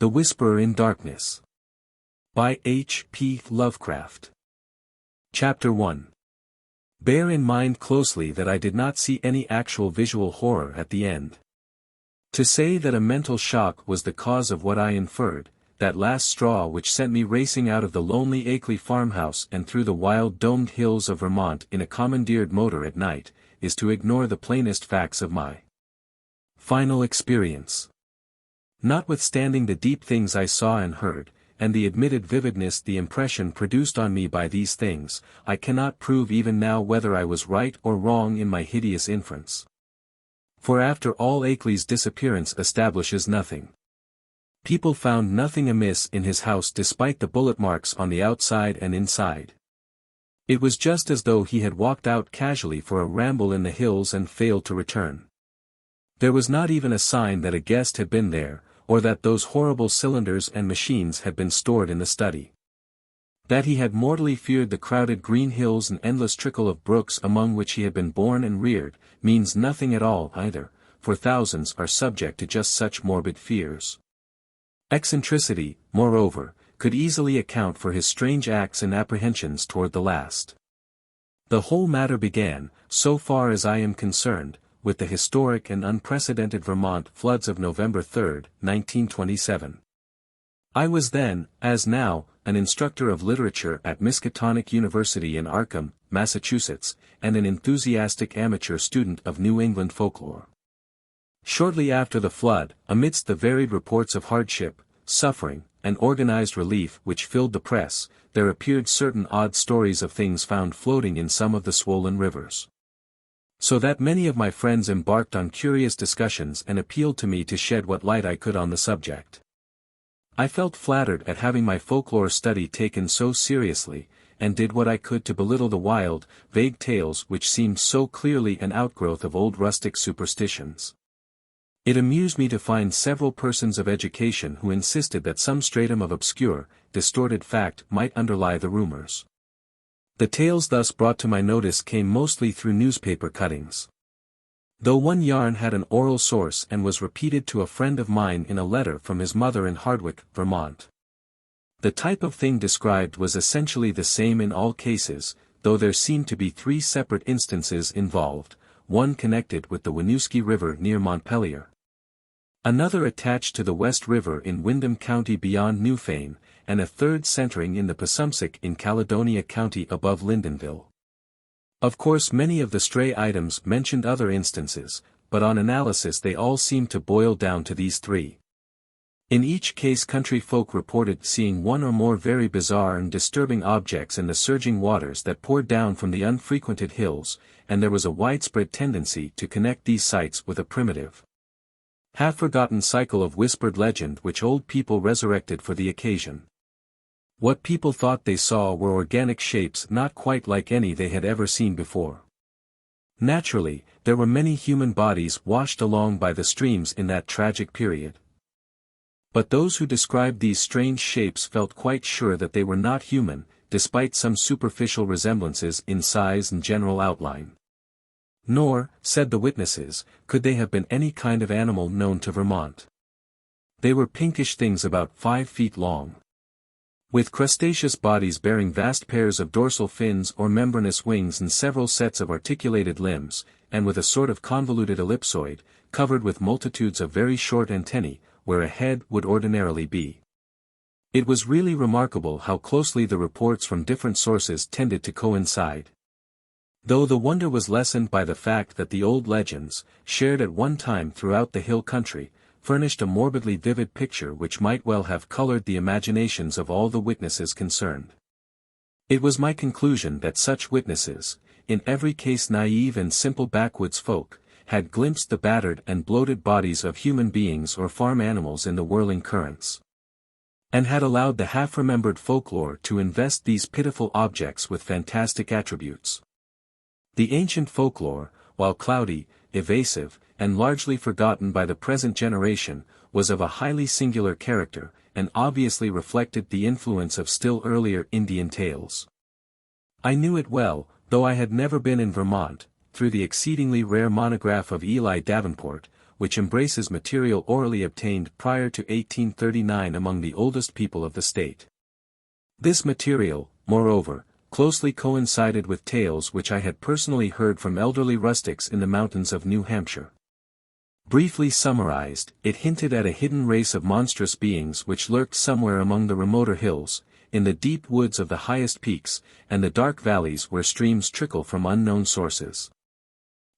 The Whisperer in Darkness. By H. P. Lovecraft. Chapter 1. Bear in mind closely that I did not see any actual visual horror at the end. To say that a mental shock was the cause of what I inferred, that last straw which sent me racing out of the lonely Akeley farmhouse and through the wild domed hills of Vermont in a commandeered motor at night, is to ignore the plainest facts of my final experience. Notwithstanding the deep things I saw and heard, and the admitted vividness the impression produced on me by these things, I cannot prove even now whether I was right or wrong in my hideous inference. For after all, Akeley's disappearance establishes nothing. People found nothing amiss in his house despite the bullet marks on the outside and inside. It was just as though he had walked out casually for a ramble in the hills and failed to return. There was not even a sign that a guest had been there, or that those horrible cylinders and machines had been stored in the study. That he had mortally feared the crowded green hills and endless trickle of brooks among which he had been born and reared, means nothing at all either, for thousands are subject to just such morbid fears. Eccentricity, moreover, could easily account for his strange acts and apprehensions toward the last. The whole matter began, so far as I am concerned, with the historic and unprecedented Vermont floods of November 3, 1927. I was then, as now, an instructor of literature at Miskatonic University in Arkham, Massachusetts, and an enthusiastic amateur student of New England folklore. Shortly after the flood, amidst the varied reports of hardship, suffering, and organized relief which filled the press, there appeared certain odd stories of things found floating in some of the swollen rivers. So that many of my friends embarked on curious discussions and appealed to me to shed what light I could on the subject. I felt flattered at having my folklore study taken so seriously, and did what I could to belittle the wild, vague tales which seemed so clearly an outgrowth of old rustic superstitions. It amused me to find several persons of education who insisted that some stratum of obscure, distorted fact might underlie the rumors. The tales thus brought to my notice came mostly through newspaper cuttings. Though one yarn had an oral source and was repeated to a friend of mine in a letter from his mother in Hardwick, Vermont. The type of thing described was essentially the same in all cases, though there seemed to be three separate instances involved, one connected with the Winooski River near Montpelier, another attached to the West River in Windham County beyond Newfane, and a third centering in the Passumpsic in Caledonia County above Lyndonville. Of course, many of the stray items mentioned other instances, but on analysis they all seemed to boil down to these three. In each case country folk reported seeing one or more very bizarre and disturbing objects in the surging waters that poured down from the unfrequented hills, and there was a widespread tendency to connect these sights with a primitive, half-forgotten cycle of whispered legend which old people resurrected for the occasion. What people thought they saw were organic shapes not quite like any they had ever seen before. Naturally, there were many human bodies washed along by the streams in that tragic period. But those who described these strange shapes felt quite sure that they were not human, despite some superficial resemblances in size and general outline. Nor, said the witnesses, could they have been any kind of animal known to Vermont. They were pinkish things about 5 feet long, with crustaceous bodies bearing vast pairs of dorsal fins or membranous wings and several sets of articulated limbs, and with a sort of convoluted ellipsoid, covered with multitudes of very short antennae, where a head would ordinarily be. It was really remarkable how closely the reports from different sources tended to coincide. Though the wonder was lessened by the fact that the old legends, shared at one time throughout the hill country, furnished a morbidly vivid picture which might well have colored the imaginations of all the witnesses concerned. It was my conclusion that such witnesses, in every case naive and simple backwoods folk, had glimpsed the battered and bloated bodies of human beings or farm animals in the whirling currents, and had allowed the half-remembered folklore to invest these pitiful objects with fantastic attributes. The ancient folklore, while cloudy, evasive, and largely forgotten by the present generation, was of a highly singular character, and obviously reflected the influence of still earlier Indian tales. I knew it well, though I had never been in Vermont, through the exceedingly rare monograph of Eli Davenport, which embraces material orally obtained prior to 1839 among the oldest people of the state. This material, moreover, closely coincided with tales which I had personally heard from elderly rustics in the mountains of New Hampshire. Briefly summarized, it hinted at a hidden race of monstrous beings which lurked somewhere among the remoter hills, in the deep woods of the highest peaks, and the dark valleys where streams trickle from unknown sources.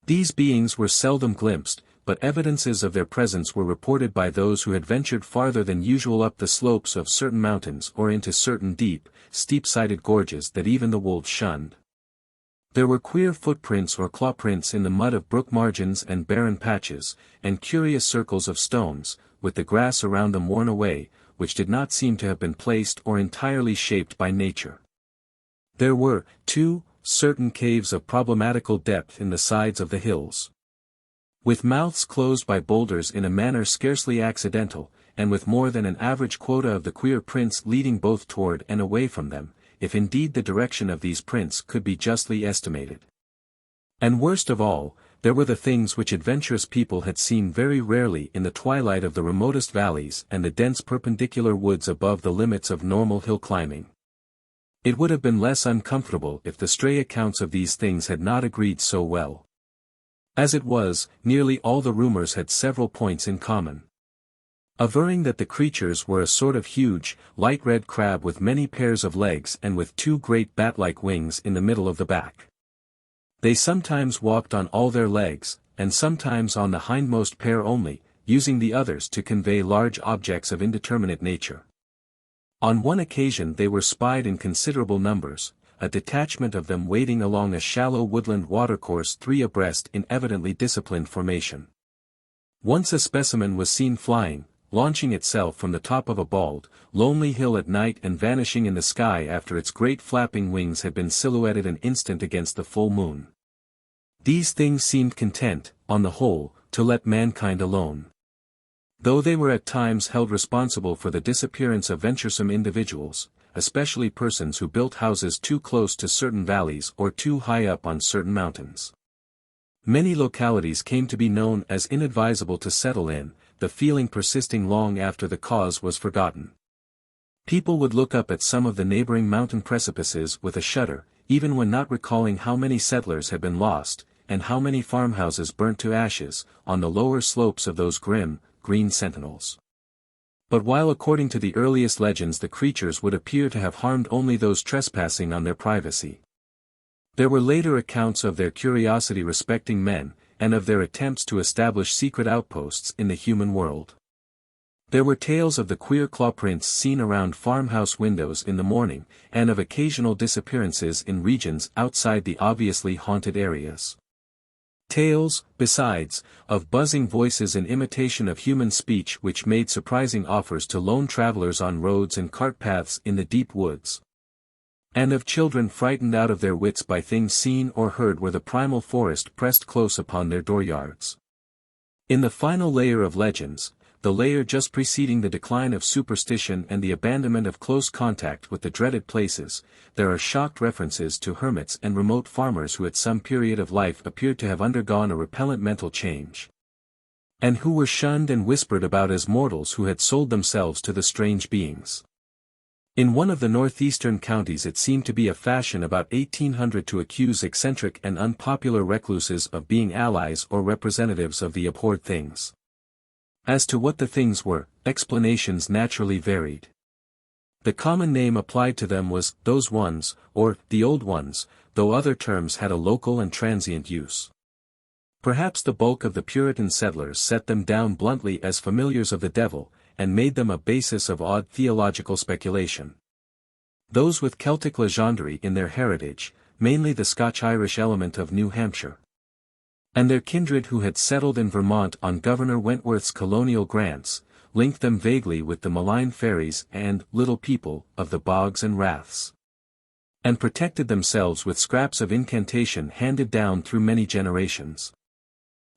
These beings were seldom glimpsed, but evidences of their presence were reported by those who had ventured farther than usual up the slopes of certain mountains or into certain deep, steep-sided gorges that even the wolves shunned. There were queer footprints or claw prints in the mud of brook margins and barren patches, and curious circles of stones, with the grass around them worn away, which did not seem to have been placed or entirely shaped by nature. There were, too, certain caves of problematical depth in the sides of the hills. With mouths closed by boulders in a manner scarcely accidental, and with more than an average quota of the queer prints leading both toward and away from them, if indeed the direction of these prints could be justly estimated. And worst of all, there were the things which adventurous people had seen very rarely in the twilight of the remotest valleys and the dense perpendicular woods above the limits of normal hill climbing. It would have been less uncomfortable if the stray accounts of these things had not agreed so well. As it was, nearly all the rumors had several points in common. Averring that the creatures were a sort of huge, light red crab with many pairs of legs and with two great bat-like wings in the middle of the back. They sometimes walked on all their legs, and sometimes on the hindmost pair only, using the others to convey large objects of indeterminate nature. On one occasion they were spied in considerable numbers, a detachment of them wading along a shallow woodland watercourse 3 abreast in evidently disciplined formation. Once a specimen was seen flying, launching itself from the top of a bald, lonely hill at night and vanishing in the sky after its great flapping wings had been silhouetted an instant against the full moon. These things seemed content, on the whole, to let mankind alone. Though they were at times held responsible for the disappearance of venturesome individuals, especially persons who built houses too close to certain valleys or too high up on certain mountains. Many localities came to be known as inadvisable to settle in, the feeling persisting long after the cause was forgotten. People would look up at some of the neighboring mountain precipices with a shudder, even when not recalling how many settlers had been lost, and how many farmhouses burnt to ashes, on the lower slopes of those grim, green sentinels. But while according to the earliest legends the creatures would appear to have harmed only those trespassing on their privacy, there were later accounts of their curiosity respecting men, and of their attempts to establish secret outposts in the human world. There were tales of the queer claw prints seen around farmhouse windows in the morning, and of occasional disappearances in regions outside the obviously haunted areas. Tales, besides, of buzzing voices in imitation of human speech which made surprising offers to lone travelers on roads and cart paths in the deep woods. And of children frightened out of their wits by things seen or heard where the primal forest pressed close upon their dooryards. In the final layer of legends, the layer just preceding the decline of superstition and the abandonment of close contact with the dreaded places, there are shocked references to hermits and remote farmers who at some period of life appeared to have undergone a repellent mental change, and who were shunned and whispered about as mortals who had sold themselves to the strange beings. In one of the northeastern counties it seemed to be a fashion about 1800 to accuse eccentric and unpopular recluses of being allies or representatives of the abhorred things. As to what the things were, explanations naturally varied. The common name applied to them was those ones, or the old ones, though other terms had a local and transient use. Perhaps the bulk of the Puritan settlers set them down bluntly as familiars of the devil, and made them a basis of odd theological speculation. Those with Celtic legendary in their heritage, mainly the Scotch-Irish element of New Hampshire, and their kindred who had settled in Vermont on Governor Wentworth's colonial grants, linked them vaguely with the malign fairies and little people of the bogs and raths, and protected themselves with scraps of incantation handed down through many generations.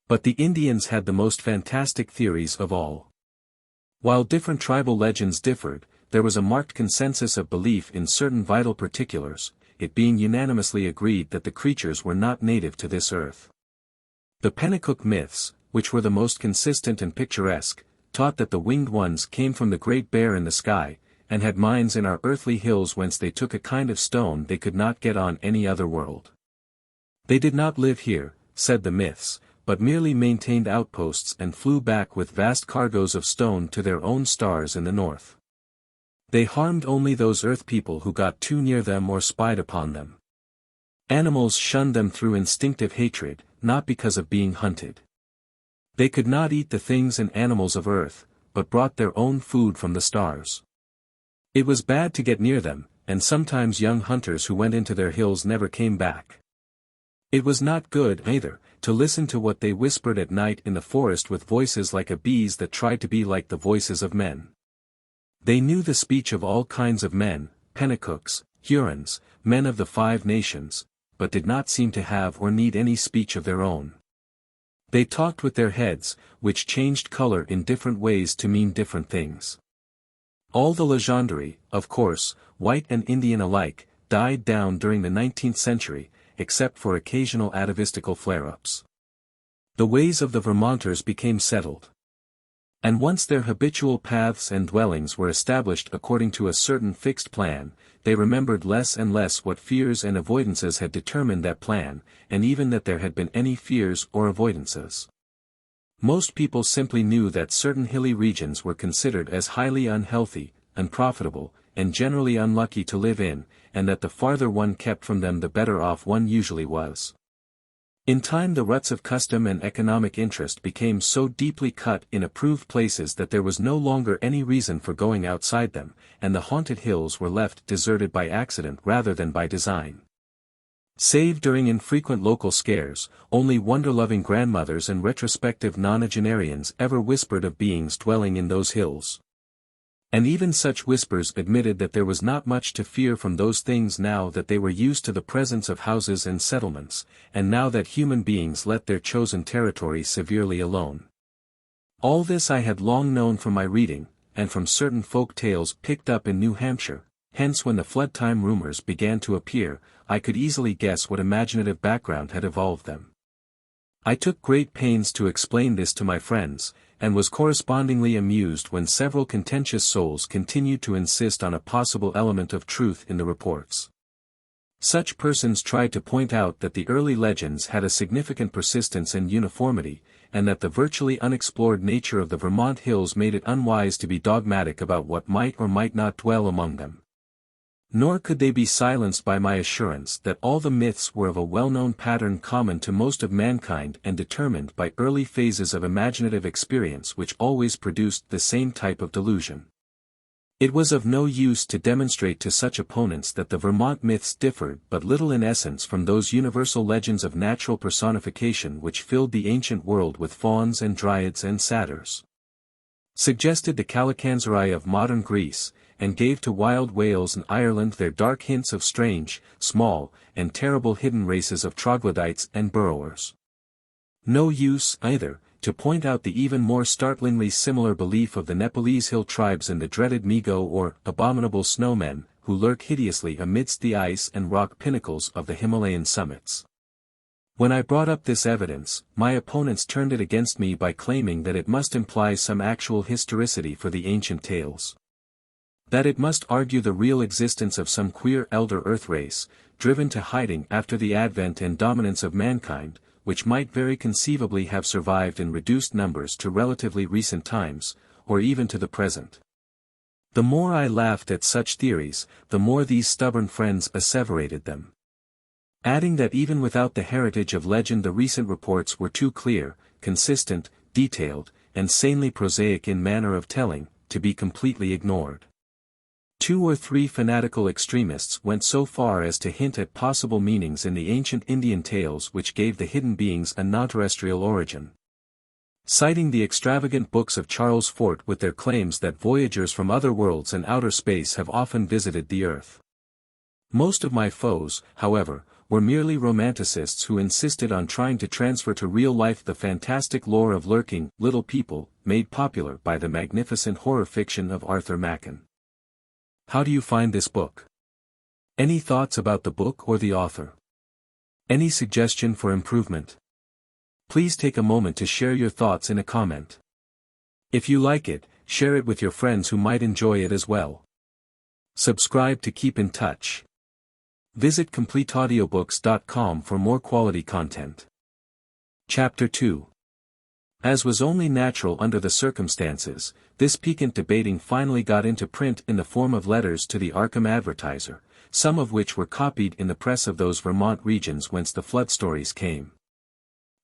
But the Indians had the most fantastic theories of all. While different tribal legends differed, there was a marked consensus of belief in certain vital particulars, it being unanimously agreed that the creatures were not native to this earth. The Pennacook myths, which were the most consistent and picturesque, taught that the winged ones came from the great bear in the sky, and had mines in our earthly hills whence they took a kind of stone they could not get on any other world. They did not live here, said the myths, but merely maintained outposts and flew back with vast cargoes of stone to their own stars in the north. They harmed only those earth people who got too near them or spied upon them. Animals shunned them through instinctive hatred, not because of being hunted. They could not eat the things and animals of earth, but brought their own food from the stars. It was bad to get near them, and sometimes young hunters who went into their hills never came back. It was not good, either, to listen to what they whispered at night in the forest with voices like a bee's that tried to be like the voices of men. They knew the speech of all kinds of men, Penacooks, Hurons, men of the 5 nations, but did not seem to have or need any speech of their own. They talked with their heads, which changed color in different ways to mean different things. All the legendary, of course, white and Indian alike, died down during the 19th century, except for occasional atavistical flare-ups. The ways of the Vermonters became settled. And once their habitual paths and dwellings were established according to a certain fixed plan, they remembered less and less what fears and avoidances had determined that plan, and even that there had been any fears or avoidances. Most people simply knew that certain hilly regions were considered as highly unhealthy, unprofitable, and generally unlucky to live in, and that the farther one kept from them the better off one usually was. In time the ruts of custom and economic interest became so deeply cut in approved places that there was no longer any reason for going outside them, and the haunted hills were left deserted by accident rather than by design. Save during infrequent local scares, only wonder-loving grandmothers and retrospective nonagenarians ever whispered of beings dwelling in those hills. And even such whispers admitted that there was not much to fear from those things now that they were used to the presence of houses and settlements, and now that human beings let their chosen territory severely alone. All this I had long known from my reading, and from certain folk tales picked up in New Hampshire, hence when the flood-time rumors began to appear, I could easily guess what imaginative background had evolved them. I took great pains to explain this to my friends, and was correspondingly amused when several contentious souls continued to insist on a possible element of truth in the reports. Such persons tried to point out that the early legends had a significant persistence and uniformity, and that the virtually unexplored nature of the Vermont hills made it unwise to be dogmatic about what might or might not dwell among them. Nor could they be silenced by my assurance that all the myths were of a well-known pattern common to most of mankind and determined by early phases of imaginative experience which always produced the same type of delusion. It was of no use to demonstrate to such opponents that the Vermont myths differed but little in essence from those universal legends of natural personification which filled the ancient world with fauns and dryads and satyrs. Suggested the Calicanzari of modern Greece, and gave to wild Wales and Ireland their dark hints of strange, small, and terrible hidden races of troglodytes and burrowers. No use, either, to point out the even more startlingly similar belief of the Nepalese hill tribes in the dreaded Migo or abominable snowmen, who lurk hideously amidst the ice and rock pinnacles of the Himalayan summits. When I brought up this evidence, my opponents turned it against me by claiming that it must imply some actual historicity for the ancient tales. That it must argue the real existence of some queer elder earth race, driven to hiding after the advent and dominance of mankind, which might very conceivably have survived in reduced numbers to relatively recent times, or even to the present. The more I laughed at such theories, the more these stubborn friends asseverated them. Adding that even without the heritage of legend the recent reports were too clear, consistent, detailed, and sanely prosaic in manner of telling, to be completely ignored. 2 or 3 fanatical extremists went so far as to hint at possible meanings in the ancient Indian tales which gave the hidden beings a non-terrestrial origin. Citing the extravagant books of Charles Fort with their claims that voyagers from other worlds and outer space have often visited the Earth. Most of my foes, however, were merely romanticists who insisted on trying to transfer to real life the fantastic lore of lurking, little people, made popular by the magnificent horror fiction of Arthur Machen. How do you find this book? Any thoughts about the book or the author? Any suggestion for improvement? Please take a moment to share your thoughts in a comment. If you like it, share it with your friends who might enjoy it as well. Subscribe to keep in touch. Visit completeaudiobooks.com for more quality content. Chapter 2. As was only natural under the circumstances, this piquant debating finally got into print in the form of letters to the Arkham Advertiser, some of which were copied in the press of those Vermont regions whence the flood stories came.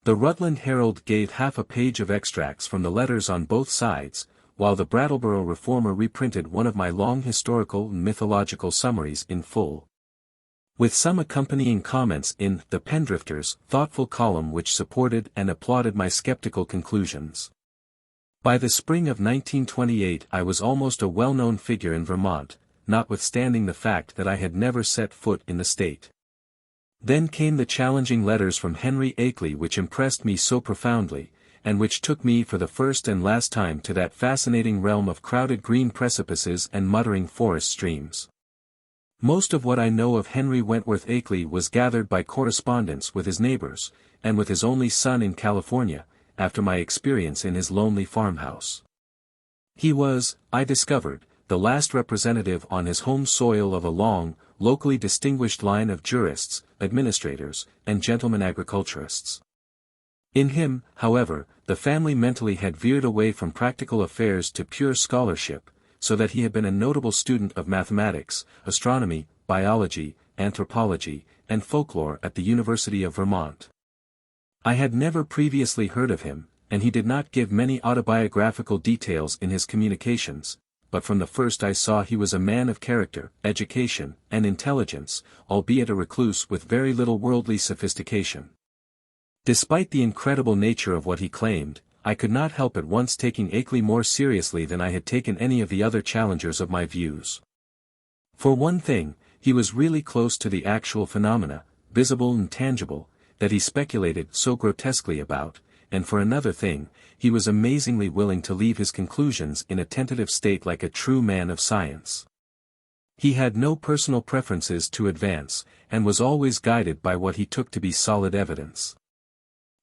The Rutland Herald gave half a page of extracts from the letters on both sides, while the Brattleboro Reformer reprinted one of my long historical and mythological summaries in full, with some accompanying comments in the Pendrifter's thoughtful column which supported and applauded my skeptical conclusions. By the spring of 1928 I was almost a well-known figure in Vermont, notwithstanding the fact that I had never set foot in the state. Then came the challenging letters from Henry Akeley which impressed me so profoundly, and which took me for the first and last time to that fascinating realm of crowded green precipices and muttering forest streams. Most of what I know of Henry Wentworth Akeley was gathered by correspondence with his neighbors, and with his only son in California, after my experience in his lonely farmhouse. He was, I discovered, the last representative on his home soil of a long, locally distinguished line of jurists, administrators, and gentlemen agriculturists. In him, however, the family mentally had veered away from practical affairs to pure scholarship, so that he had been a notable student of mathematics, astronomy, biology, anthropology, and folklore at the University of Vermont. I had never previously heard of him, and he did not give many autobiographical details in his communications, but from the first I saw he was a man of character, education, and intelligence, albeit a recluse with very little worldly sophistication. Despite the incredible nature of what he claimed, I could not help at once taking Akeley more seriously than I had taken any of the other challengers of my views. For one thing, he was really close to the actual phenomena, visible and tangible, that he speculated so grotesquely about, and for another thing, he was amazingly willing to leave his conclusions in a tentative state like a true man of science. He had no personal preferences to advance, and was always guided by what he took to be solid evidence.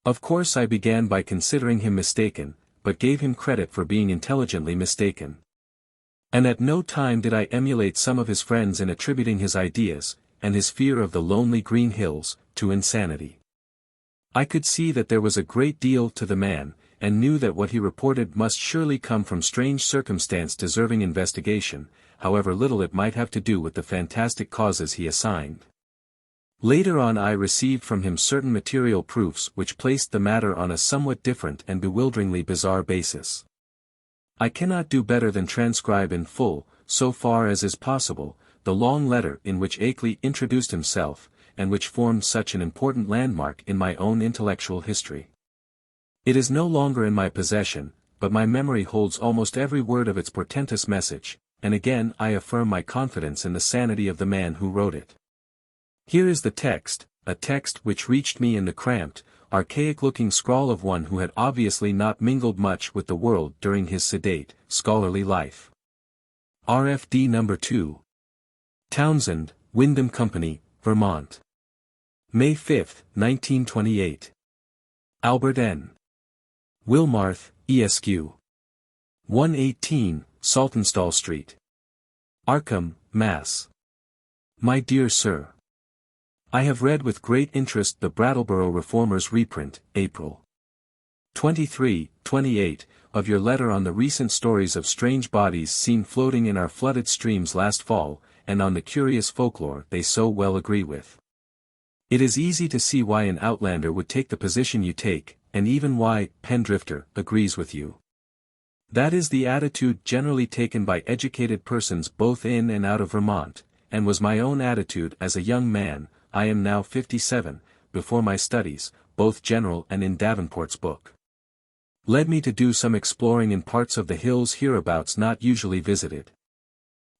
Of course I began by considering him mistaken, but gave him credit for being intelligently mistaken. And at no time did I emulate some of his friends in attributing his ideas, and his fear of the lonely green hills, to insanity. I could see that there was a great deal to the man, and knew that what he reported must surely come from strange circumstance deserving investigation, however little it might have to do with the fantastic causes he assigned. Later on I received from him certain material proofs which placed the matter on a somewhat different and bewilderingly bizarre basis. I cannot do better than transcribe in full, so far as is possible, the long letter in which Akeley introduced himself, and which formed such an important landmark in my own intellectual history. It is no longer in my possession, but my memory holds almost every word of its portentous message, and again I affirm my confidence in the sanity of the man who wrote it. Here is the text, a text which reached me in the cramped, archaic-looking scrawl of one who had obviously not mingled much with the world during his sedate, scholarly life. RFD No. 2. Townshend, Wyndham Company, Vermont. May 5, 1928. Albert N. Wilmarth, Esq. 118, Saltonstall Street. Arkham, Mass. My dear Sir, I have read with great interest the Brattleboro Reformer's reprint, April 23, 28, of your letter on the recent stories of strange bodies seen floating in our flooded streams last fall, and on the curious folklore they so well agree with. It is easy to see why an outlander would take the position you take, and even why Pendrifter agrees with you. That is the attitude generally taken by educated persons both in and out of Vermont, and was my own attitude as a young man. I am now 57, before my studies, both general and in Davenport's book, led me to do some exploring in parts of the hills hereabouts not usually visited.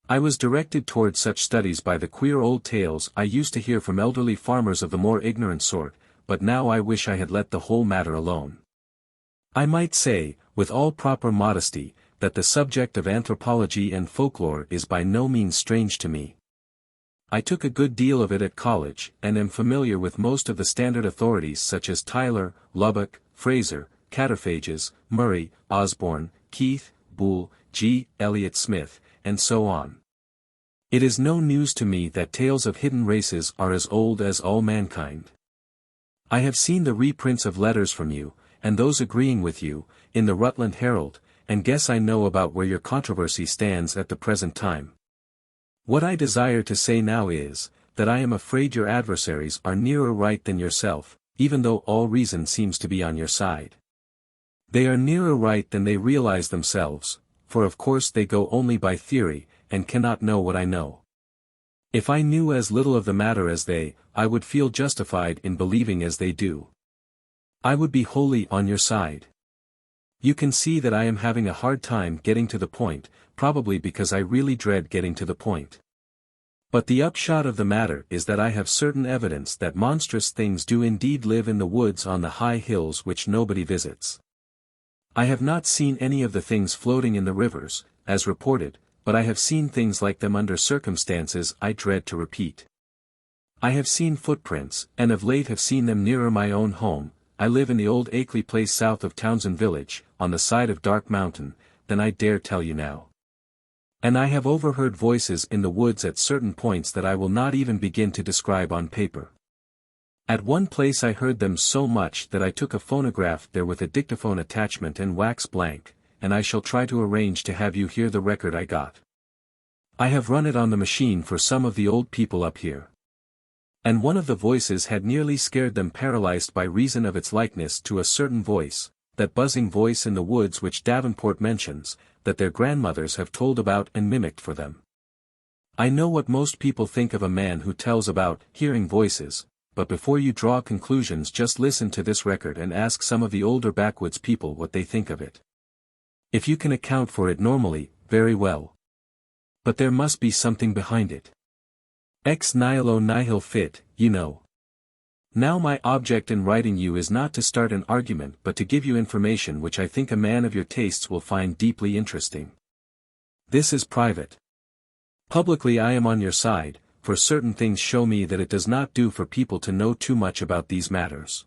I was directed towards such studies by the queer old tales I used to hear from elderly farmers of the more ignorant sort, but now I wish I had let the whole matter alone. I might say, with all proper modesty, that the subject of anthropology and folklore is by no means strange to me. I took a good deal of it at college, and am familiar with most of the standard authorities such as Tyler, Lubbock, Fraser, Cataphages, Murray, Osborne, Keith, Boole, G. Elliott Smith, and so on. It is no news to me that tales of hidden races are as old as all mankind. I have seen the reprints of letters from you, and those agreeing with you, in the Rutland Herald, and guess I know about where your controversy stands at the present time. What I desire to say now is, that I am afraid your adversaries are nearer right than yourself, even though all reason seems to be on your side. They are nearer right than they realize themselves, for of course they go only by theory, and cannot know what I know. If I knew as little of the matter as they, I would feel justified in believing as they do. I would be wholly on your side. You can see that I am having a hard time getting to the point, probably because I really dread getting to the point. But the upshot of the matter is that I have certain evidence that monstrous things do indeed live in the woods on the high hills which nobody visits. I have not seen any of the things floating in the rivers, as reported, but I have seen things like them under circumstances I dread to repeat. I have seen footprints, and of late have seen them nearer my own home. I live in the old Akeley place south of Townshend village, on the side of Dark Mountain, than I dare tell you now. And I have overheard voices in the woods at certain points that I will not even begin to describe on paper. At one place I heard them so much that I took a phonograph there with a dictaphone attachment and wax blank, and I shall try to arrange to have you hear the record I got. I have run it on the machine for some of the old people up here. And one of the voices had nearly scared them paralyzed by reason of its likeness to a certain voice, that buzzing voice in the woods which Davenport mentions, that their grandmothers have told about and mimicked for them. I know what most people think of a man who tells about hearing voices, but before you draw conclusions just listen to this record and ask some of the older backwoods people what they think of it. If you can account for it normally, very well. But there must be something behind it. Ex nihilo nihil fit, you know. Now my object in writing you is not to start an argument but to give you information which I think a man of your tastes will find deeply interesting. This is private. Publicly I am on your side, for certain things show me that it does not do for people to know too much about these matters.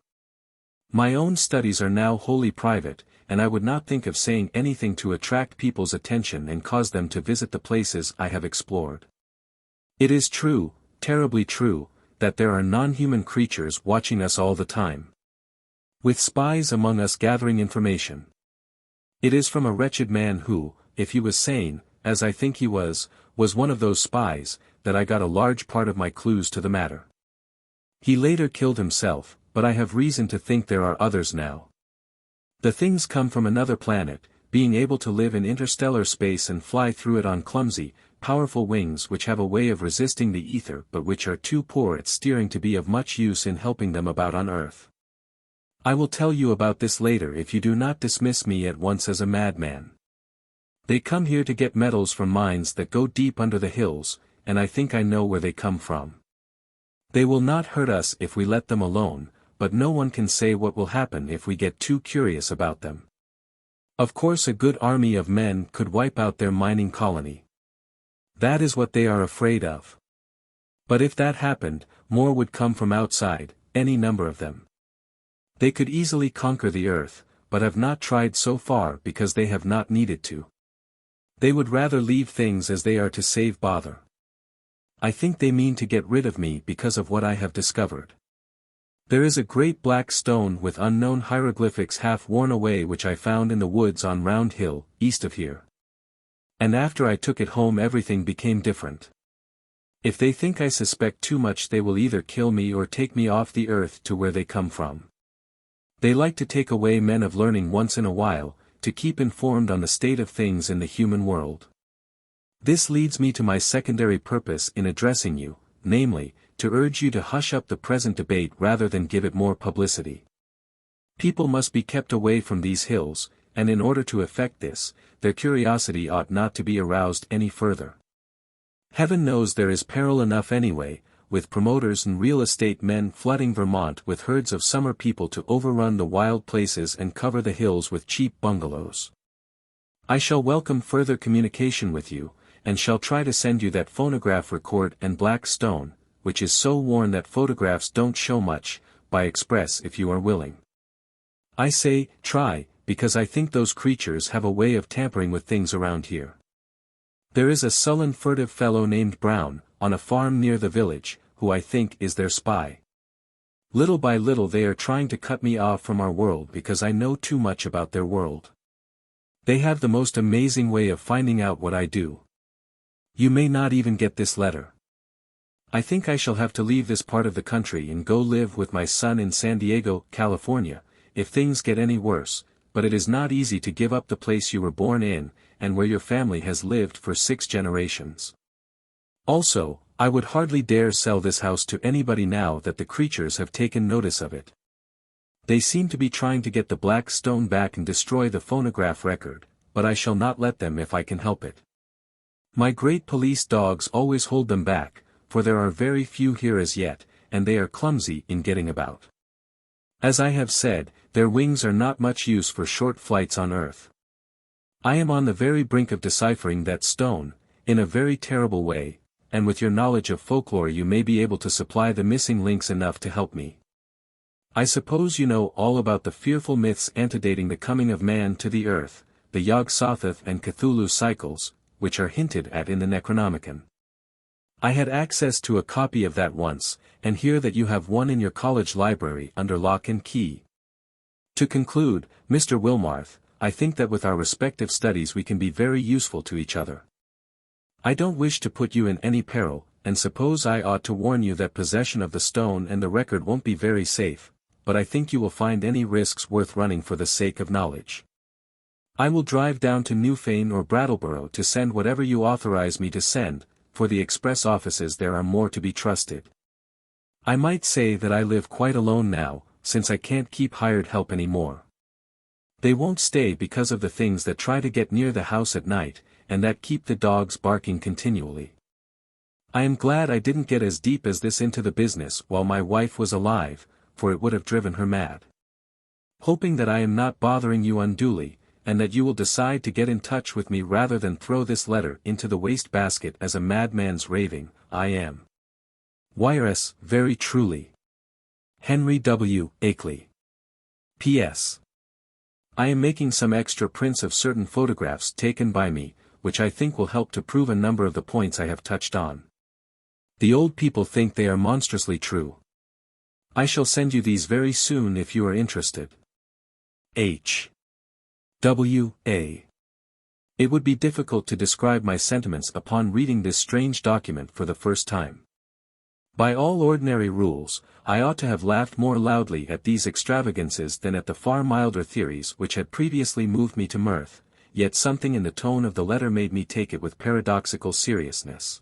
My own studies are now wholly private, and I would not think of saying anything to attract people's attention and cause them to visit the places I have explored. It is true, terribly true, that there are non-human creatures watching us all the time. With spies among us gathering information. It is from a wretched man who, if he was sane, as I think he was one of those spies, that I got a large part of my clues to the matter. He later killed himself, but I have reason to think there are others now. The things come from another planet, being able to live in interstellar space and fly through it on clumsy, powerful wings which have a way of resisting the ether but which are too poor at steering to be of much use in helping them about on Earth. I will tell you about this later if you do not dismiss me at once as a madman. They come here to get metals from mines that go deep under the hills, and I think I know where they come from. They will not hurt us if we let them alone, but no one can say what will happen if we get too curious about them. Of course a good army of men could wipe out their mining colony. That is what they are afraid of. But if that happened, more would come from outside, any number of them. They could easily conquer the earth, but have not tried so far because they have not needed to. They would rather leave things as they are to save bother. I think they mean to get rid of me because of what I have discovered. There is a great black stone with unknown hieroglyphics half worn away which I found in the woods on Round Hill, east of here. And after I took it home everything became different. If they think I suspect too much they will either kill me or take me off the earth to where they come from. They like to take away men of learning once in a while, to keep informed on the state of things in the human world. This leads me to my secondary purpose in addressing you, namely, to urge you to hush up the present debate rather than give it more publicity. People must be kept away from these hills, and in order to effect this, their curiosity ought not to be aroused any further. Heaven knows there is peril enough anyway, with promoters and real estate men flooding Vermont with herds of summer people to overrun the wild places and cover the hills with cheap bungalows. I shall welcome further communication with you, and shall try to send you that phonograph record and black stone, which is so worn that photographs don't show much, by express if you are willing. I say, try, because I think those creatures have a way of tampering with things around here. There is a sullen furtive fellow named Brown, on a farm near the village, who I think is their spy. Little by little they are trying to cut me off from our world because I know too much about their world. They have the most amazing way of finding out what I do. You may not even get this letter. I think I shall have to leave this part of the country and go live with my son in San Diego, California, if things get any worse, but it is not easy to give up the place you were born in, and where your family has lived for 6 generations. Also, I would hardly dare sell this house to anybody now that the creatures have taken notice of it. They seem to be trying to get the black stone back and destroy the phonograph record, but I shall not let them if I can help it. My great police dogs always hold them back, for there are very few here as yet, and they are clumsy in getting about. As I have said, their wings are not much use for short flights on Earth. I am on the very brink of deciphering that stone, in a very terrible way, and with your knowledge of folklore you may be able to supply the missing links enough to help me. I suppose you know all about the fearful myths antedating the coming of man to the earth, the Yog-Sothoth and Cthulhu cycles, which are hinted at in the Necronomicon. I had access to a copy of that once, and hear that you have one in your college library under lock and key. To conclude, Mr. Wilmarth, I think that with our respective studies we can be very useful to each other. I don't wish to put you in any peril, and suppose I ought to warn you that possession of the stone and the record won't be very safe, but I think you will find any risks worth running for the sake of knowledge. I will drive down to Newfane or Brattleboro to send whatever you authorize me to send, for the express offices there are more to be trusted. I might say that I live quite alone now, since I can't keep hired help any more. They won't stay because of the things that try to get near the house at night, and that keep the dogs barking continually. I am glad I didn't get as deep as this into the business while my wife was alive, for it would have driven her mad. Hoping that I am not bothering you unduly, and that you will decide to get in touch with me rather than throw this letter into the wastebasket as a madman's raving, I am. Yours very truly. Henry W. Akeley. P.S. I am making some extra prints of certain photographs taken by me, which I think will help to prove a number of the points I have touched on. The old people think they are monstrously true. I shall send you these very soon if you are interested. H. W. A. It would be difficult to describe my sentiments upon reading this strange document for the first time. By all ordinary rules, I ought to have laughed more loudly at these extravagances than at the far milder theories which had previously moved me to mirth, yet something in the tone of the letter made me take it with paradoxical seriousness.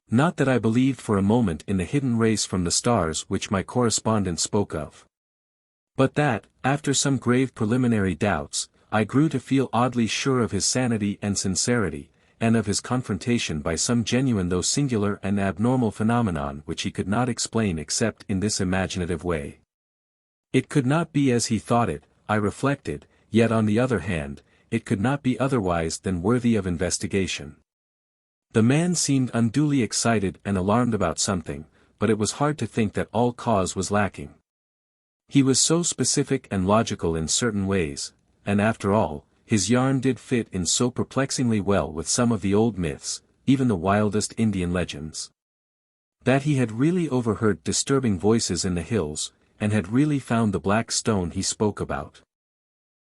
Not that I believed for a moment in the hidden race from the stars which my correspondent spoke of. But that, after some grave preliminary doubts, I grew to feel oddly sure of his sanity and sincerity, and of his confrontation by some genuine though singular and abnormal phenomenon which he could not explain except in this imaginative way. It could not be as he thought it, I reflected, yet on the other hand, it could not be otherwise than worthy of investigation. The man seemed unduly excited and alarmed about something, but it was hard to think that all cause was lacking. He was so specific and logical in certain ways, and after all, his yarn did fit in so perplexingly well with some of the old myths, even the wildest Indian legends. That he had really overheard disturbing voices in the hills, and had really found the black stone he spoke about,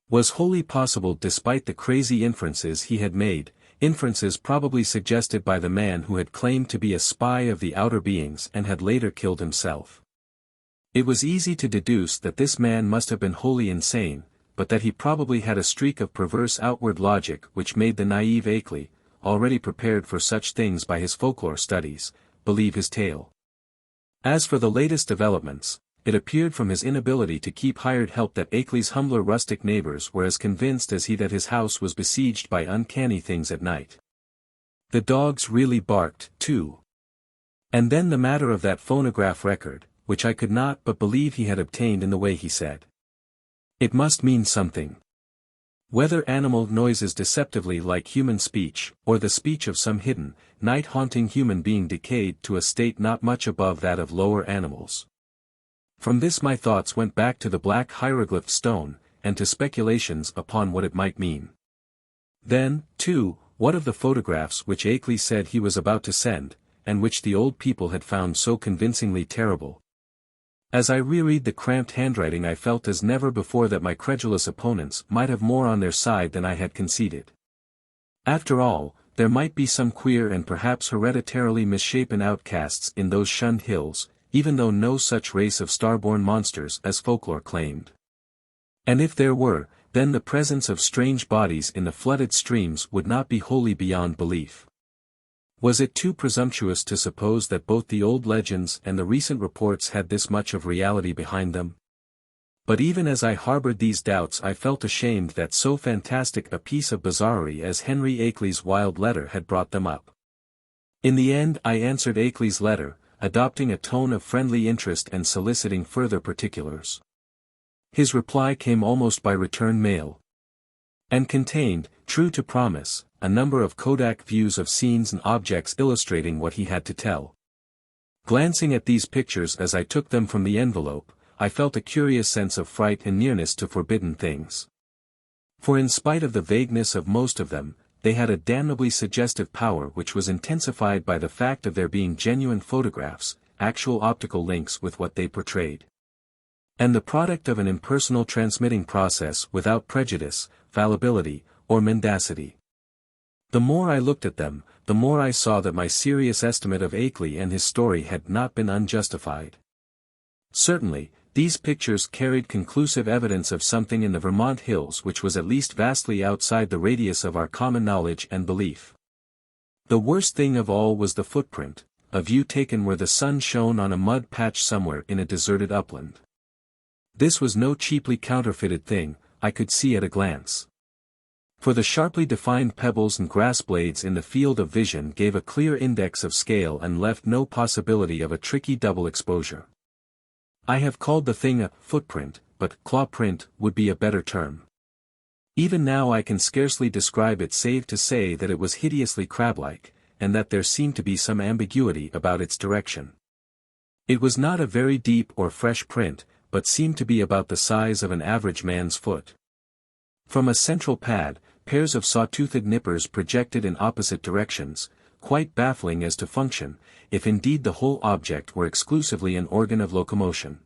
was wholly possible despite the crazy inferences he had made, inferences probably suggested by the man who had claimed to be a spy of the outer beings and had later killed himself. It was easy to deduce that this man must have been wholly insane, but that he probably had a streak of perverse outward logic which made the naive Akeley, already prepared for such things by his folklore studies, believe his tale. As for the latest developments, it appeared from his inability to keep hired help that Akeley's humbler rustic neighbors were as convinced as he that his house was besieged by uncanny things at night. The dogs really barked, too. And then the matter of that phonograph record, which I could not but believe he had obtained in the way he said. It must mean something. Whether animal noises deceptively like human speech, or the speech of some hidden, night-haunting human being decayed to a state not much above that of lower animals. From this my thoughts went back to the black hieroglyph stone, and to speculations upon what it might mean. Then, too, what of the photographs which Akeley said he was about to send, and which the old people had found so convincingly terrible? As I reread the cramped handwriting I felt as never before that my credulous opponents might have more on their side than I had conceded. After all, there might be some queer and perhaps hereditarily misshapen outcasts in those shunned hills, even though no such race of star-born monsters as folklore claimed. And if there were, then the presence of strange bodies in the flooded streams would not be wholly beyond belief. Was it too presumptuous to suppose that both the old legends and the recent reports had this much of reality behind them? But even as I harbored these doubts I felt ashamed that so fantastic a piece of bizarrerie as Henry Akeley's wild letter had brought them up. In the end I answered Akeley's letter, adopting a tone of friendly interest and soliciting further particulars. His reply came almost by return mail, and contained, true to promise, a number of Kodak views of scenes and objects illustrating what he had to tell. Glancing at these pictures as I took them from the envelope, I felt a curious sense of fright and nearness to forbidden things. For in spite of the vagueness of most of them, they had a damnably suggestive power which was intensified by the fact of their being genuine photographs, actual optical links with what they portrayed, and the product of an impersonal transmitting process without prejudice, fallibility, or mendacity. The more I looked at them, the more I saw that my serious estimate of Akeley and his story had not been unjustified. Certainly, these pictures carried conclusive evidence of something in the Vermont hills which was at least vastly outside the radius of our common knowledge and belief. The worst thing of all was the footprint, a view taken where the sun shone on a mud patch somewhere in a deserted upland. This was no cheaply counterfeited thing, I could see at a glance. For the sharply defined pebbles and grass blades in the field of vision gave a clear index of scale and left no possibility of a tricky double exposure. I have called the thing a footprint, but claw print would be a better term. Even now I can scarcely describe it save to say that it was hideously crab-like, and that there seemed to be some ambiguity about its direction. It was not a very deep or fresh print, but seemed to be about the size of an average man's foot. From a central pad, pairs of saw-toothed nippers projected in opposite directions, quite baffling as to function, if indeed the whole object were exclusively an organ of locomotion.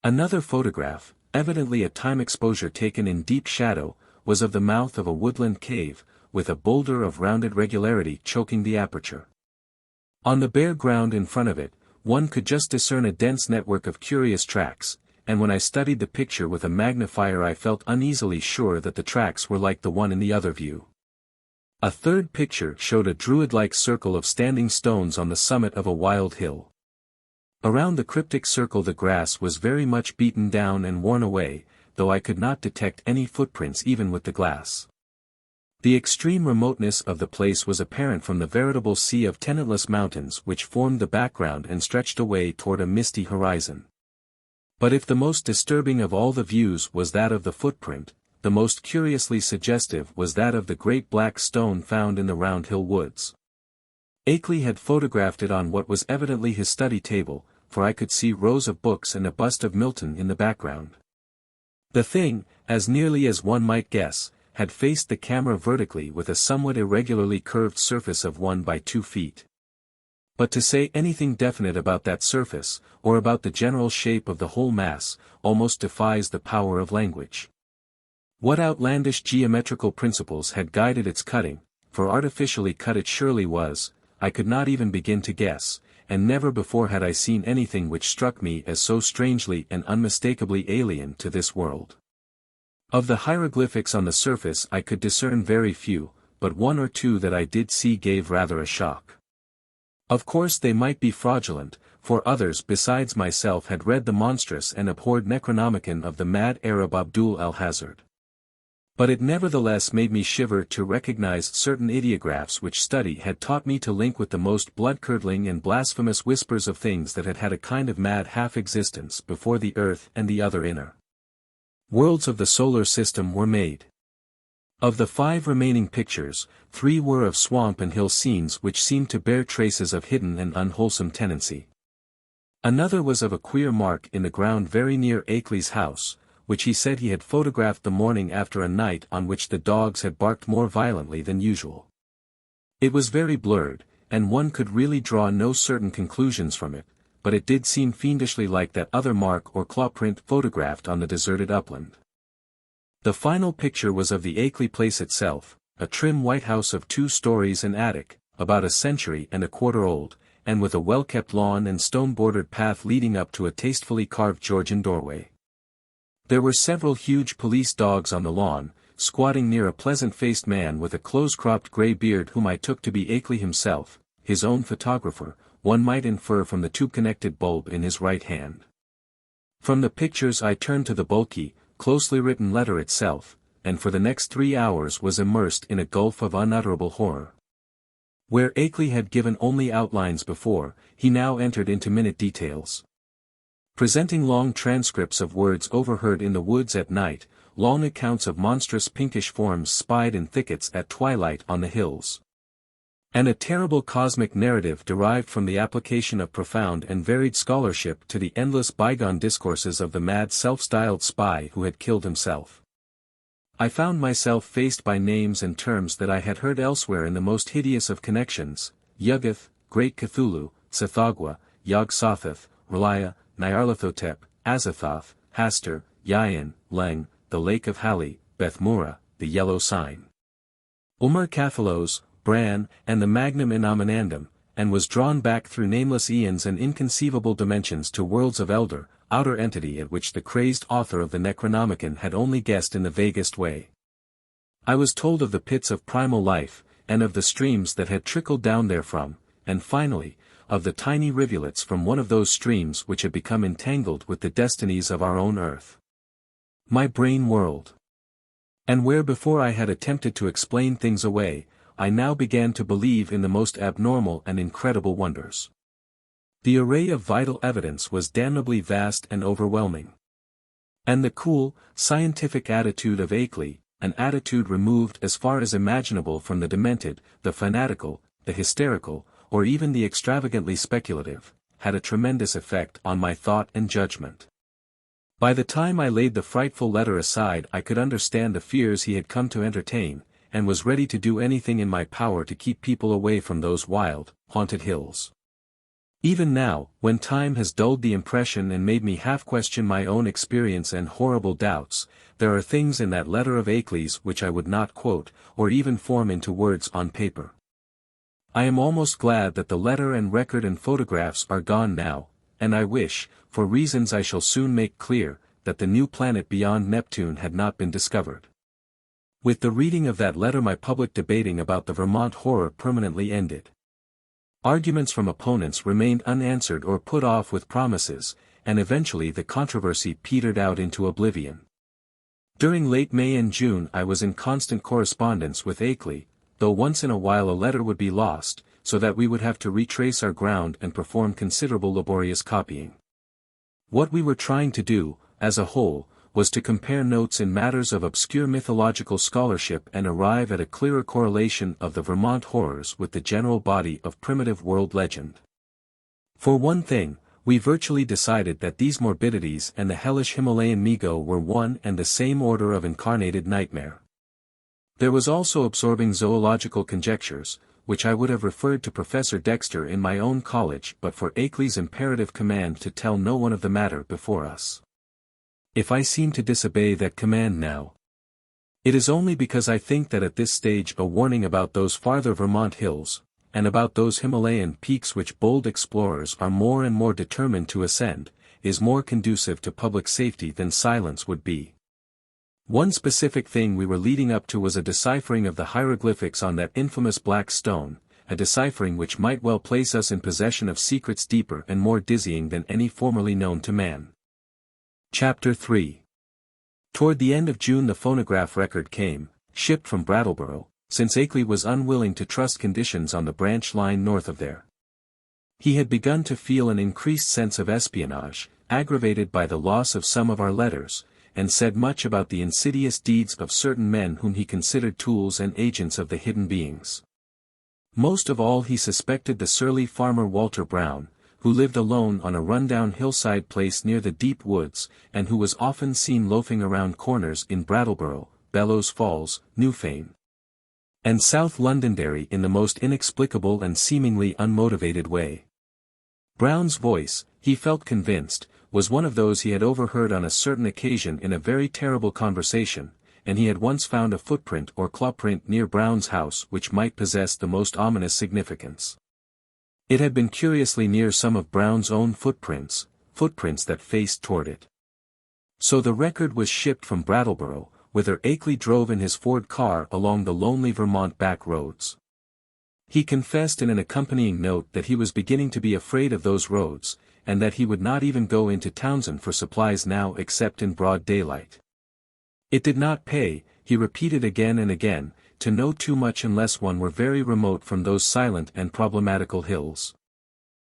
Another photograph, evidently a time exposure taken in deep shadow, was of the mouth of a woodland cave, with a boulder of rounded regularity choking the aperture. On the bare ground in front of it, one could just discern a dense network of curious tracks, and when I studied the picture with a magnifier I felt uneasily sure that the tracks were like the one in the other view. A third picture showed a druid-like circle of standing stones on the summit of a wild hill. Around the cryptic circle the grass was very much beaten down and worn away, though I could not detect any footprints even with the glass. The extreme remoteness of the place was apparent from the veritable sea of tenantless mountains which formed the background and stretched away toward a misty horizon. But if the most disturbing of all the views was that of the footprint, the most curiously suggestive was that of the great black stone found in the Round Hill woods. Akeley had photographed it on what was evidently his study table, for I could see rows of books and a bust of Milton in the background. The thing, as nearly as one might guess, had faced the camera vertically with a somewhat irregularly curved surface of 1 by 2 feet. But to say anything definite about that surface, or about the general shape of the whole mass, almost defies the power of language. What outlandish geometrical principles had guided its cutting, for artificially cut it surely was, I could not even begin to guess, and never before had I seen anything which struck me as so strangely and unmistakably alien to this world. Of the hieroglyphics on the surface I could discern very few, but one or two that I did see gave rather a shock. Of course they might be fraudulent, for others besides myself had read the monstrous and abhorred Necronomicon of the mad Arab Abdul al-Hazard. But it nevertheless made me shiver to recognize certain ideographs which study had taught me to link with the most blood-curdling and blasphemous whispers of things that had had a kind of mad half-existence before the earth and the other inner worlds of the solar system were made. Of the 5 remaining pictures, 3 were of swamp and hill scenes which seemed to bear traces of hidden and unwholesome tenancy. Another was of a queer mark in the ground very near Akeley's house, which he said he had photographed the morning after a night on which the dogs had barked more violently than usual. It was very blurred, and one could really draw no certain conclusions from it, but it did seem fiendishly like that other mark or clawprint photographed on the deserted upland. The final picture was of the Akeley place itself, a trim white house of 2 stories and attic, about a century and a quarter old, and with a well-kept lawn and stone-bordered path leading up to a tastefully carved Georgian doorway. There were several huge police dogs on the lawn, squatting near a pleasant-faced man with a close-cropped grey beard whom I took to be Akeley himself, his own photographer, one might infer from the tube-connected bulb in his right hand. From the pictures I turned to the bulky, closely written letter itself, and for the next 3 hours was immersed in a gulf of unutterable horror. Where Akeley had given only outlines before, he now entered into minute details. Presenting long transcripts of words overheard in the woods at night, long accounts of monstrous pinkish forms spied in thickets at twilight on the hills. And a terrible cosmic narrative derived from the application of profound and varied scholarship to the endless bygone discourses of the mad self-styled spy who had killed himself. I found myself faced by names and terms that I had heard elsewhere in the most hideous of connections: Yuggoth, Great Cthulhu, Tsathoggua, Yog-Sothoth, Relaya, Nyarlathotep, Azathoth, Hastur, Yayan, Leng, the Lake of Hali, Bethmura, the Yellow Sign, Cathalos, Bran, and the Magnum Innominandum, and was drawn back through nameless eons and inconceivable dimensions to worlds of elder, outer entity at which the crazed author of the Necronomicon had only guessed in the vaguest way. I was told of the pits of primal life, and of the streams that had trickled down therefrom, and finally, of the tiny rivulets from one of those streams which had become entangled with the destinies of our own earth. My brain whirled. And where before I had attempted to explain things away, I now began to believe in the most abnormal and incredible wonders. The array of vital evidence was damnably vast and overwhelming. And the cool, scientific attitude of Akeley, an attitude removed as far as imaginable from the demented, the fanatical, the hysterical, or even the extravagantly speculative, had a tremendous effect on my thought and judgment. By the time I laid the frightful letter aside, I could understand the fears he had come to entertain, and was ready to do anything in my power to keep people away from those wild, haunted hills. Even now, when time has dulled the impression and made me half-question my own experience and horrible doubts, there are things in that letter of Akeley's which I would not quote, or even form into words on paper. I am almost glad that the letter and record and photographs are gone now, and I wish, for reasons I shall soon make clear, that the new planet beyond Neptune had not been discovered. With the reading of that letter my public debating about the Vermont horror permanently ended. Arguments from opponents remained unanswered or put off with promises, and eventually the controversy petered out into oblivion. During late May and June I was in constant correspondence with Akeley, though once in a while a letter would be lost, so that we would have to retrace our ground and perform considerable laborious copying. What we were trying to do, as a whole, was to compare notes in matters of obscure mythological scholarship and arrive at a clearer correlation of the Vermont horrors with the general body of primitive world legend. For one thing, we virtually decided that these morbidities and the hellish Himalayan Migo were one and the same order of incarnated nightmare. There was also absorbing zoological conjectures, which I would have referred to Professor Dexter in my own college but for Akeley's imperative command to tell no one of the matter before us. If I seem to disobey that command now, it is only because I think that at this stage a warning about those farther Vermont hills, and about those Himalayan peaks which bold explorers are more and more determined to ascend, is more conducive to public safety than silence would be. One specific thing we were leading up to was a deciphering of the hieroglyphics on that infamous black stone, a deciphering which might well place us in possession of secrets deeper and more dizzying than any formerly known to man. Chapter 3. Toward the end of June the phonograph record came, shipped from Brattleboro, since Akeley was unwilling to trust conditions on the branch line north of there. He had begun to feel an increased sense of espionage, aggravated by the loss of some of our letters, and said much about the insidious deeds of certain men whom he considered tools and agents of the hidden beings. Most of all he suspected the surly farmer Walter Brown, who lived alone on a rundown hillside place near the deep woods, and who was often seen loafing around corners in Brattleboro, Bellows Falls, Newfane, and South Londonderry in the most inexplicable and seemingly unmotivated way. Brown's voice, he felt convinced, was one of those he had overheard on a certain occasion in a very terrible conversation, and he had once found a footprint or clawprint near Brown's house which might possess the most ominous significance. It had been curiously near some of Brown's own footprints that faced toward it. So the record was shipped from Brattleboro, whither Akeley drove in his Ford car along the lonely Vermont back roads. He confessed in an accompanying note that he was beginning to be afraid of those roads, and that he would not even go into Townshend for supplies now except in broad daylight. It did not pay, he repeated again and again, to know too much unless one were very remote from those silent and problematical hills.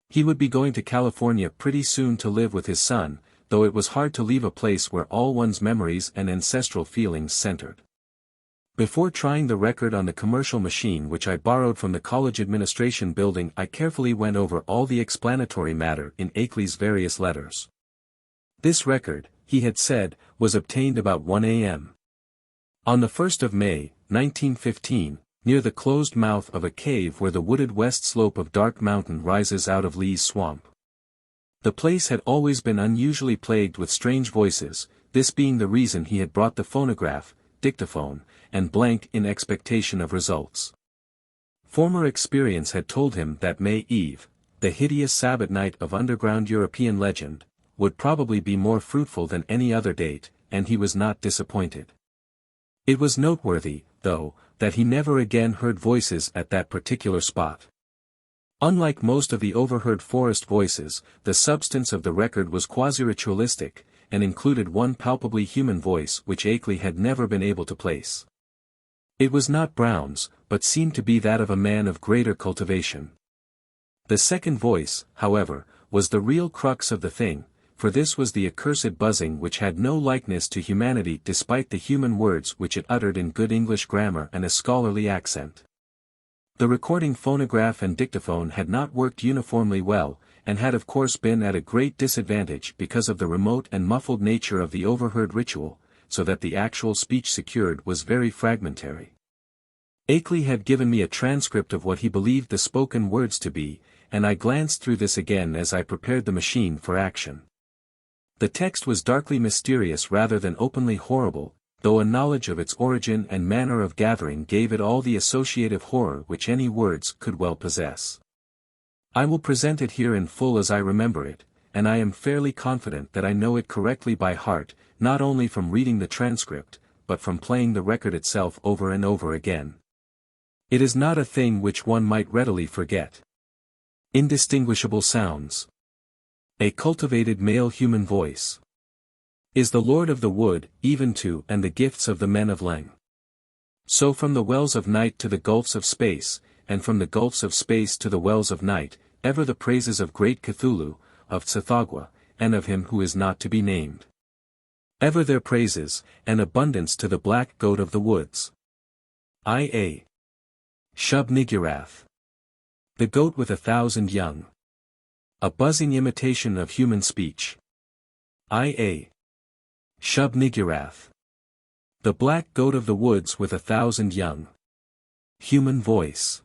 He would be going to California pretty soon to live with his son, though it was hard to leave a place where all one's memories and ancestral feelings centered. Before trying the record on the commercial machine which I borrowed from the college administration building, I carefully went over all the explanatory matter in Akeley's various letters. This record, he had said, was obtained about 1 a.m. on the 1st of May, 1915, near the closed mouth of a cave where the wooded west slope of Dark Mountain rises out of Lee's Swamp. The place had always been unusually plagued with strange voices, this being the reason he had brought the phonograph, dictaphone, and blank in expectation of results. Former experience had told him that May Eve, the hideous Sabbath night of underground European legend, would probably be more fruitful than any other date, and he was not disappointed. It was noteworthy, though, that he never again heard voices at that particular spot. Unlike most of the overheard forest voices, the substance of the record was quasi-ritualistic, and included one palpably human voice which Akeley had never been able to place. It was not Brown's, but seemed to be that of a man of greater cultivation. The second voice, however, was the real crux of the thing, for this was the accursed buzzing which had no likeness to humanity despite the human words which it uttered in good English grammar and a scholarly accent. The recording phonograph and dictaphone had not worked uniformly well, and had of course been at a great disadvantage because of the remote and muffled nature of the overheard ritual, so that the actual speech secured was very fragmentary. Akeley had given me a transcript of what he believed the spoken words to be, and I glanced through this again as I prepared the machine for action. The text was darkly mysterious rather than openly horrible, though a knowledge of its origin and manner of gathering gave it all the associative horror which any words could well possess. I will present it here in full as I remember it, and I am fairly confident that I know it correctly by heart, not only from reading the transcript, but from playing the record itself over and over again. It is not a thing which one might readily forget. Indistinguishable sounds. A cultivated male human voice. Is the Lord of the wood, even to and the gifts of the men of Leng. So from the wells of night to the gulfs of space, and from the gulfs of space to the wells of night, ever the praises of great Cthulhu, of Tsathoggua, and of him who is not to be named. Ever their praises, and abundance to the black goat of the woods. I.A. Shub-Niggurath. The goat with 1,000 young. A buzzing imitation of human speech. I.A. Shub-Niggurath. The black goat of the woods with 1,000 young. Human voice.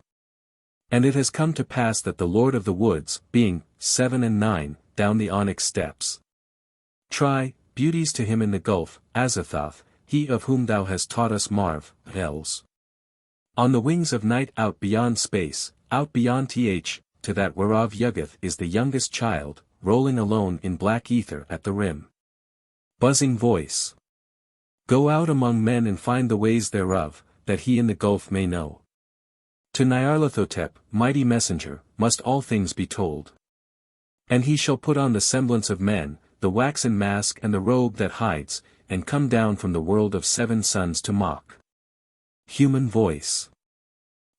And it has come to pass that the Lord of the woods, being 7 and 9, down the onyx steps. Try, beauties to him in the gulf, Azathoth, he of whom thou hast taught us marvels. On the wings of night out beyond space, out beyond to that whereof Yuggoth is the youngest child, rolling alone in black ether at the rim. Buzzing voice. Go out among men and find the ways thereof, that he in the gulf may know. To Nyarlathotep, mighty messenger, must all things be told. And he shall put on the semblance of men, the waxen mask and the robe that hides, and come down from the world of 7 suns to mock. Human voice.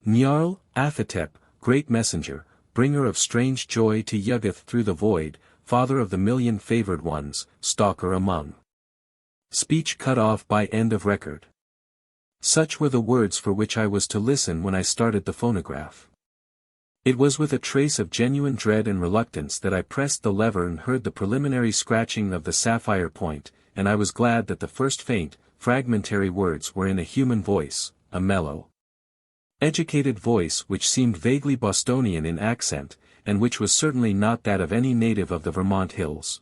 Nyarlathotep, great messenger, bringer of strange joy to Yuggoth through the void, father of the million favored ones, stalker among. Speech cut off by end of record. Such were the words for which I was to listen when I started the phonograph. It was with a trace of genuine dread and reluctance that I pressed the lever and heard the preliminary scratching of the sapphire point, and I was glad that the first faint, fragmentary words were in a human voice, a mellow, educated voice which seemed vaguely Bostonian in accent, and which was certainly not that of any native of the Vermont hills.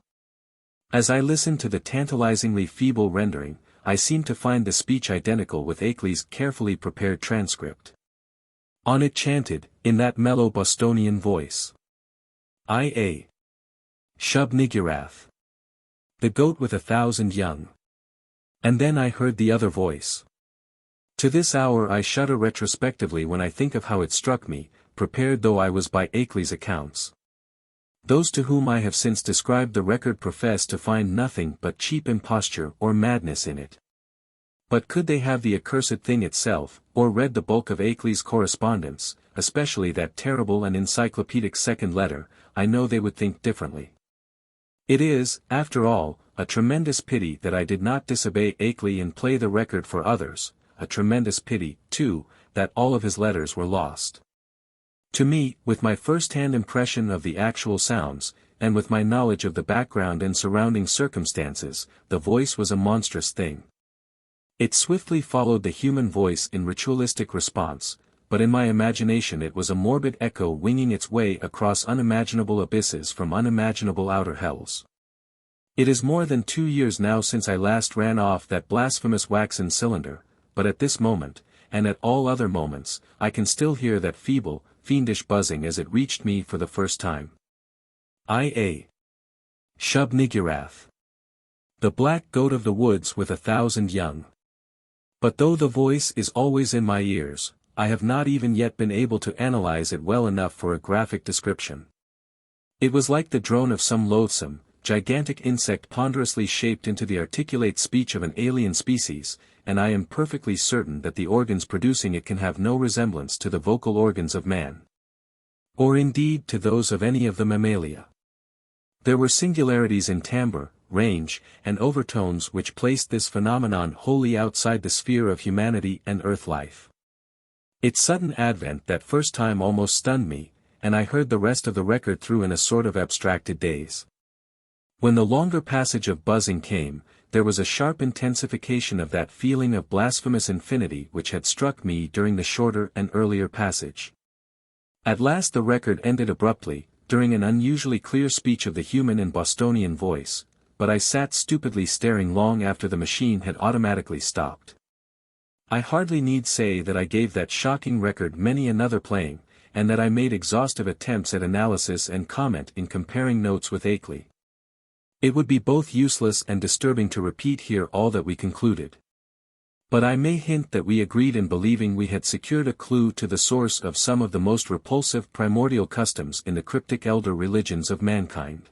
As I listened to the tantalizingly feeble rendering, I seemed to find the speech identical with Akeley's carefully prepared transcript. On it chanted, in that mellow Bostonian voice, I.A. Shub Niggurath, the goat with 1,000 young. And then I heard the other voice. To this hour I shudder retrospectively when I think of how it struck me, prepared though I was by Akeley's accounts. Those to whom I have since described the record profess to find nothing but cheap imposture or madness in it. But could they have the accursed thing itself, or read the bulk of Akeley's correspondence, especially that terrible and encyclopedic second letter, I know they would think differently. It is, after all, a tremendous pity that I did not disobey Akeley and play the record for others, a tremendous pity, too, that all of his letters were lost. To me, with my first-hand impression of the actual sounds, and with my knowledge of the background and surrounding circumstances, the voice was a monstrous thing. It swiftly followed the human voice in ritualistic response, but in my imagination it was a morbid echo winging its way across unimaginable abysses from unimaginable outer hells. It is more than 2 years now since I last ran off that blasphemous waxen cylinder, but at this moment, and at all other moments, I can still hear that feeble, fiendish buzzing as it reached me for the first time. I.A. Shub Niggurath, the black goat of the woods with 1,000 young. But though the voice is always in my ears, I have not even yet been able to analyze it well enough for a graphic description. It was like the drone of some loathsome, gigantic insect ponderously shaped into the articulate speech of an alien species, and I am perfectly certain that the organs producing it can have no resemblance to the vocal organs of man, or indeed to those of any of the mammalia. There were singularities in timbre, range, and overtones which placed this phenomenon wholly outside the sphere of humanity and earth life. Its sudden advent that first time almost stunned me, and I heard the rest of the record through in a sort of abstracted daze. When the longer passage of buzzing came, there was a sharp intensification of that feeling of blasphemous infinity which had struck me during the shorter and earlier passage. At last the record ended abruptly, during an unusually clear speech of the human and Bostonian voice, but I sat stupidly staring long after the machine had automatically stopped. I hardly need say that I gave that shocking record many another playing, and that I made exhaustive attempts at analysis and comment in comparing notes with Akeley. It would be both useless and disturbing to repeat here all that we concluded. But I may hint that we agreed in believing we had secured a clue to the source of some of the most repulsive primordial customs in the cryptic elder religions of mankind.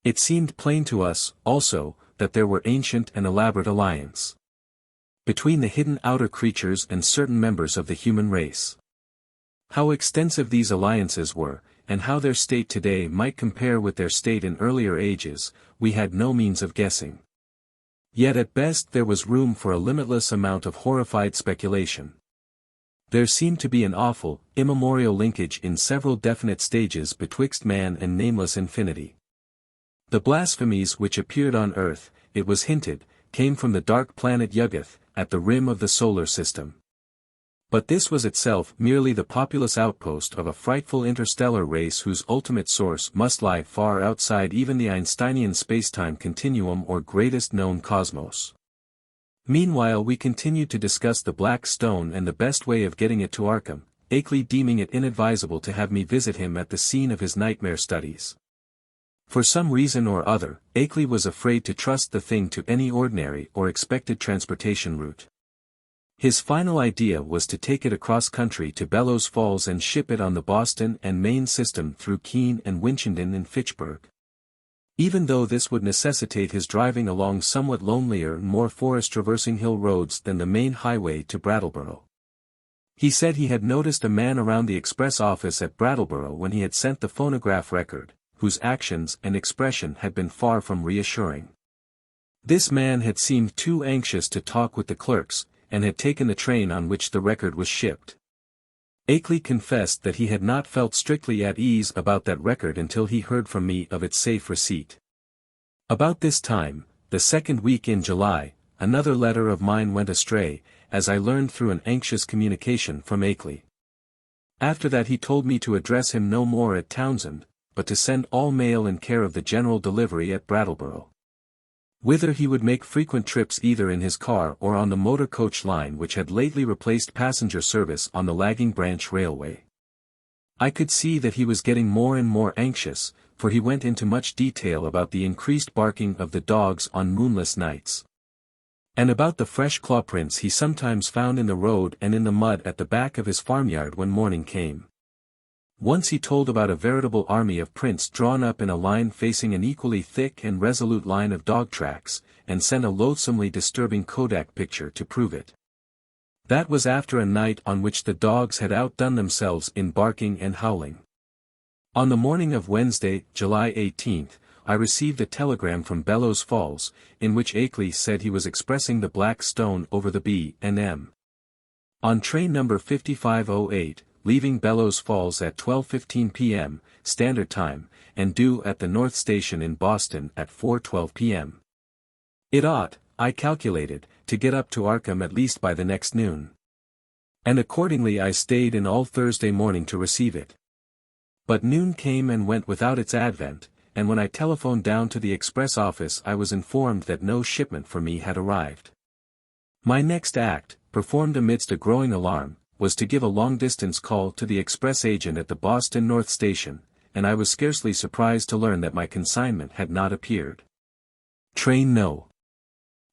It seemed plain to us, also, that there were ancient and elaborate alliances between the hidden outer creatures and certain members of the human race. How extensive these alliances were, and how their state today might compare with their state in earlier ages, we had no means of guessing. Yet at best there was room for a limitless amount of horrified speculation. There seemed to be an awful, immemorial linkage in several definite stages betwixt man and nameless infinity. The blasphemies which appeared on Earth, it was hinted, came from the dark planet Yuggoth, at the rim of the solar system. But this was itself merely the populous outpost of a frightful interstellar race whose ultimate source must lie far outside even the Einsteinian spacetime continuum or greatest known cosmos. Meanwhile we continued to discuss the black stone and the best way of getting it to Arkham, Akeley deeming it inadvisable to have me visit him at the scene of his nightmare studies. For some reason or other, Akeley was afraid to trust the thing to any ordinary or expected transportation route. His final idea was to take it across country to Bellows Falls and ship it on the Boston and Maine system through Keene and Winchendon and Fitchburg. Even though this would necessitate his driving along somewhat lonelier and more forest-traversing hill roads than the main highway to Brattleboro. He said he had noticed a man around the express office at Brattleboro when he had sent the phonograph record, whose actions and expression had been far from reassuring. This man had seemed too anxious to talk with the clerks, and had taken the train on which the record was shipped. Akeley confessed that he had not felt strictly at ease about that record until he heard from me of its safe receipt. About this time, the second week in July, another letter of mine went astray, as I learned through an anxious communication from Akeley. After that he told me to address him no more at Townshend, but to send all mail in care of the general delivery at Brattleboro, whither he would make frequent trips either in his car or on the motor coach line which had lately replaced passenger service on the lagging branch railway. I could see that he was getting more and more anxious, for he went into much detail about the increased barking of the dogs on moonless nights, and about the fresh claw prints he sometimes found in the road and in the mud at the back of his farmyard when morning came. Once he told about a veritable army of prints drawn up in a line facing an equally thick and resolute line of dog tracks, and sent a loathsomely disturbing Kodak picture to prove it. That was after a night on which the dogs had outdone themselves in barking and howling. On the morning of Wednesday, July 18th, I received a telegram from Bellows Falls, in which Akeley said he was expressing the Black Stone over the B&M. On train number 5508, leaving Bellows Falls at 12:15 p.m., Standard Time, and due at the North Station in Boston at 4:12 p.m. It ought, I calculated, to get up to Arkham at least by the next noon. And accordingly I stayed in all Thursday morning to receive it. But noon came and went without its advent, and when I telephoned down to the express office I was informed that no shipment for me had arrived. My next act, performed amidst a growing alarm, was to give a long-distance call to the express agent at the Boston North Station, and I was scarcely surprised to learn that my consignment had not appeared. Train No.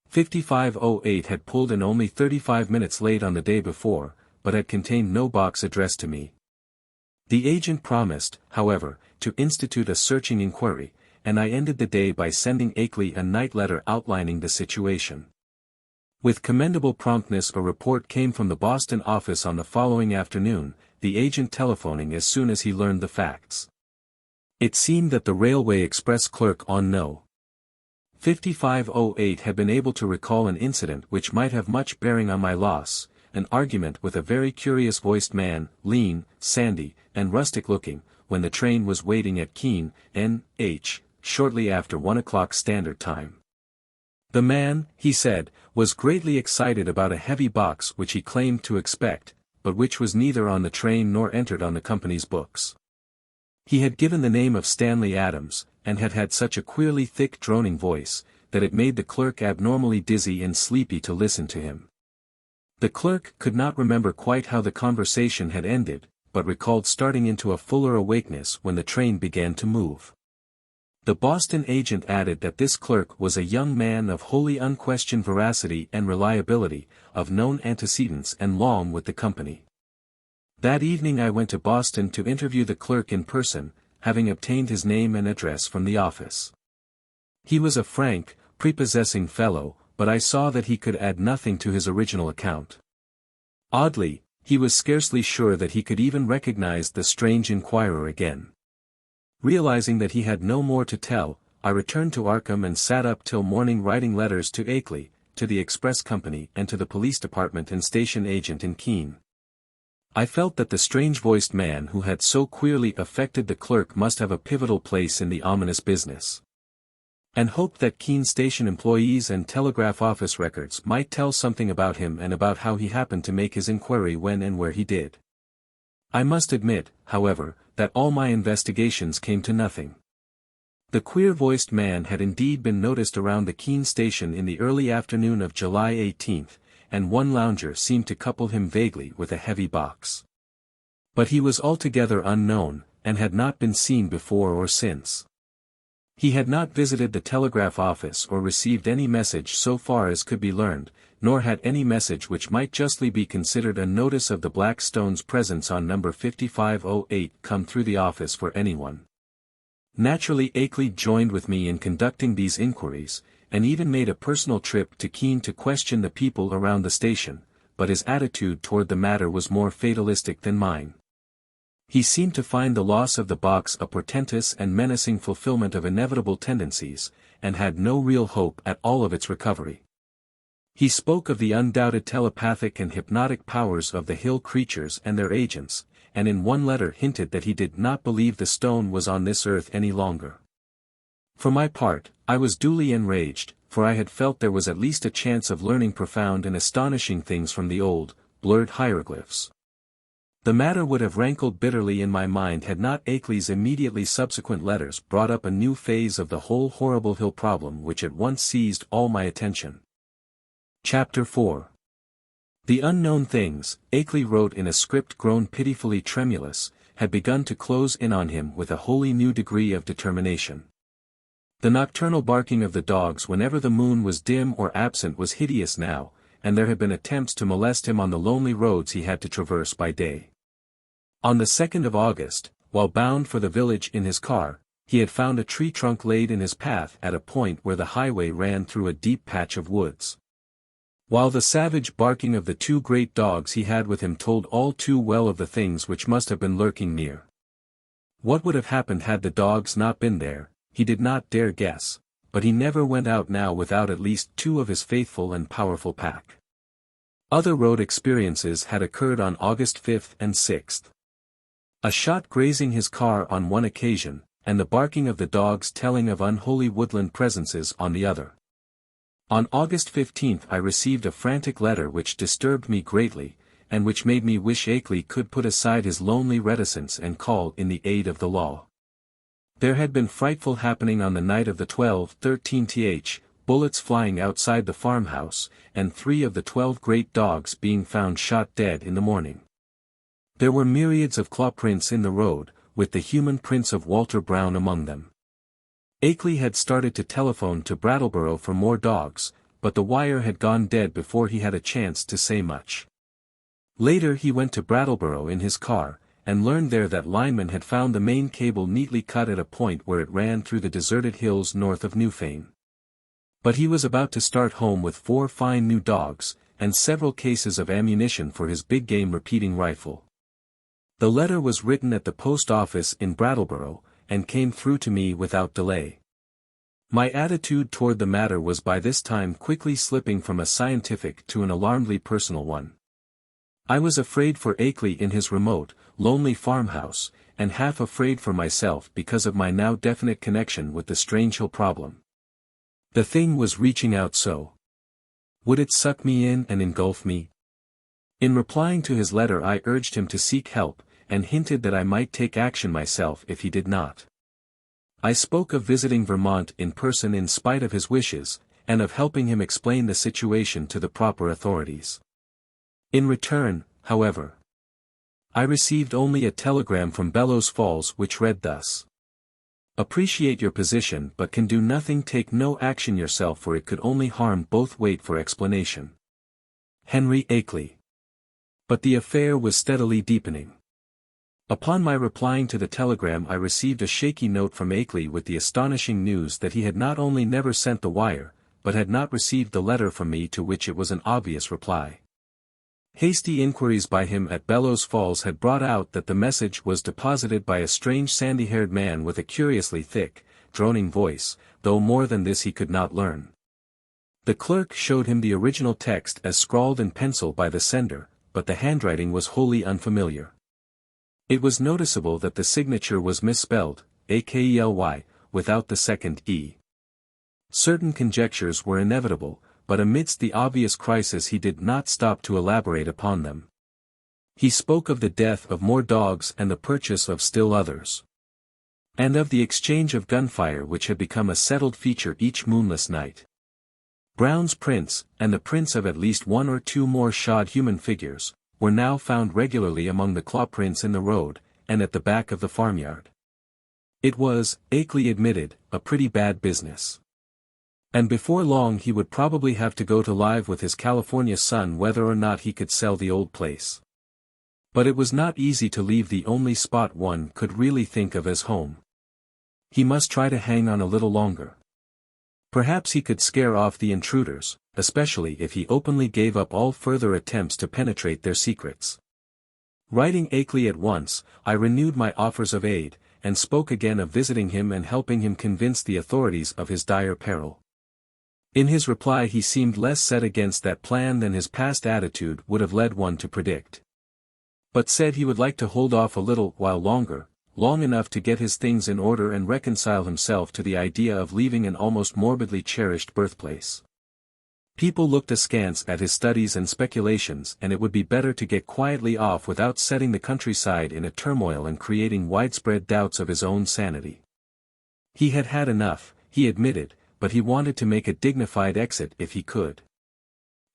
5508 had pulled in only 35 minutes late on the day before, but had contained no box addressed to me. The agent promised, however, to institute a searching inquiry, and I ended the day by sending Akeley a night letter outlining the situation. With commendable promptness a report came from the Boston office on the following afternoon, the agent telephoning as soon as he learned the facts. It seemed that the railway express clerk on No. 5508 had been able to recall an incident which might have much bearing on my loss, an argument with a very curious-voiced man, lean, sandy, and rustic-looking, when the train was waiting at Keene, N.H., shortly after 1 o'clock Standard Time. The man, he said, was greatly excited about a heavy box which he claimed to expect, but which was neither on the train nor entered on the company's books. He had given the name of Stanley Adams, and had had such a queerly thick droning voice, that it made the clerk abnormally dizzy and sleepy to listen to him. The clerk could not remember quite how the conversation had ended, but recalled starting into a fuller awakeness when the train began to move. The Boston agent added that this clerk was a young man of wholly unquestioned veracity and reliability, of known antecedents and long with the company. That evening I went to Boston to interview the clerk in person, having obtained his name and address from the office. He was a frank, prepossessing fellow, but I saw that he could add nothing to his original account. Oddly, he was scarcely sure that he could even recognize the strange inquirer again. Realizing that he had no more to tell, I returned to Arkham and sat up till morning writing letters to Akeley, to the express company and to the police department and station agent in Keene. I felt that the strange-voiced man who had so queerly affected the clerk must have a pivotal place in the ominous business, and hoped that Keene station employees and telegraph office records might tell something about him and about how he happened to make his inquiry when and where he did. I must admit, however, that all my investigations came to nothing. The queer-voiced man had indeed been noticed around the Keene station in the early afternoon of July 18th, and one lounger seemed to couple him vaguely with a heavy box. But he was altogether unknown, and had not been seen before or since. He had not visited the telegraph office or received any message so far as could be learned, nor had any message which might justly be considered a notice of the Black Stone's presence on number 5508 come through the office for anyone. Naturally Akeley joined with me in conducting these inquiries, and even made a personal trip to Keene to question the people around the station, but his attitude toward the matter was more fatalistic than mine. He seemed to find the loss of the box a portentous and menacing fulfillment of inevitable tendencies, and had no real hope at all of its recovery. He spoke of the undoubted telepathic and hypnotic powers of the hill creatures and their agents, and in one letter hinted that he did not believe the stone was on this earth any longer. For my part, I was duly enraged, for I had felt there was at least a chance of learning profound and astonishing things from the old, blurred hieroglyphs. The matter would have rankled bitterly in my mind had not Akeley's immediately subsequent letters brought up a new phase of the whole horrible hill problem which at once seized all my attention. Chapter 4. The unknown things, Akeley wrote in a script grown pitifully tremulous, had begun to close in on him with a wholly new degree of determination. The nocturnal barking of the dogs whenever the moon was dim or absent was hideous now, and there had been attempts to molest him on the lonely roads he had to traverse by day. On the 2nd of August, while bound for the village in his car, he had found a tree trunk laid in his path at a point where the highway ran through a deep patch of woods. While the savage barking of the two great dogs he had with him told all too well of the things which must have been lurking near. What would have happened had the dogs not been there, he did not dare guess, but he never went out now without at least two of his faithful and powerful pack. Other road experiences had occurred on August 5th and 6th. A shot grazing his car on one occasion, and the barking of the dogs telling of unholy woodland presences on the other. On August 15th I received a frantic letter which disturbed me greatly, and which made me wish Akeley could put aside his lonely reticence and call in the aid of the law. There had been frightful happening on the night of the 12/13th, bullets flying outside the farmhouse, and 3 of the 12 great dogs being found shot dead in the morning. There were myriads of claw prints in the road, with the human prints of Walter Brown among them. Akeley had started to telephone to Brattleboro for more dogs, but the wire had gone dead before he had a chance to say much. Later he went to Brattleboro in his car, and learned there that linemen had found the main cable neatly cut at a point where it ran through the deserted hills north of Newfane. But he was about to start home with 4 fine new dogs, and several cases of ammunition for his big game repeating rifle. The letter was written at the post office in Brattleboro, and came through to me without delay. My attitude toward the matter was by this time quickly slipping from a scientific to an alarmingly personal one. I was afraid for Akeley in his remote, lonely farmhouse, and half afraid for myself because of my now definite connection with the strange hill problem. The thing was reaching out so. Would it suck me in and engulf me? In replying to his letter I urged him to seek help, and hinted that I might take action myself if he did not. I spoke of visiting Vermont in person in spite of his wishes, and of helping him explain the situation to the proper authorities. In return, however, I received only a telegram from Bellows Falls which read thus: "Appreciate your position but can do nothing, take no action yourself for it could only harm both, wait for explanation. Henry Akeley." But the affair was steadily deepening. Upon my replying to the telegram I received a shaky note from Akeley with the astonishing news that he had not only never sent the wire, but had not received the letter from me to which it was an obvious reply. Hasty inquiries by him at Bellows Falls had brought out that the message was deposited by a strange sandy-haired man with a curiously thick, droning voice, though more than this he could not learn. The clerk showed him the original text as scrawled in pencil by the sender, but the handwriting was wholly unfamiliar. It was noticeable that the signature was misspelled, Akeley, without the second E. Certain conjectures were inevitable, but amidst the obvious crisis he did not stop to elaborate upon them. He spoke of the death of more dogs and the purchase of still others. And of the exchange of gunfire which had become a settled feature each moonless night. Brown's prints, and the prints of at least 1 or 2 more shod human figures, were now found regularly among the claw prints in the road, and at the back of the farmyard. It was, Akeley admitted, a pretty bad business. And before long he would probably have to go to live with his California son whether or not he could sell the old place. But it was not easy to leave the only spot one could really think of as home. He must try to hang on a little longer. Perhaps he could scare off the intruders, especially if he openly gave up all further attempts to penetrate their secrets. Writing Akeley at once, I renewed my offers of aid, and spoke again of visiting him and helping him convince the authorities of his dire peril. In his reply he seemed less set against that plan than his past attitude would have led one to predict. But said he would like to hold off a little while longer, long enough to get his things in order and reconcile himself to the idea of leaving an almost morbidly cherished birthplace. People looked askance at his studies and speculations, and it would be better to get quietly off without setting the countryside in a turmoil and creating widespread doubts of his own sanity. He had had enough, he admitted, but he wanted to make a dignified exit if he could.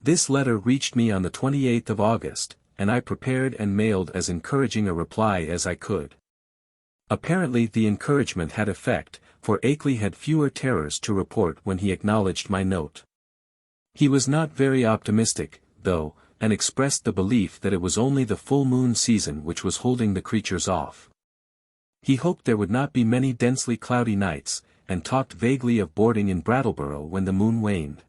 This letter reached me on the 28th of August, and I prepared and mailed as encouraging a reply as I could. Apparently the encouragement had effect, for Akeley had fewer terrors to report when he acknowledged my note. He was not very optimistic, though, and expressed the belief that it was only the full moon season which was holding the creatures off. He hoped there would not be many densely cloudy nights, and talked vaguely of boarding in Brattleboro when the moon waned.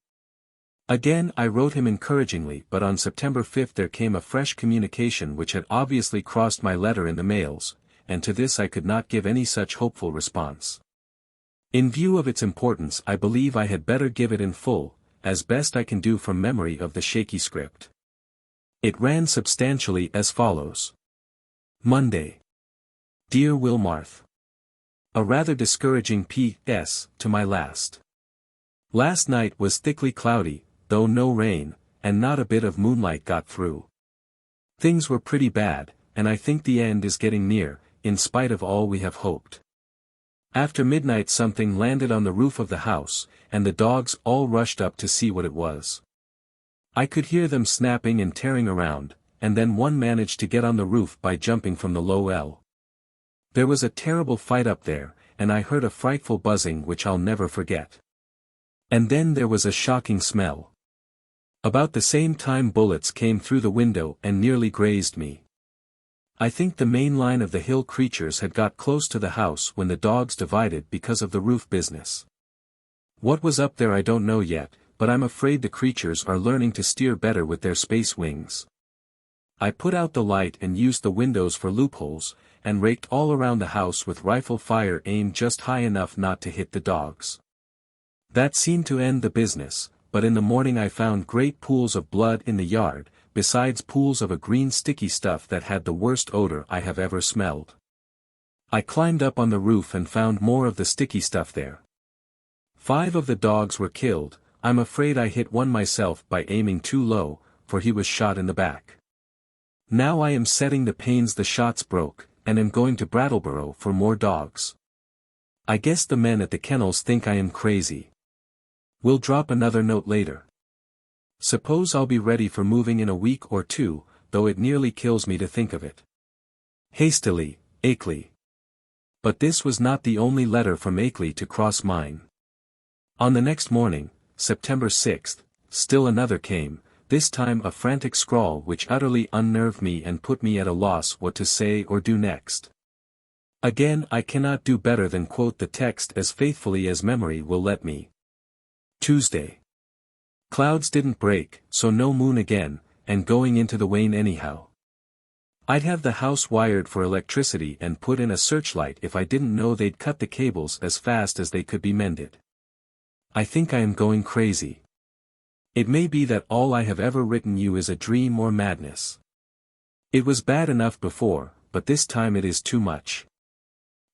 Again I wrote him encouragingly, but on September 5 there came a fresh communication which had obviously crossed my letter in the mails, and to this I could not give any such hopeful response. In view of its importance I believe I had better give it in full, as best I can do from memory of the shaky script. It ran substantially as follows. Monday. Dear Wilmarth. A rather discouraging P.S. to my last. Last night was thickly cloudy, though no rain, and not a bit of moonlight got through. Things were pretty bad, and I think the end is getting near, in spite of all we have hoped. After midnight something landed on the roof of the house, and the dogs all rushed up to see what it was. I could hear them snapping and tearing around, and then one managed to get on the roof by jumping from the low L. There was a terrible fight up there, and I heard a frightful buzzing which I'll never forget. And then there was a shocking smell. About the same time bullets came through the window and nearly grazed me. I think the main line of the hill creatures had got close to the house when the dogs divided because of the roof business. What was up there I don't know yet, but I'm afraid the creatures are learning to steer better with their space wings. I put out the light and used the windows for loopholes, and raked all around the house with rifle fire aimed just high enough not to hit the dogs. That seemed to end the business, but in the morning I found great pools of blood in the yard, besides pools of a green sticky stuff that had the worst odor I have ever smelled. I climbed up on the roof and found more of the sticky stuff there. 5 of the dogs were killed. I'm afraid I hit one myself by aiming too low, for he was shot in the back. Now I am setting the panes the shots broke, and am going to Brattleboro for more dogs. I guess the men at the kennels think I am crazy. We'll drop another note later. Suppose I'll be ready for moving in a week or 2, though it nearly kills me to think of it. Hastily, Akeley. But this was not the only letter from Akeley to cross mine. On the next morning, September 6th, still another came, this time a frantic scrawl which utterly unnerved me and put me at a loss what to say or do next. Again I cannot do better than quote the text as faithfully as memory will let me. Tuesday. Clouds didn't break, so no moon again, and going into the wane anyhow. I'd have the house wired for electricity and put in a searchlight if I didn't know they'd cut the cables as fast as they could be mended. I think I am going crazy. It may be that all I have ever written you is a dream or madness. It was bad enough before, but this time it is too much.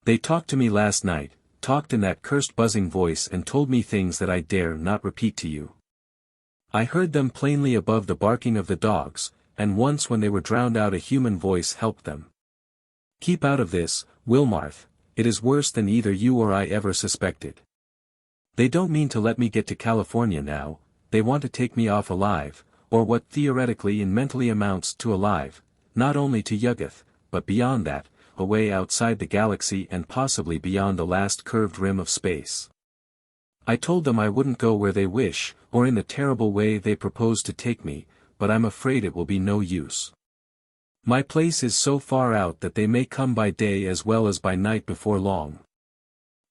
They talked to me last night, talked in that cursed buzzing voice and told me things that I dare not repeat to you. I heard them plainly above the barking of the dogs, and once when they were drowned out a human voice helped them. Keep out of this, Wilmarth, it is worse than either you or I ever suspected. They don't mean to let me get to California now, they want to take me off alive, or what theoretically and mentally amounts to alive, not only to Yuggoth, but beyond that, away outside the galaxy and possibly beyond the last curved rim of space. I told them I wouldn't go where they wish, or in the terrible way they propose to take me, but I'm afraid it will be no use. My place is so far out that they may come by day as well as by night before long.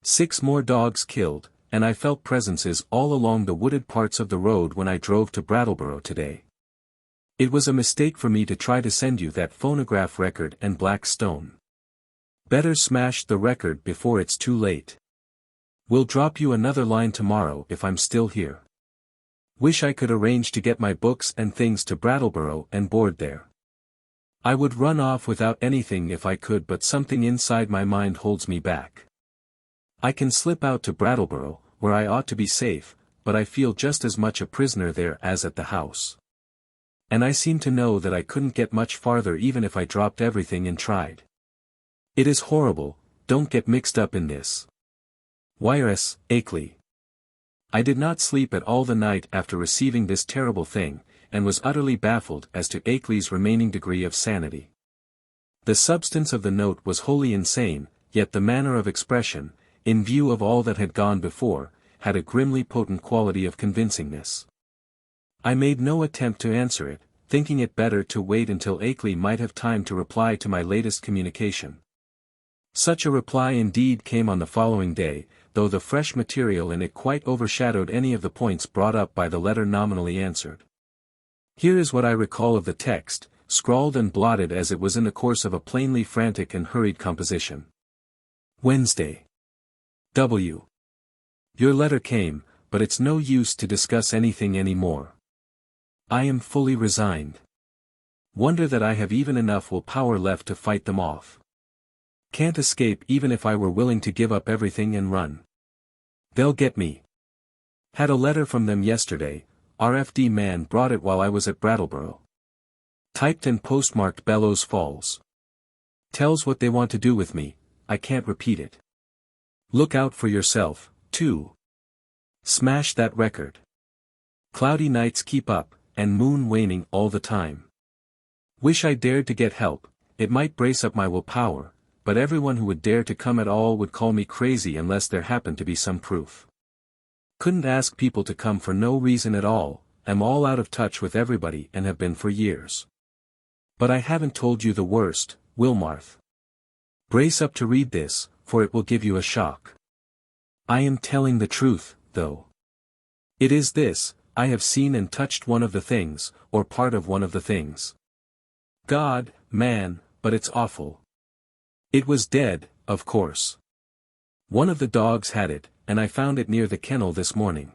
6 more dogs killed, and I felt presences all along the wooded parts of the road when I drove to Brattleboro today. It was a mistake for me to try to send you that phonograph record and black stone. Better smash the record before it's too late. We'll drop you another line tomorrow if I'm still here. Wish I could arrange to get my books and things to Brattleboro and board there. I would run off without anything if I could, but something inside my mind holds me back. I can slip out to Brattleboro, where I ought to be safe, but I feel just as much a prisoner there as at the house. And I seem to know that I couldn't get much farther even if I dropped everything and tried. It is horrible, don't get mixed up in this. Wires, Akeley. I did not sleep at all the night after receiving this terrible thing, and was utterly baffled as to Akeley's remaining degree of sanity. The substance of the note was wholly insane, yet the manner of expression, in view of all that had gone before, had a grimly potent quality of convincingness. I made no attempt to answer it, thinking it better to wait until Akeley might have time to reply to my latest communication. Such a reply indeed came on the following day, though the fresh material in it quite overshadowed any of the points brought up by the letter nominally answered. Here is what I recall of the text, scrawled and blotted as it was in the course of a plainly frantic and hurried composition. Wednesday. W. Your letter came, but it's no use to discuss anything any more. I am fully resigned. Wonder that I have even enough willpower left to fight them off. Can't escape even if I were willing to give up everything and run. They'll get me. Had a letter from them yesterday, RFD man brought it while I was at Brattleboro. Typed and postmarked Bellows Falls. Tells what they want to do with me, I can't repeat it. Look out for yourself, too. Smash that record. Cloudy nights keep up, and moon waning all the time. Wish I dared to get help, it might brace up my willpower, but everyone who would dare to come at all would call me crazy unless there happened to be some proof. Couldn't ask people to come for no reason at all, am all out of touch with everybody and have been for years. But I haven't told you the worst, Wilmarth. Brace up to read this, for it will give you a shock. I am telling the truth, though. It is this, I have seen and touched one of the things, or part of one of the things. God, man, but it's awful. It was dead, of course. One of the dogs had it, and I found it near the kennel this morning.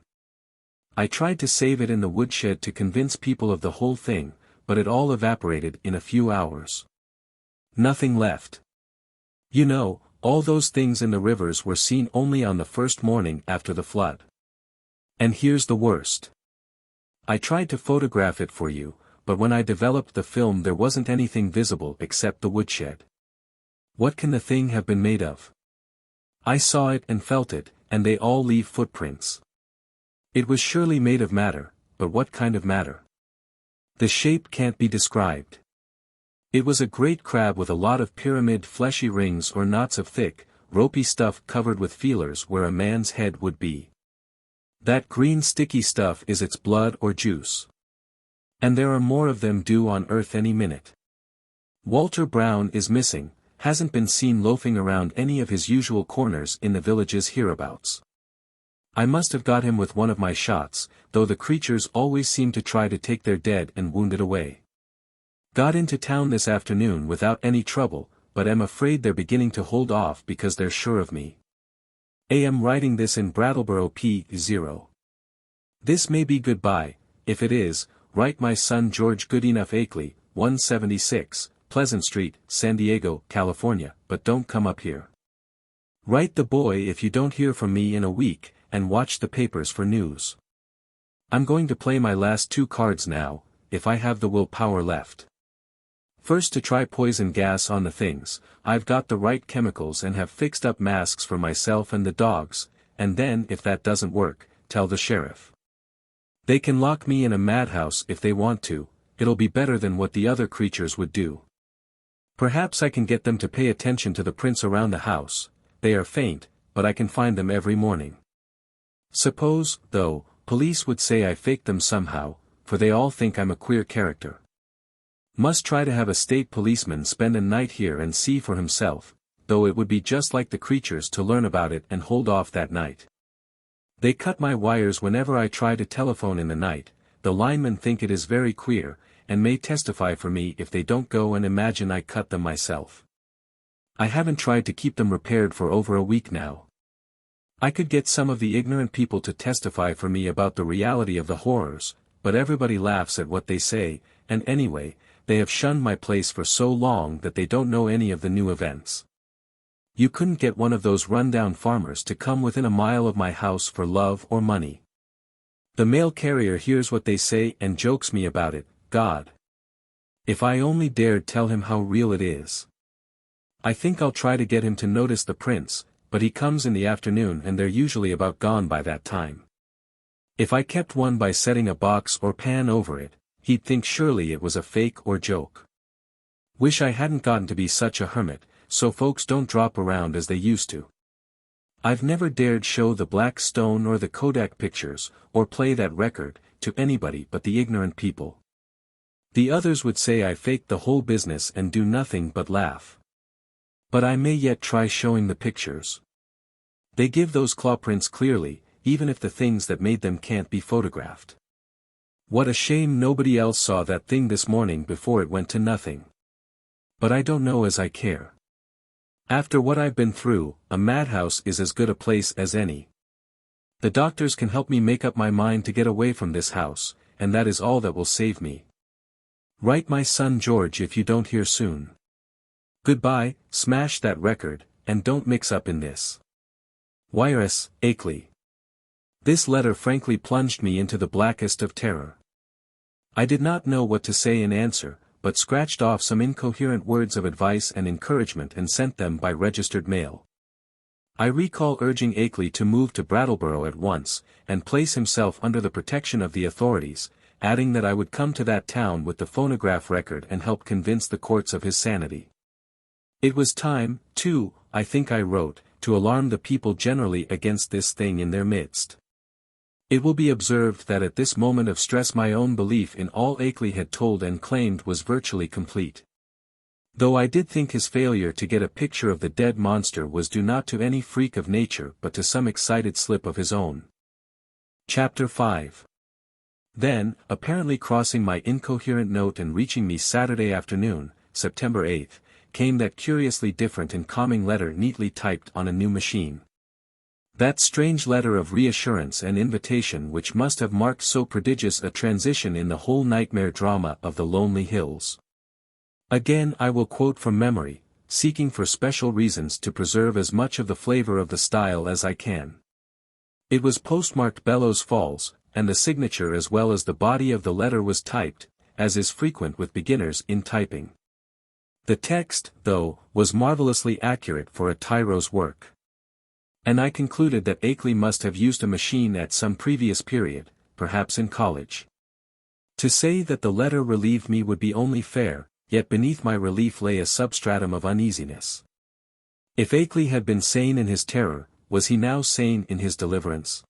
I tried to save it in the woodshed to convince people of the whole thing, but it all evaporated in a few hours. Nothing left. You know, all those things in the rivers were seen only on the first morning after the flood. And here's the worst. I tried to photograph it for you, but when I developed the film there wasn't anything visible except the woodshed. What can the thing have been made of? I saw it and felt it, and they all leave footprints. It was surely made of matter, but what kind of matter? The shape can't be described. It was a great crab with a lot of pyramid fleshy rings or knots of thick, ropey stuff covered with feelers where a man's head would be. That green sticky stuff is its blood or juice. And there are more of them due on Earth any minute. Walter Brown is missing, hasn't been seen loafing around any of his usual corners in the villages hereabouts. I must have got him with one of my shots, though the creatures always seem to try to take their dead and wounded away. Got into town this afternoon without any trouble, but am afraid they're beginning to hold off because they're sure of me. Am writing this in Brattleboro P0. This may be goodbye, if it is, write my son George Goodenough Akeley, 176, Pleasant Street, San Diego, California, but don't come up here. Write the boy if you don't hear from me in a week, and watch the papers for news. I'm going to play my last 2 cards now, if I have the willpower left. First to try poison gas on the things, I've got the right chemicals and have fixed up masks for myself and the dogs, and then if that doesn't work, tell the sheriff. They can lock me in a madhouse if they want to, it'll be better than what the other creatures would do. Perhaps I can get them to pay attention to the prints around the house, they are faint, but I can find them every morning. Suppose, though, police would say I faked them somehow, for they all think I'm a queer character. Must try to have a state policeman spend a night here and see for himself, though it would be just like the creatures to learn about it and hold off that night. They cut my wires whenever I try to telephone in the night, the linemen think it is very queer, and may testify for me if they don't go and imagine I cut them myself. I haven't tried to keep them repaired for over a week now. I could get some of the ignorant people to testify for me about the reality of the horrors, but everybody laughs at what they say, and anyway, they have shunned my place for so long that they don't know any of the new events. You couldn't get one of those run-down farmers to come within a mile of my house for love or money. The mail carrier hears what they say and jokes me about it. God! If I only dared tell him how real it is. I think I'll try to get him to notice the prints, but he comes in the afternoon and they're usually about gone by that time. If I kept one by setting a box or pan over it, he'd think surely it was a fake or joke. Wish I hadn't gotten to be such a hermit, so folks don't drop around as they used to. I've never dared show the black stone or the Kodak pictures, or play that record, to anybody but the ignorant people. The others would say I faked the whole business and do nothing but laugh. But I may yet try showing the pictures. They give those claw prints clearly, even if the things that made them can't be photographed. What a shame nobody else saw that thing this morning before it went to nothing. But I don't know as I care. After what I've been through, a madhouse is as good a place as any. The doctors can help me make up my mind to get away from this house, and that is all that will save me. Write my son George if you don't hear soon. Goodbye, smash that record, and don't mix up in this. Wentworth Akeley. This letter frankly plunged me into the blackest of terror. I did not know what to say in answer, but scratched off some incoherent words of advice and encouragement and sent them by registered mail. I recall urging Akeley to move to Brattleboro at once, and place himself under the protection of the authorities, adding that I would come to that town with the phonograph record and help convince the courts of his sanity. It was time, too, I think I wrote, to alarm the people generally against this thing in their midst. It will be observed that at this moment of stress my own belief in all Akeley had told and claimed was virtually complete. Though I did think his failure to get a picture of the dead monster was due not to any freak of nature but to some excited slip of his own. Chapter 5. Then, apparently crossing my incoherent note and reaching me Saturday afternoon, September 8th, came that curiously different and calming letter neatly typed on a new machine. That strange letter of reassurance and invitation which must have marked so prodigious a transition in the whole nightmare drama of the lonely hills. Again I will quote from memory, seeking for special reasons to preserve as much of the flavor of the style as I can. It was postmarked Bellows Falls, and the signature as well as the body of the letter was typed, as is frequent with beginners in typing. The text, though, was marvelously accurate for a tyro's work. And I concluded that Akeley must have used a machine at some previous period, perhaps in college. To say that the letter relieved me would be only fair, yet beneath my relief lay a substratum of uneasiness. If Akeley had been sane in his terror, was he now sane in his deliverance?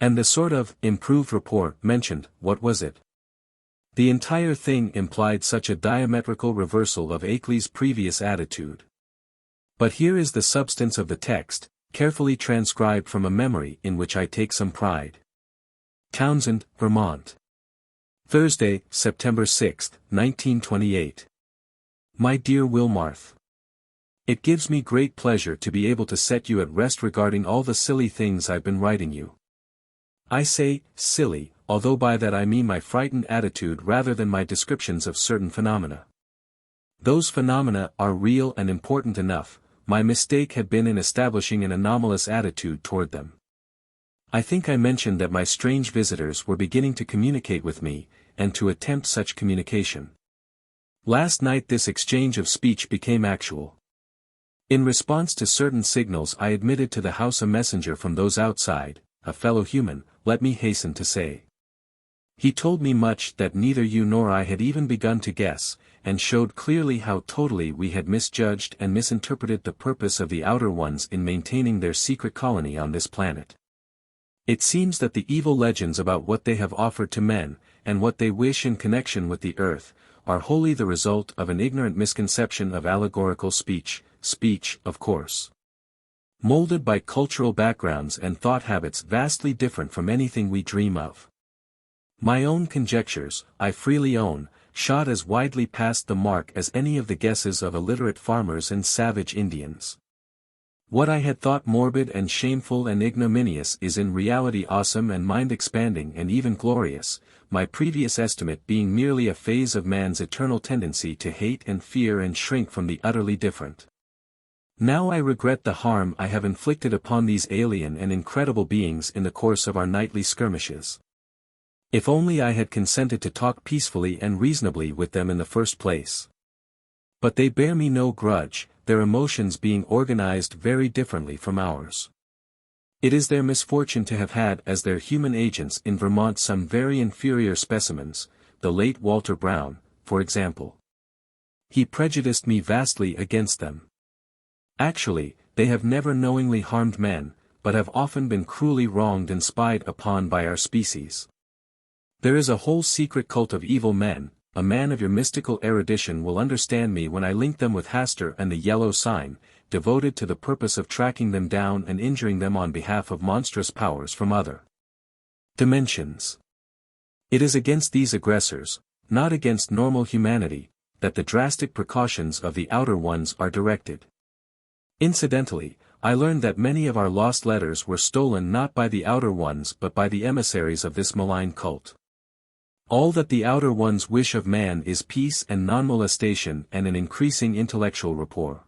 And the sort of improved report mentioned, what was it? The entire thing implied such a diametrical reversal of Akeley's previous attitude. But here is the substance of the text, carefully transcribed from a memory in which I take some pride. Townshend, Vermont. Thursday, September 6, 1928. My dear Wilmarth. It gives me great pleasure to be able to set you at rest regarding all the silly things I've been writing you. I say, silly, although by that I mean my frightened attitude rather than my descriptions of certain phenomena. Those phenomena are real and important enough. My mistake had been in establishing an anomalous attitude toward them. I think I mentioned that my strange visitors were beginning to communicate with me, and to attempt such communication. Last night this exchange of speech became actual. In response to certain signals I admitted to the house a messenger from those outside, a fellow human, let me hasten to say. He told me much that neither you nor I had even begun to guess, and showed clearly how totally we had misjudged and misinterpreted the purpose of the outer ones in maintaining their secret colony on this planet. It seems that the evil legends about what they have offered to men, and what they wish in connection with the earth, are wholly the result of an ignorant misconception of allegorical speech, of course. Molded by cultural backgrounds and thought habits vastly different from anything we dream of. My own conjectures, I freely own, shot as widely past the mark as any of the guesses of illiterate farmers and savage Indians. What I had thought morbid and shameful and ignominious is in reality awesome and mind-expanding and even glorious, my previous estimate being merely a phase of man's eternal tendency to hate and fear and shrink from the utterly different. Now I regret the harm I have inflicted upon these alien and incredible beings in the course of our nightly skirmishes. If only I had consented to talk peacefully and reasonably with them in the first place. But they bear me no grudge, their emotions being organized very differently from ours. It is their misfortune to have had as their human agents in Vermont some very inferior specimens, the late Walter Brown, for example. He prejudiced me vastly against them. Actually, they have never knowingly harmed men, but have often been cruelly wronged and spied upon by our species. There is a whole secret cult of evil men. A man of your mystical erudition will understand me when I link them with Hastur and the Yellow Sign, devoted to the purpose of tracking them down and injuring them on behalf of monstrous powers from other dimensions. It is against these aggressors, not against normal humanity, that the drastic precautions of the Outer Ones are directed. Incidentally, I learned that many of our lost letters were stolen not by the Outer Ones but by the emissaries of this malign cult. All that the Outer Ones wish of man is peace and non-molestation and an increasing intellectual rapport.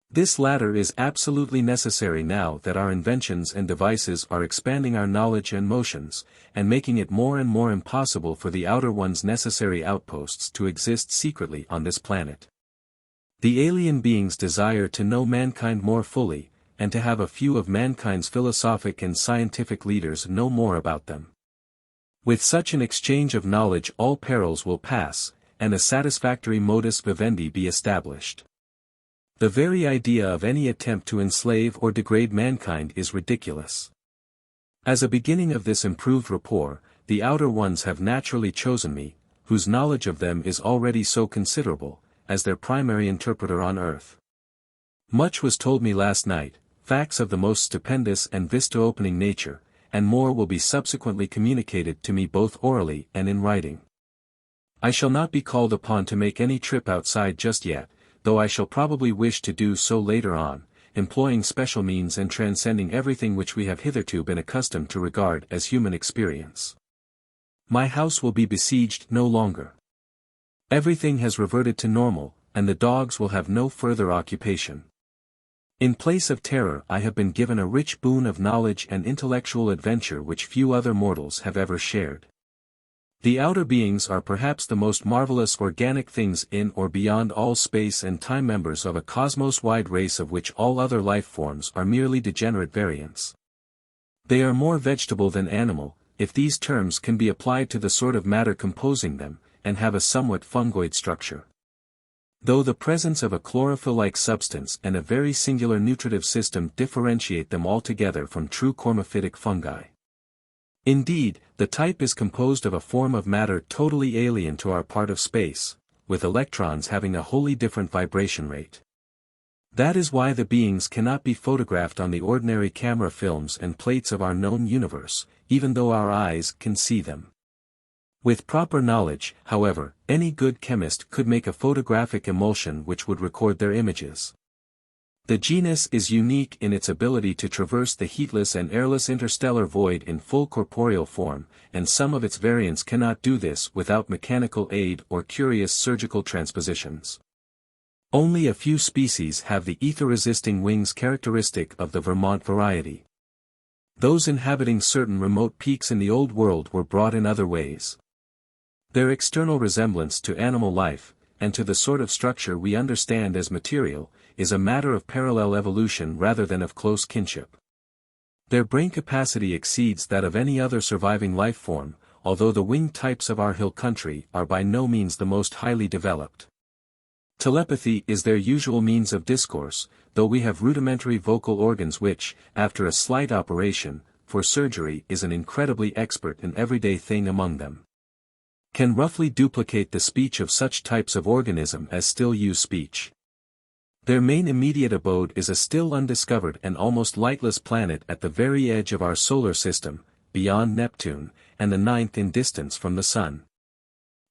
This latter is absolutely necessary now that our inventions and devices are expanding our knowledge and motions, and making it more and more impossible for the Outer Ones' necessary outposts to exist secretly on this planet. The alien beings desire to know mankind more fully, and to have a few of mankind's philosophic and scientific leaders know more about them. With such an exchange of knowledge all perils will pass, and a satisfactory modus vivendi be established. The very idea of any attempt to enslave or degrade mankind is ridiculous. As a beginning of this improved rapport, the Outer Ones have naturally chosen me, whose knowledge of them is already so considerable, as their primary interpreter on earth. Much was told me last night, facts of the most stupendous and vista-opening nature, and more will be subsequently communicated to me both orally and in writing. I shall not be called upon to make any trip outside just yet, though I shall probably wish to do so later on, employing special means and transcending everything which we have hitherto been accustomed to regard as human experience. My house will be besieged no longer. Everything has reverted to normal, and the dogs will have no further occupation. In place of terror I have been given a rich boon of knowledge and intellectual adventure which few other mortals have ever shared. The outer beings are perhaps the most marvelous organic things in or beyond all space and time, members of a cosmos-wide race of which all other life forms are merely degenerate variants. They are more vegetable than animal, if these terms can be applied to the sort of matter composing them, and have a somewhat fungoid structure. Though the presence of a chlorophyll-like substance and a very singular nutritive system differentiate them altogether from true cormophytic fungi. Indeed, the type is composed of a form of matter totally alien to our part of space, with electrons having a wholly different vibration rate. That is why the beings cannot be photographed on the ordinary camera films and plates of our known universe, even though our eyes can see them. With proper knowledge, however, any good chemist could make a photographic emulsion which would record their images. The genus is unique in its ability to traverse the heatless and airless interstellar void in full corporeal form, and some of its variants cannot do this without mechanical aid or curious surgical transpositions. Only a few species have the ether-resisting wings characteristic of the Vermont variety. Those inhabiting certain remote peaks in the Old World were brought in other ways. Their external resemblance to animal life, and to the sort of structure we understand as material, is a matter of parallel evolution rather than of close kinship. Their brain capacity exceeds that of any other surviving life form, although the winged types of our hill country are by no means the most highly developed. Telepathy is their usual means of discourse, though we have rudimentary vocal organs which, after a slight operation, for surgery is an incredibly expert and everyday thing among them, can roughly duplicate the speech of such types of organism as still use speech. Their main immediate abode is a still undiscovered and almost lightless planet at the very edge of our solar system, beyond Neptune, and the ninth in distance from the Sun.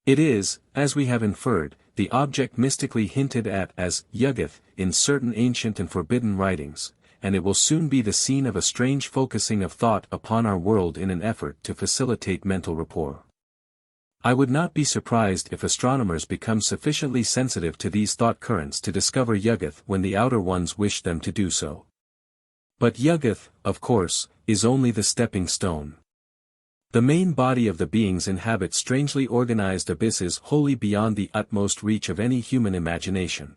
It is, as we have inferred, the object mystically hinted at as Yuggoth in certain ancient and forbidden writings, and it will soon be the scene of a strange focusing of thought upon our world in an effort to facilitate mental rapport. I would not be surprised if astronomers become sufficiently sensitive to these thought currents to discover Yuggoth when the outer ones wish them to do so. But Yuggoth, of course, is only the stepping stone. The main body of the beings inhabit strangely organized abysses wholly beyond the utmost reach of any human imagination.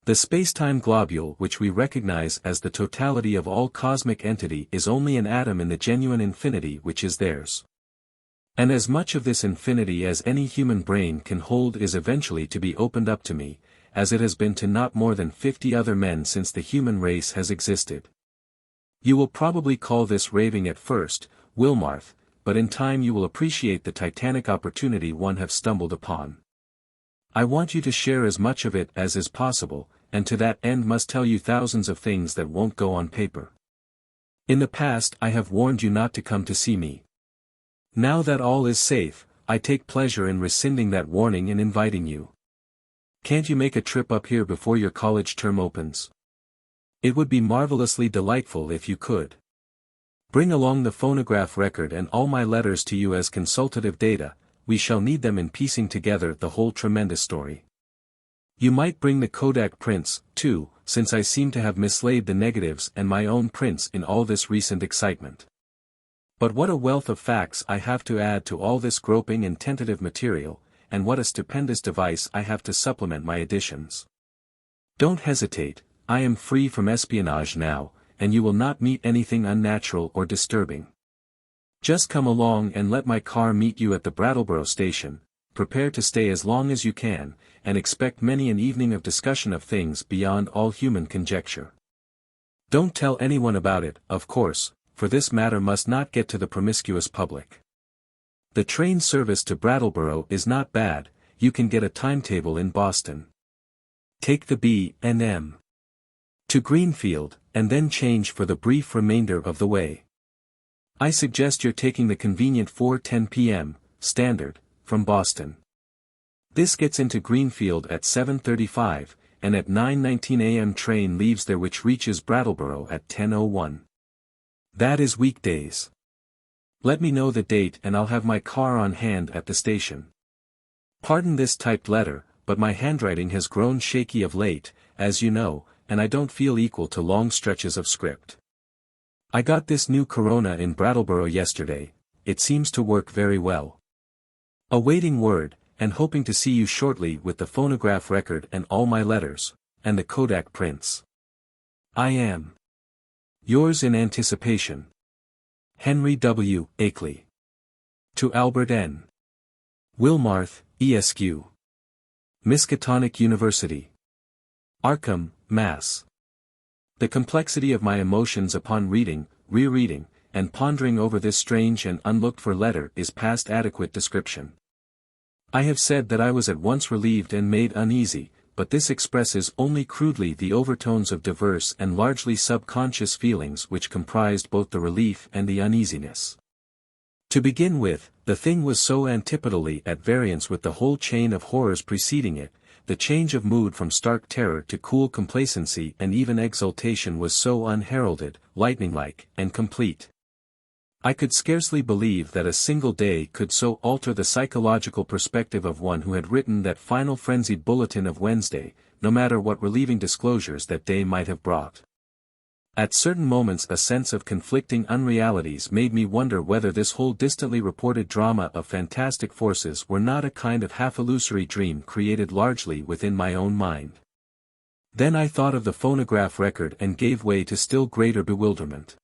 The spacetime globule which we recognize as the totality of all cosmic entity is only an atom in the genuine infinity which is theirs. And as much of this infinity as any human brain can hold is eventually to be opened up to me, as it has been to not more than 50 other men since the human race has existed. You will probably call this raving at first, Wilmarth, but in time you will appreciate the titanic opportunity one have stumbled upon. I want you to share as much of it as is possible, and to that end must tell you thousands of things that won't go on paper. In the past I have warned you not to come to see me. Now that all is safe, I take pleasure in rescinding that warning and inviting you. Can't you make a trip up here before your college term opens? It would be marvelously delightful if you could. Bring along the phonograph record and all my letters to you as consultative data, we shall need them in piecing together the whole tremendous story. You might bring the Kodak prints, too, since I seem to have mislaid the negatives and my own prints in all this recent excitement. But what a wealth of facts I have to add to all this groping and tentative material, and what a stupendous device I have to supplement my additions. Don't hesitate, I am free from espionage now, and you will not meet anything unnatural or disturbing. Just come along and let my car meet you at the Brattleboro station, prepare to stay as long as you can, and expect many an evening of discussion of things beyond all human conjecture. Don't tell anyone about it, of course, for this matter must not get to the promiscuous public. The train service to Brattleboro is not bad, you can get a timetable in Boston. Take the B&M to Greenfield, and then change for the brief remainder of the way. I suggest you're taking the convenient 4:10 p.m., standard, from Boston. This gets into Greenfield at 7:35, and at 9:19 a.m. train leaves there which reaches Brattleboro at 10:01. That is weekdays. Let me know the date and I'll have my car on hand at the station. Pardon this typed letter, but my handwriting has grown shaky of late, as you know, and I don't feel equal to long stretches of script. I got this new Corona in Brattleboro yesterday, it seems to work very well. Awaiting word, and hoping to see you shortly with the phonograph record and all my letters, and the Kodak prints. I am yours in anticipation. Henry W. Akeley. To Albert N. Wilmarth, Esq. Miskatonic University. Arkham, Mass. The complexity of my emotions upon reading, rereading, and pondering over this strange and unlooked-for letter is past adequate description. I have said that I was at once relieved and made uneasy, but this expresses only crudely the overtones of diverse and largely subconscious feelings which comprised both the relief and the uneasiness. To begin with, the thing was so antipodally at variance with the whole chain of horrors preceding it, the change of mood from stark terror to cool complacency and even exultation was so unheralded, lightning-like, and complete. I could scarcely believe that a single day could so alter the psychological perspective of one who had written that final frenzied bulletin of Wednesday, no matter what relieving disclosures that day might have brought. At certain moments a sense of conflicting unrealities made me wonder whether this whole distantly reported drama of fantastic forces were not a kind of half-illusory dream created largely within my own mind. Then I thought of the phonograph record and gave way to still greater bewilderment.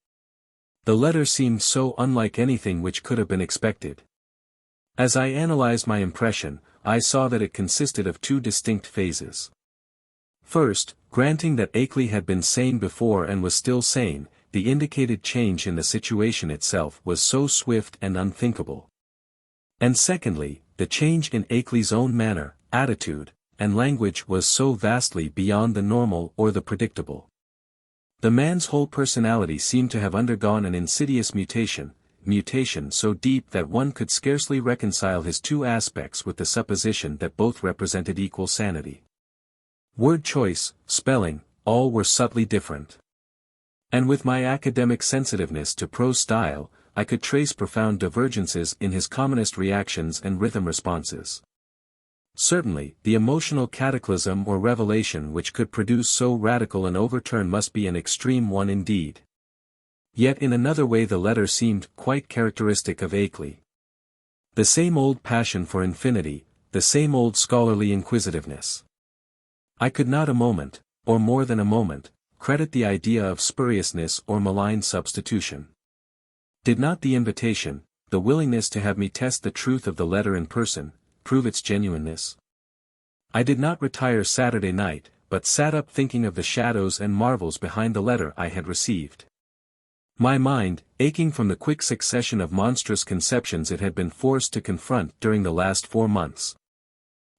The letter seemed so unlike anything which could have been expected. As I analyzed my impression, I saw that it consisted of two distinct phases. First, granting that Akeley had been sane before and was still sane, the indicated change in the situation itself was so swift and unthinkable. And secondly, the change in Akeley's own manner, attitude, and language was so vastly beyond the normal or the predictable. The man's whole personality seemed to have undergone an insidious mutation, mutation so deep that one could scarcely reconcile his two aspects with the supposition that both represented equal sanity. Word choice, spelling, all were subtly different. And with my academic sensitiveness to prose style, I could trace profound divergences in his commonest reactions and rhythm responses. Certainly, the emotional cataclysm or revelation which could produce so radical an overturn must be an extreme one indeed. Yet in another way the letter seemed quite characteristic of Akeley. The same old passion for infinity, the same old scholarly inquisitiveness. I could not a moment, or more than a moment, credit the idea of spuriousness or malign substitution. Did not the invitation, the willingness to have me test the truth of the letter in person, prove its genuineness? I did not retire Saturday night, but sat up thinking of the shadows and marvels behind the letter I had received. My mind, aching from the quick succession of monstrous conceptions it had been forced to confront during the last 4 months,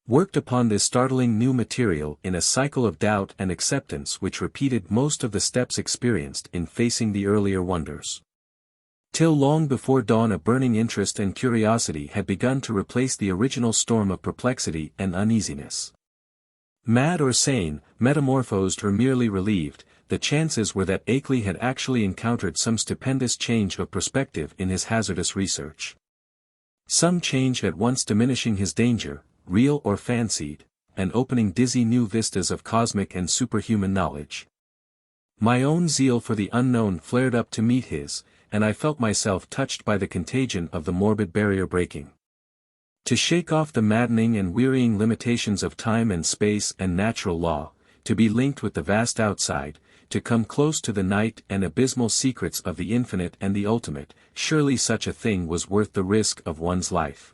worked upon this startling new material in a cycle of doubt and acceptance which repeated most of the steps experienced in facing the earlier wonders. Till long before dawn a burning interest and curiosity had begun to replace the original storm of perplexity and uneasiness. Mad or sane, metamorphosed or merely relieved, the chances were that Akeley had actually encountered some stupendous change of perspective in his hazardous research. Some change at once diminishing his danger, real or fancied, and opening dizzy new vistas of cosmic and superhuman knowledge. My own zeal for the unknown flared up to meet his, and I felt myself touched by the contagion of the morbid barrier breaking. To shake off the maddening and wearying limitations of time and space and natural law, to be linked with the vast outside, to come close to the night and abysmal secrets of the infinite and the ultimate, surely such a thing was worth the risk of one's life,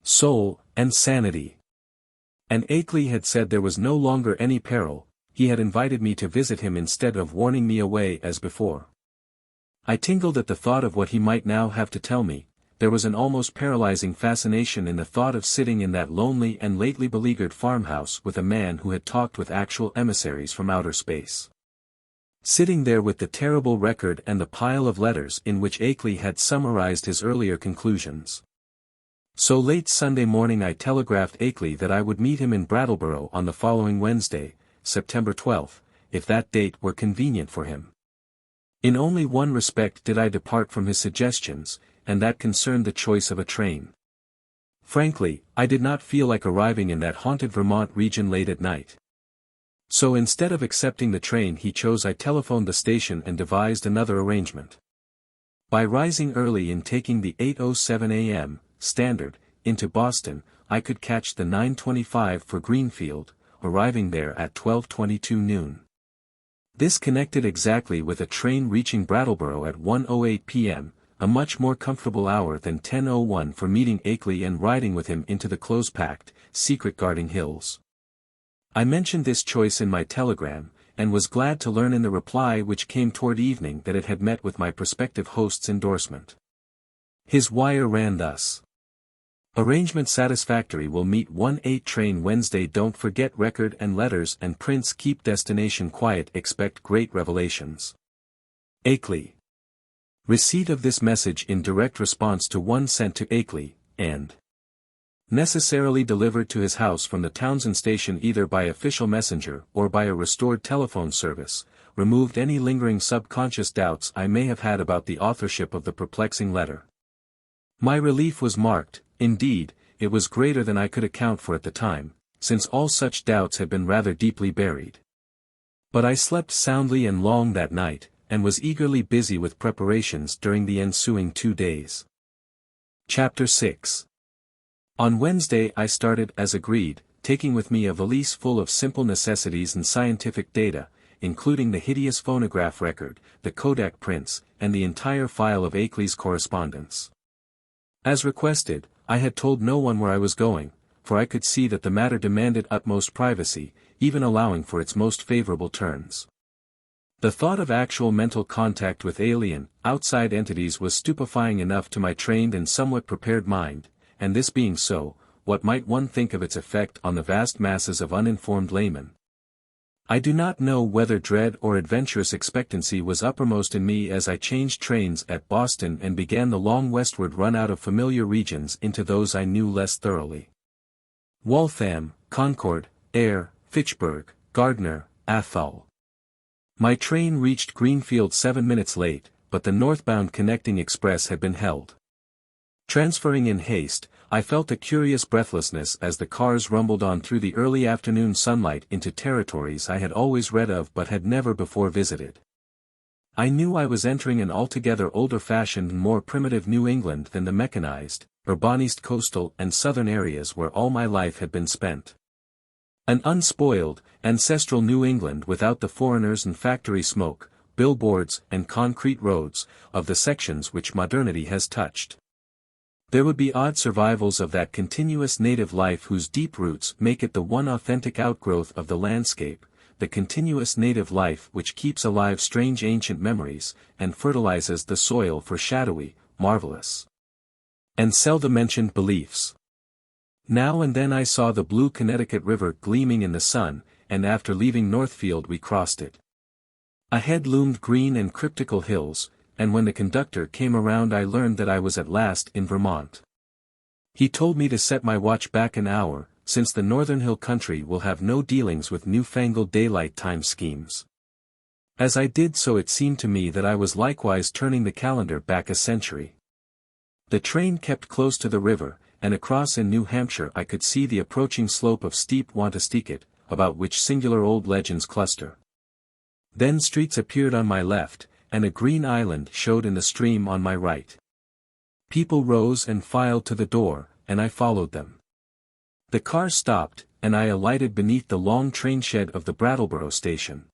soul, and sanity. And Akeley had said there was no longer any peril, he had invited me to visit him instead of warning me away as before. I tingled at the thought of what he might now have to tell me. There was an almost paralyzing fascination in the thought of sitting in that lonely and lately beleaguered farmhouse with a man who had talked with actual emissaries from outer space. Sitting there with the terrible record and the pile of letters in which Akeley had summarized his earlier conclusions. So late Sunday morning I telegraphed Akeley that I would meet him in Brattleboro on the following Wednesday, September 12th, if that date were convenient for him. In only one respect did I depart from his suggestions, and that concerned the choice of a train. Frankly, I did not feel like arriving in that haunted Vermont region late at night. So instead of accepting the train he chose I telephoned the station and devised another arrangement. By rising early and taking the 8:07 a.m. Standard, into Boston, I could catch the 9:25 for Greenfield, arriving there at 12:22 noon. This connected exactly with a train reaching Brattleboro at 1:08 p.m., a much more comfortable hour than 10:01 for meeting Akeley and riding with him into the close-packed, secret-guarding hills. I mentioned this choice in my telegram, and was glad to learn in the reply which came toward evening that it had met with my prospective host's endorsement. His wire ran thus. Arrangement satisfactory, will meet 1:08 train Wednesday, don't forget record and letters and prints, keep destination quiet, expect great revelations. Akeley. Receipt of this message in direct response to one sent to Akeley, and necessarily delivered to his house from the Townshend station either by official messenger or by a restored telephone service, removed any lingering subconscious doubts I may have had about the authorship of the perplexing letter. My relief was marked, indeed, it was greater than I could account for at the time, since all such doubts had been rather deeply buried. But I slept soundly and long that night, and was eagerly busy with preparations during the ensuing 2 days. Chapter 6. On Wednesday I started as agreed, taking with me a valise full of simple necessities and scientific data, including the hideous phonograph record, the Kodak prints, and the entire file of Akeley's correspondence. As requested, I had told no one where I was going, for I could see that the matter demanded utmost privacy, even allowing for its most favorable turns. The thought of actual mental contact with alien, outside entities was stupefying enough to my trained and somewhat prepared mind, and this being so, what might one think of its effect on the vast masses of uninformed laymen? I do not know whether dread or adventurous expectancy was uppermost in me as I changed trains at Boston and began the long westward run out of familiar regions into those I knew less thoroughly. Waltham, Concord, Ayr, Fitchburg, Gardner, Athol. My train reached Greenfield 7 minutes late, but the northbound connecting express had been held. Transferring in haste, I felt a curious breathlessness as the cars rumbled on through the early afternoon sunlight into territories I had always read of but had never before visited. I knew I was entering an altogether older-fashioned and more primitive New England than the mechanized, urbanized coastal and southern areas where all my life had been spent. An unspoiled, ancestral New England without the foreigners and factory smoke, billboards and concrete roads, of the sections which modernity has touched. There would be odd survivals of that continuous native life whose deep roots make it the one authentic outgrowth of the landscape, the continuous native life which keeps alive strange ancient memories, and fertilizes the soil for shadowy, marvelous, and seldom mentioned beliefs. Now and then I saw the blue Connecticut River gleaming in the sun, and after leaving Northfield we crossed it. Ahead loomed green and cryptical hills, and when the conductor came around I learned that I was at last in Vermont. He told me to set my watch back an hour, since the northern hill country will have no dealings with newfangled daylight time schemes. As I did so it seemed to me that I was likewise turning the calendar back a century. The train kept close to the river, and across in New Hampshire I could see the approaching slope of steep Wantasticket, about which singular old legends cluster. Then streets appeared on my left, and a green island showed in the stream on my right. People rose and filed to the door, and I followed them. The car stopped, and I alighted beneath the long train shed of the Brattleboro station.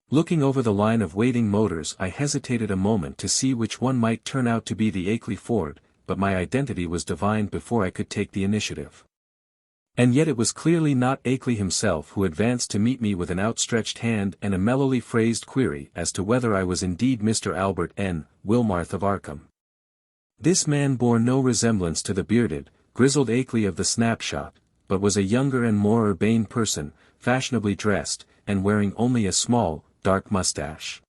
Looking over the line of waiting motors I hesitated a moment to see which one might turn out to be the Akeley Ford, but my identity was divined before I could take the initiative. And yet it was clearly not Akeley himself who advanced to meet me with an outstretched hand and a mellowly phrased query as to whether I was indeed Mr. Albert N. Wilmarth of Arkham. This man bore no resemblance to the bearded, grizzled Akeley of the snapshot, but was a younger and more urbane person, fashionably dressed, and wearing only a small, dark mustache.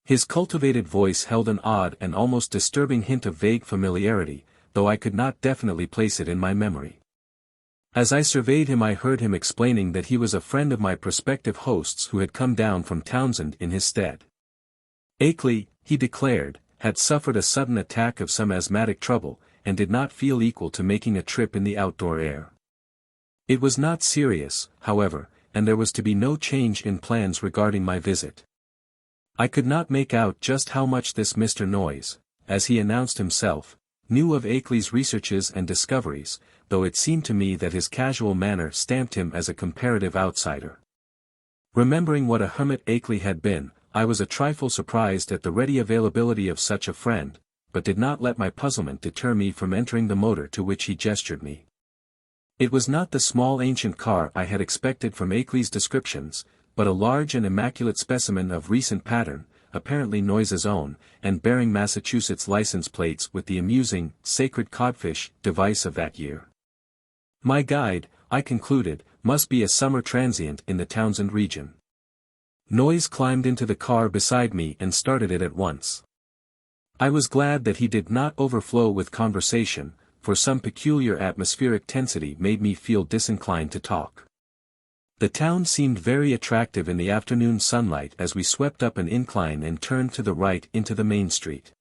His cultivated voice held an odd and almost disturbing hint of vague familiarity, though I could not definitely place it in my memory. As I surveyed him I heard him explaining that he was a friend of my prospective hosts who had come down from Townshend in his stead. Akeley, he declared, had suffered a sudden attack of some asthmatic trouble, and did not feel equal to making a trip in the outdoor air. It was not serious, however, and there was to be no change in plans regarding my visit. I could not make out just how much this Mr. Noyes, as he announced himself, knew of Akeley's researches and discoveries, though it seemed to me that his casual manner stamped him as a comparative outsider. Remembering what a hermit Akeley had been, I was a trifle surprised at the ready availability of such a friend, but did not let my puzzlement deter me from entering the motor to which he gestured me. It was not the small ancient car I had expected from Akeley's descriptions, but a large and immaculate specimen of recent pattern, apparently Noyes's own, and bearing Massachusetts license plates with the amusing, sacred codfish device of that year. My guide, I concluded, must be a summer transient in the Townshend region. Noyes climbed into the car beside me and started it at once. I was glad that he did not overflow with conversation, for some peculiar atmospheric tensity made me feel disinclined to talk. The town seemed very attractive in the afternoon sunlight as we swept up an incline and turned to the right into the main street.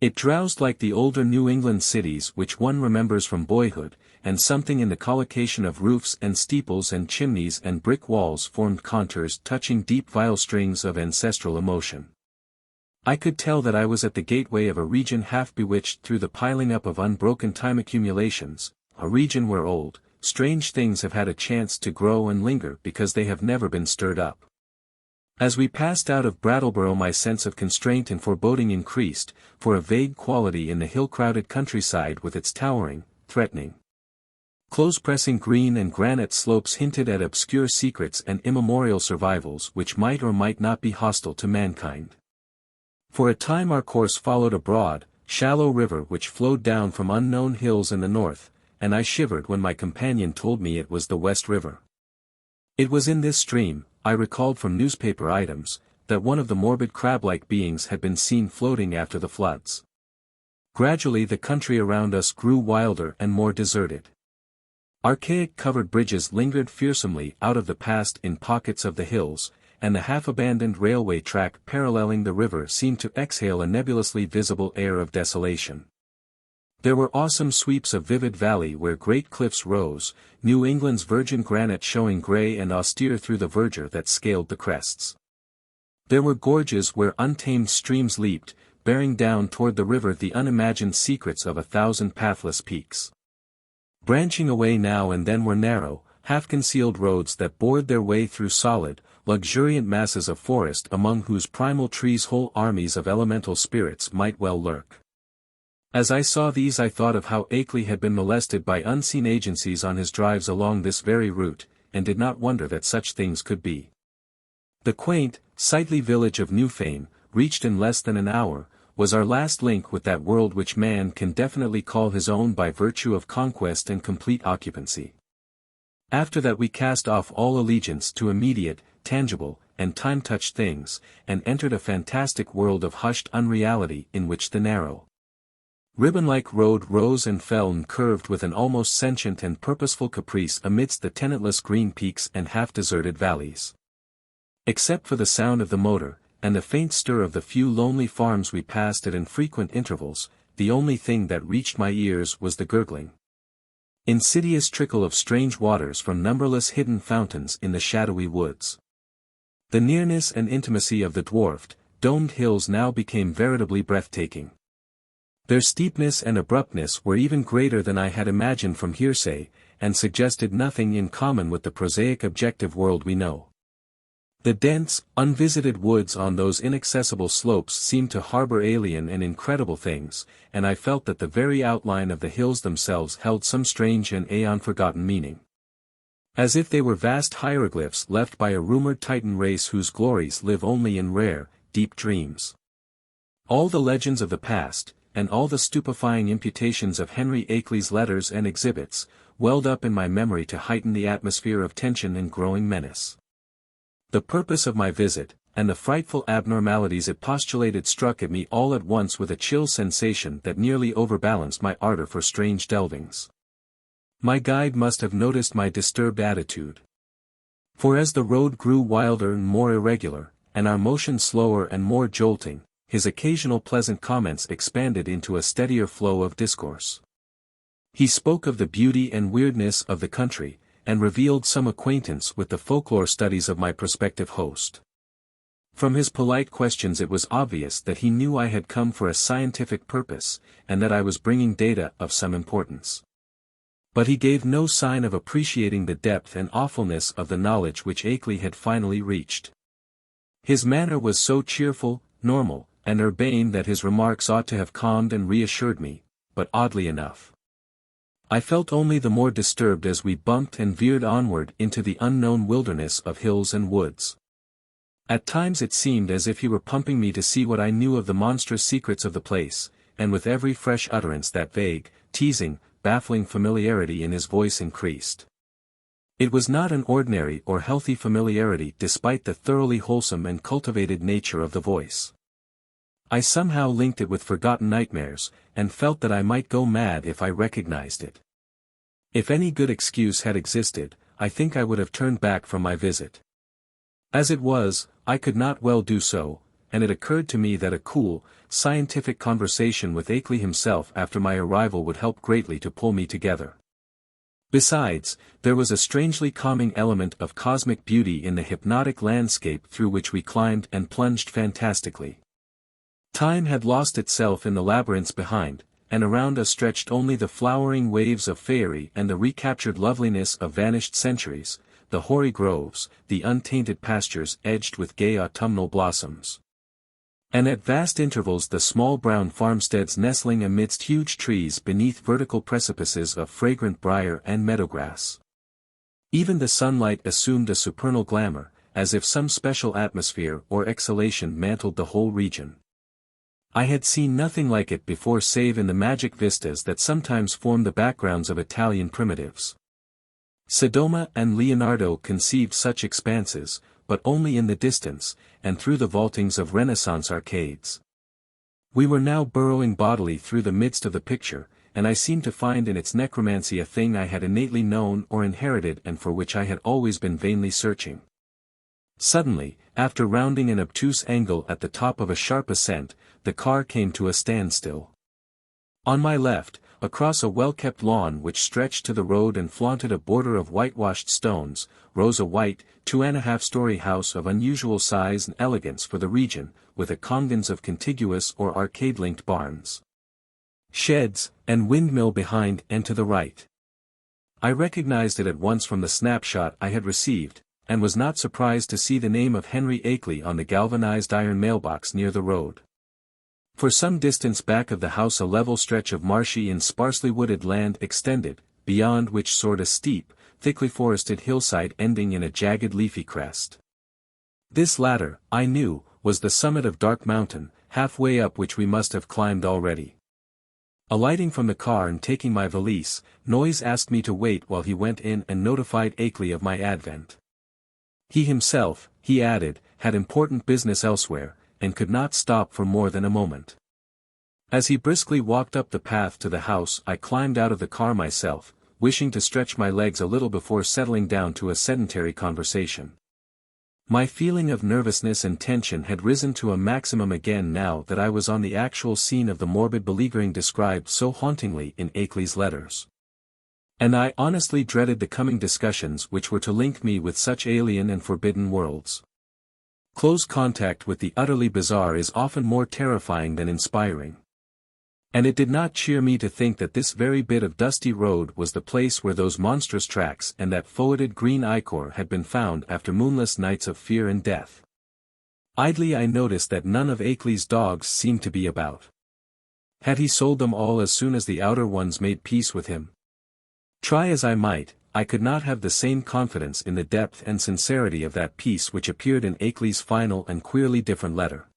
It drowsed like the older New England cities which one remembers from boyhood, and something in the collocation of roofs and steeples and chimneys and brick walls formed contours touching deep viol strings of ancestral emotion. I could tell that I was at the gateway of a region half bewitched through the piling up of unbroken time accumulations, a region where old, strange things have had a chance to grow and linger because they have never been stirred up. As we passed out of Brattleboro my sense of constraint and foreboding increased, for a vague quality in the hill-crowded countryside with its towering, threatening, close-pressing green and granite slopes hinted at obscure secrets and immemorial survivals which might or might not be hostile to mankind. For a time our course followed a broad, shallow river which flowed down from unknown hills in the north, and I shivered when my companion told me it was the West River. It was in this stream, I recalled from newspaper items, that one of the morbid crab-like beings had been seen floating after the floods. Gradually the country around us grew wilder and more deserted. Archaic covered bridges lingered fearsomely out of the past in pockets of the hills, and the half-abandoned railway track paralleling the river seemed to exhale a nebulously visible air of desolation. There were awesome sweeps of vivid valley where great cliffs rose, New England's virgin granite showing grey and austere through the verdure that scaled the crests. There were gorges where untamed streams leaped, bearing down toward the river the unimagined secrets of 1,000 pathless peaks. Branching away now and then were narrow, half-concealed roads that bored their way through solid, luxuriant masses of forest among whose primal trees whole armies of elemental spirits might well lurk. As I saw these I thought of how Akeley had been molested by unseen agencies on his drives along this very route, and did not wonder that such things could be. The quaint, sightly village of Newfane, reached in less than an hour, was our last link with that world which man can definitely call his own by virtue of conquest and complete occupancy. After that we cast off all allegiance to immediate, tangible, and time-touched things, and entered a fantastic world of hushed unreality in which the narrow, ribbon-like road rose and fell and curved with an almost sentient and purposeful caprice amidst the tenantless green peaks and half-deserted valleys. Except for the sound of the motor, and the faint stir of the few lonely farms we passed at infrequent intervals, the only thing that reached my ears was the gurgling, insidious trickle of strange waters from numberless hidden fountains in the shadowy woods. The nearness and intimacy of the dwarfed, domed hills now became veritably breathtaking. Their steepness and abruptness were even greater than I had imagined from hearsay, and suggested nothing in common with the prosaic objective world we know. The dense, unvisited woods on those inaccessible slopes seemed to harbor alien and incredible things, and I felt that the very outline of the hills themselves held some strange and aeon-forgotten meaning. As if they were vast hieroglyphs left by a rumored Titan race whose glories live only in rare, deep dreams. All the legends of the past, and all the stupefying imputations of Henry Akeley's letters and exhibits, welled up in my memory to heighten the atmosphere of tension and growing menace. The purpose of my visit, and the frightful abnormalities it postulated struck at me all at once with a chill sensation that nearly overbalanced my ardor for strange delvings. My guide must have noticed my disturbed attitude. For as the road grew wilder and more irregular, and our motion slower and more jolting, his occasional pleasant comments expanded into a steadier flow of discourse. He spoke of the beauty and weirdness of the country, and revealed some acquaintance with the folklore studies of my prospective host. From his polite questions it was obvious that he knew I had come for a scientific purpose, and that I was bringing data of some importance. But he gave no sign of appreciating the depth and awfulness of the knowledge which Akeley had finally reached. His manner was so cheerful, normal, and urbane that his remarks ought to have calmed and reassured me, but oddly enough, I felt only the more disturbed as we bumped and veered onward into the unknown wilderness of hills and woods. At times it seemed as if he were pumping me to see what I knew of the monstrous secrets of the place, and with every fresh utterance that vague, teasing, baffling familiarity in his voice increased. It was not an ordinary or healthy familiarity despite the thoroughly wholesome and cultivated nature of the voice. I somehow linked it with forgotten nightmares, and felt that I might go mad if I recognized it. If any good excuse had existed, I think I would have turned back from my visit. As it was, I could not well do so, and it occurred to me that a cool, scientific conversation with Akeley himself after my arrival would help greatly to pull me together. Besides, there was a strangely calming element of cosmic beauty in the hypnotic landscape through which we climbed and plunged fantastically. Time had lost itself in the labyrinths behind, and around us stretched only the flowering waves of faerie and the recaptured loveliness of vanished centuries, the hoary groves, the untainted pastures edged with gay autumnal blossoms. And at vast intervals the small brown farmsteads nestling amidst huge trees beneath vertical precipices of fragrant briar and meadowgrass. Even the sunlight assumed a supernal glamour, as if some special atmosphere or exhalation mantled the whole region. I had seen nothing like it before save in the magic vistas that sometimes form the backgrounds of Italian primitives. Sodoma and Leonardo conceived such expanses, but only in the distance, and through the vaultings of Renaissance arcades. We were now burrowing bodily through the midst of the picture, and I seemed to find in its necromancy a thing I had innately known or inherited and for which I had always been vainly searching. Suddenly, after rounding an obtuse angle at the top of a sharp ascent, the car came to a standstill. On my left, across a well-kept lawn which stretched to the road and flaunted a border of whitewashed stones, rose a white, 2.5-story house of unusual size and elegance for the region, with a congons of contiguous or arcade-linked barns, sheds, and windmill behind and to the right. I recognized it at once from the snapshot I had received, and was not surprised to see the name of Henry Akeley on the galvanized iron mailbox near the road. For some distance back of the house a level stretch of marshy and sparsely wooded land extended, beyond which soared a steep, thickly forested hillside ending in a jagged leafy crest. This latter, I knew, was the summit of Dark Mountain, halfway up which we must have climbed already. Alighting from the car and taking my valise, Noyes asked me to wait while he went in and notified Akeley of my advent. He himself, he added, had important business elsewhere, and could not stop for more than a moment. As he briskly walked up the path to the house I climbed out of the car myself, wishing to stretch my legs a little before settling down to a sedentary conversation. My feeling of nervousness and tension had risen to a maximum again now that I was on the actual scene of the morbid beleaguering described so hauntingly in Akeley's letters. And I honestly dreaded the coming discussions which were to link me with such alien and forbidden worlds. Close contact with the utterly bizarre is often more terrifying than inspiring. And it did not cheer me to think that this very bit of dusty road was the place where those monstrous tracks and that foetid green ichor had been found after moonless nights of fear and death. Idly I noticed that none of Akeley's dogs seemed to be about. Had he sold them all as soon as the outer ones made peace with him? Try as I might, I could not have the same confidence in the depth and sincerity of that peace which appeared in Akeley's final and queerly different letter.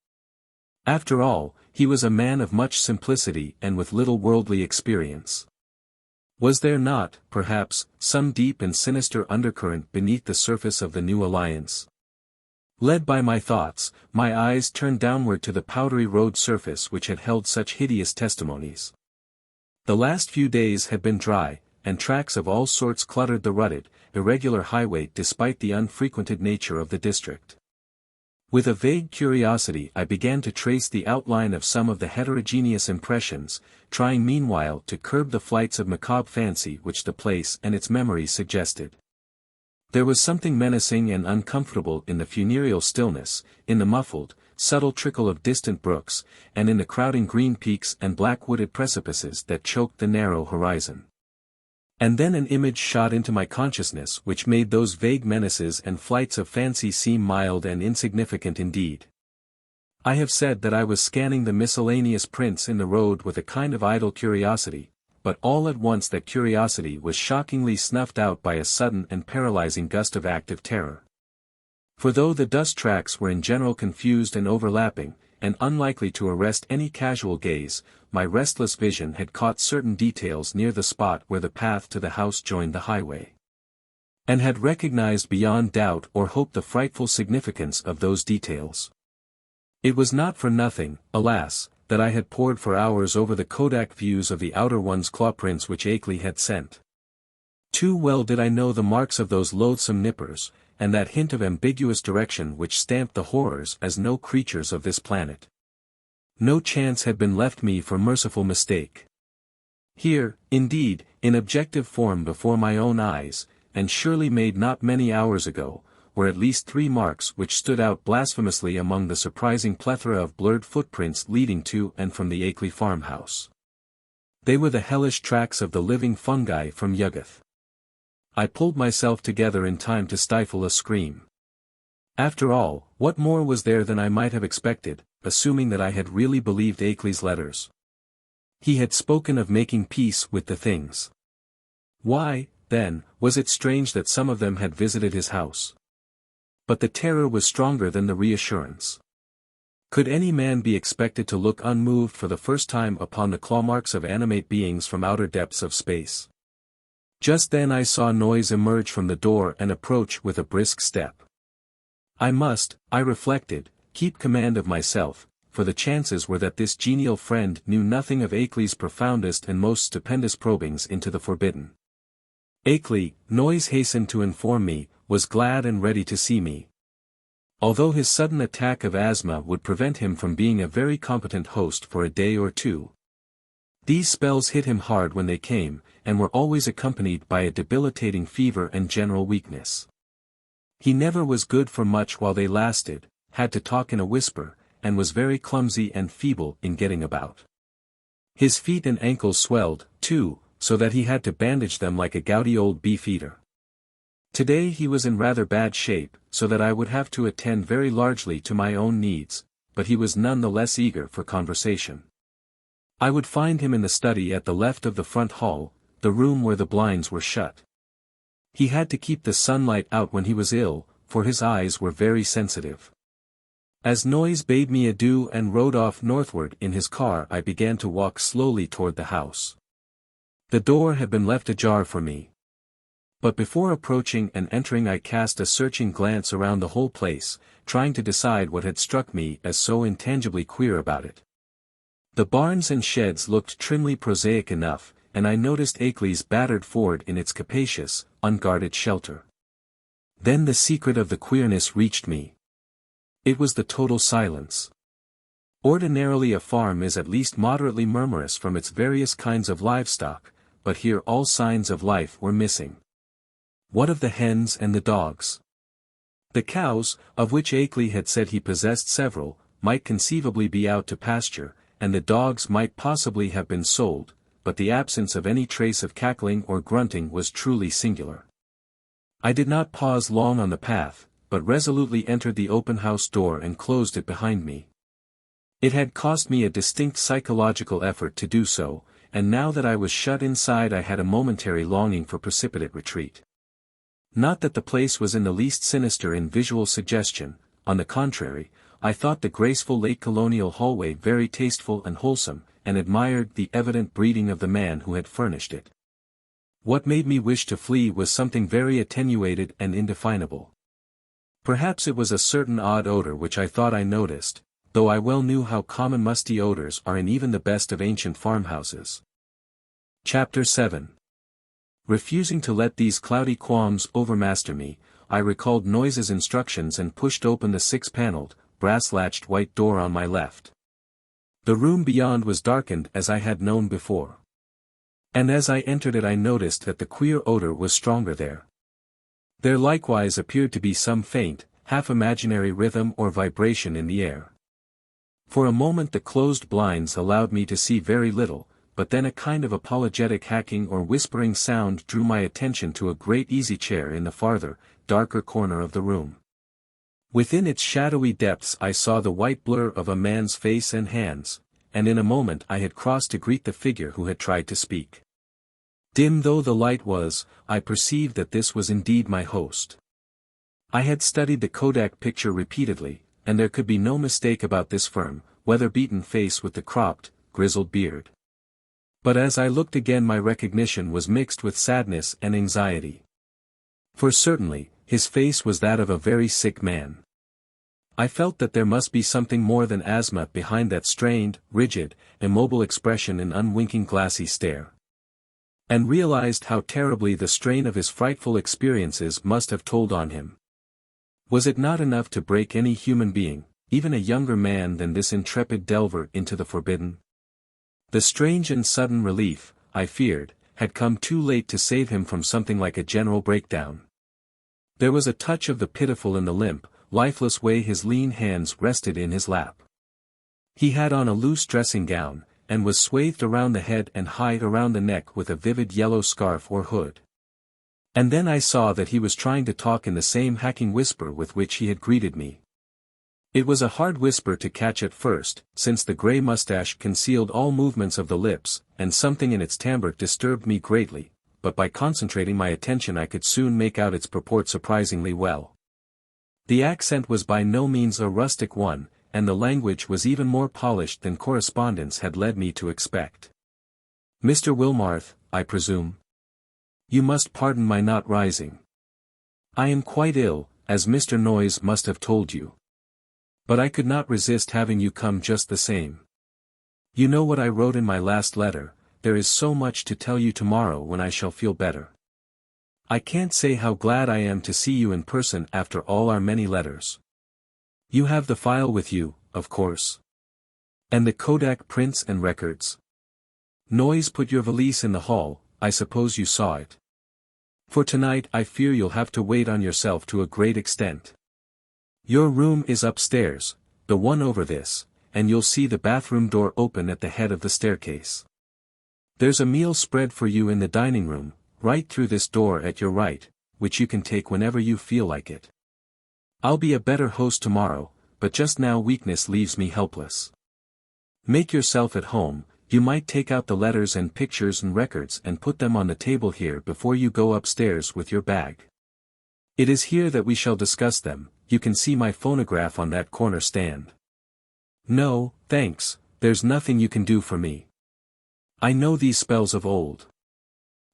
After all, he was a man of much simplicity and with little worldly experience. Was there not, perhaps, some deep and sinister undercurrent beneath the surface of the new alliance? Led by my thoughts, my eyes turned downward to the powdery road surface which had held such hideous testimonies. The last few days had been dry, and tracks of all sorts cluttered the rutted, irregular highway despite the unfrequented nature of the district. With a vague curiosity I began to trace the outline of some of the heterogeneous impressions, trying meanwhile to curb the flights of macabre fancy which the place and its memories suggested. There was something menacing and uncomfortable in the funereal stillness, in the muffled, subtle trickle of distant brooks, and in the crowding green peaks and black wooded precipices that choked the narrow horizon. And then an image shot into my consciousness which made those vague menaces and flights of fancy seem mild and insignificant indeed. I have said that I was scanning the miscellaneous prints in the road with a kind of idle curiosity, but all at once that curiosity was shockingly snuffed out by a sudden and paralyzing gust of active terror. For though the dust tracks were in general confused and overlapping, and unlikely to arrest any casual gaze, my restless vision had caught certain details near the spot where the path to the house joined the highway, and had recognized beyond doubt or hope the frightful significance of those details. It was not for nothing, alas, that I had pored for hours over the Kodak views of the outer one's clawprints which Akeley had sent. Too well did I know the marks of those loathsome nippers, and that hint of ambiguous direction which stamped the horrors as no creatures of this planet. No chance had been left me for merciful mistake. Here, indeed, in objective form before my own eyes, and surely made not many hours ago, were at least 3 marks which stood out blasphemously among the surprising plethora of blurred footprints leading to and from the Akeley farmhouse. They were the hellish tracks of the living fungi from Yuggoth. I pulled myself together in time to stifle a scream. After all, what more was there than I might have expected, assuming that I had really believed Akeley's letters? He had spoken of making peace with the things. Why, then, was it strange that some of them had visited his house? But the terror was stronger than the reassurance. Could any man be expected to look unmoved for the first time upon the clawmarks of animate beings from outer depths of space? Just then I saw Noyes emerge from the door and approach with a brisk step. I reflected, keep command of myself, for the chances were that this genial friend knew nothing of Akeley's profoundest and most stupendous probings into the forbidden. Akeley, Noyes hastened to inform me, was glad and ready to see me. Although his sudden attack of asthma would prevent him from being a very competent host for a day or two. These spells hit him hard when they came, and were always accompanied by a debilitating fever and general weakness. He never was good for much while they lasted, had to talk in a whisper, and was very clumsy and feeble in getting about. His feet and ankles swelled, too, so that he had to bandage them like a gouty old beef-eater. Today he was in rather bad shape, so that I would have to attend very largely to my own needs, but he was none the less eager for conversation. I would find him in the study at the left of the front hall, the room where the blinds were shut. He had to keep the sunlight out when he was ill, for his eyes were very sensitive. As Noyes bade me adieu and rode off northward in his car, I began to walk slowly toward the house. The door had been left ajar for me. But before approaching and entering I cast a searching glance around the whole place, trying to decide what had struck me as so intangibly queer about it. The barns and sheds looked trimly prosaic enough, and I noticed Akeley's battered Ford in its capacious, unguarded shelter. Then the secret of the queerness reached me. It was the total silence. Ordinarily a farm is at least moderately murmurous from its various kinds of livestock, but here all signs of life were missing. What of the hens and the dogs? The cows, of which Akeley had said he possessed several, might conceivably be out to pasture, and the dogs might possibly have been sold, but the absence of any trace of cackling or grunting was truly singular. I did not pause long on the path, but resolutely entered the open house door and closed it behind me. It had cost me a distinct psychological effort to do so, and now that I was shut inside I had a momentary longing for precipitate retreat. Not that the place was in the least sinister in visual suggestion, on the contrary, I thought the graceful late colonial hallway very tasteful and wholesome, and admired the evident breeding of the man who had furnished it. What made me wish to flee was something very attenuated and indefinable. Perhaps it was a certain odd odor which I thought I noticed, though I well knew how common musty odors are in even the best of ancient farmhouses. Chapter 7. Refusing to let these cloudy qualms overmaster me, I recalled Noyes's instructions and pushed open the six-paneled, brass-latched white door on my left. The room beyond was darkened as I had known before. And as I entered it I noticed that the queer odor was stronger there. There likewise appeared to be some faint, half-imaginary rhythm or vibration in the air. For a moment the closed blinds allowed me to see very little, but then a kind of apologetic hacking or whispering sound drew my attention to a great easy-chair in the farther, darker corner of the room. Within its shadowy depths I saw the white blur of a man's face and hands, and in a moment I had crossed to greet the figure who had tried to speak. Dim though the light was, I perceived that this was indeed my host. I had studied the Kodak picture repeatedly, and there could be no mistake about this firm, weather-beaten face with the cropped, grizzled beard. But as I looked again my recognition was mixed with sadness and anxiety. For certainly, his face was that of a very sick man. I felt that there must be something more than asthma behind that strained, rigid, immobile expression and unwinking glassy stare. And realized how terribly the strain of his frightful experiences must have told on him. Was it not enough to break any human being, even a younger man than this intrepid delver into the forbidden? The strange and sudden relief, I feared, had come too late to save him from something like a general breakdown. There was a touch of the pitiful in the limp, lifeless way his lean hands rested in his lap. He had on a loose dressing gown, and was swathed around the head and high around the neck with a vivid yellow scarf or hood. And then I saw that he was trying to talk in the same hacking whisper with which he had greeted me. It was a hard whisper to catch at first, since the grey mustache concealed all movements of the lips, and something in its timbre disturbed me greatly, but by concentrating my attention I could soon make out its purport surprisingly well. The accent was by no means a rustic one, and the language was even more polished than correspondence had led me to expect. "Mr. Wilmarth, I presume? You must pardon my not rising. I am quite ill, as Mr. Noyes must have told you. But I could not resist having you come just the same. You know what I wrote in my last letter, there is so much to tell you tomorrow when I shall feel better. I can't say how glad I am to see you in person after all our many letters. You have the file with you, of course. And the Kodak prints and records. Noyes put your valise in the hall, I suppose you saw it. For tonight I fear you'll have to wait on yourself to a great extent. Your room is upstairs, the one over this, and you'll see the bathroom door open at the head of the staircase. There's a meal spread for you in the dining room, right through this door at your right, which you can take whenever you feel like it. I'll be a better host tomorrow, but just now weakness leaves me helpless. Make yourself at home. You might take out the letters and pictures and records and put them on the table here before you go upstairs with your bag. It is here that we shall discuss them. You can see my phonograph on that corner stand. No, thanks, there's nothing you can do for me. I know these spells of old.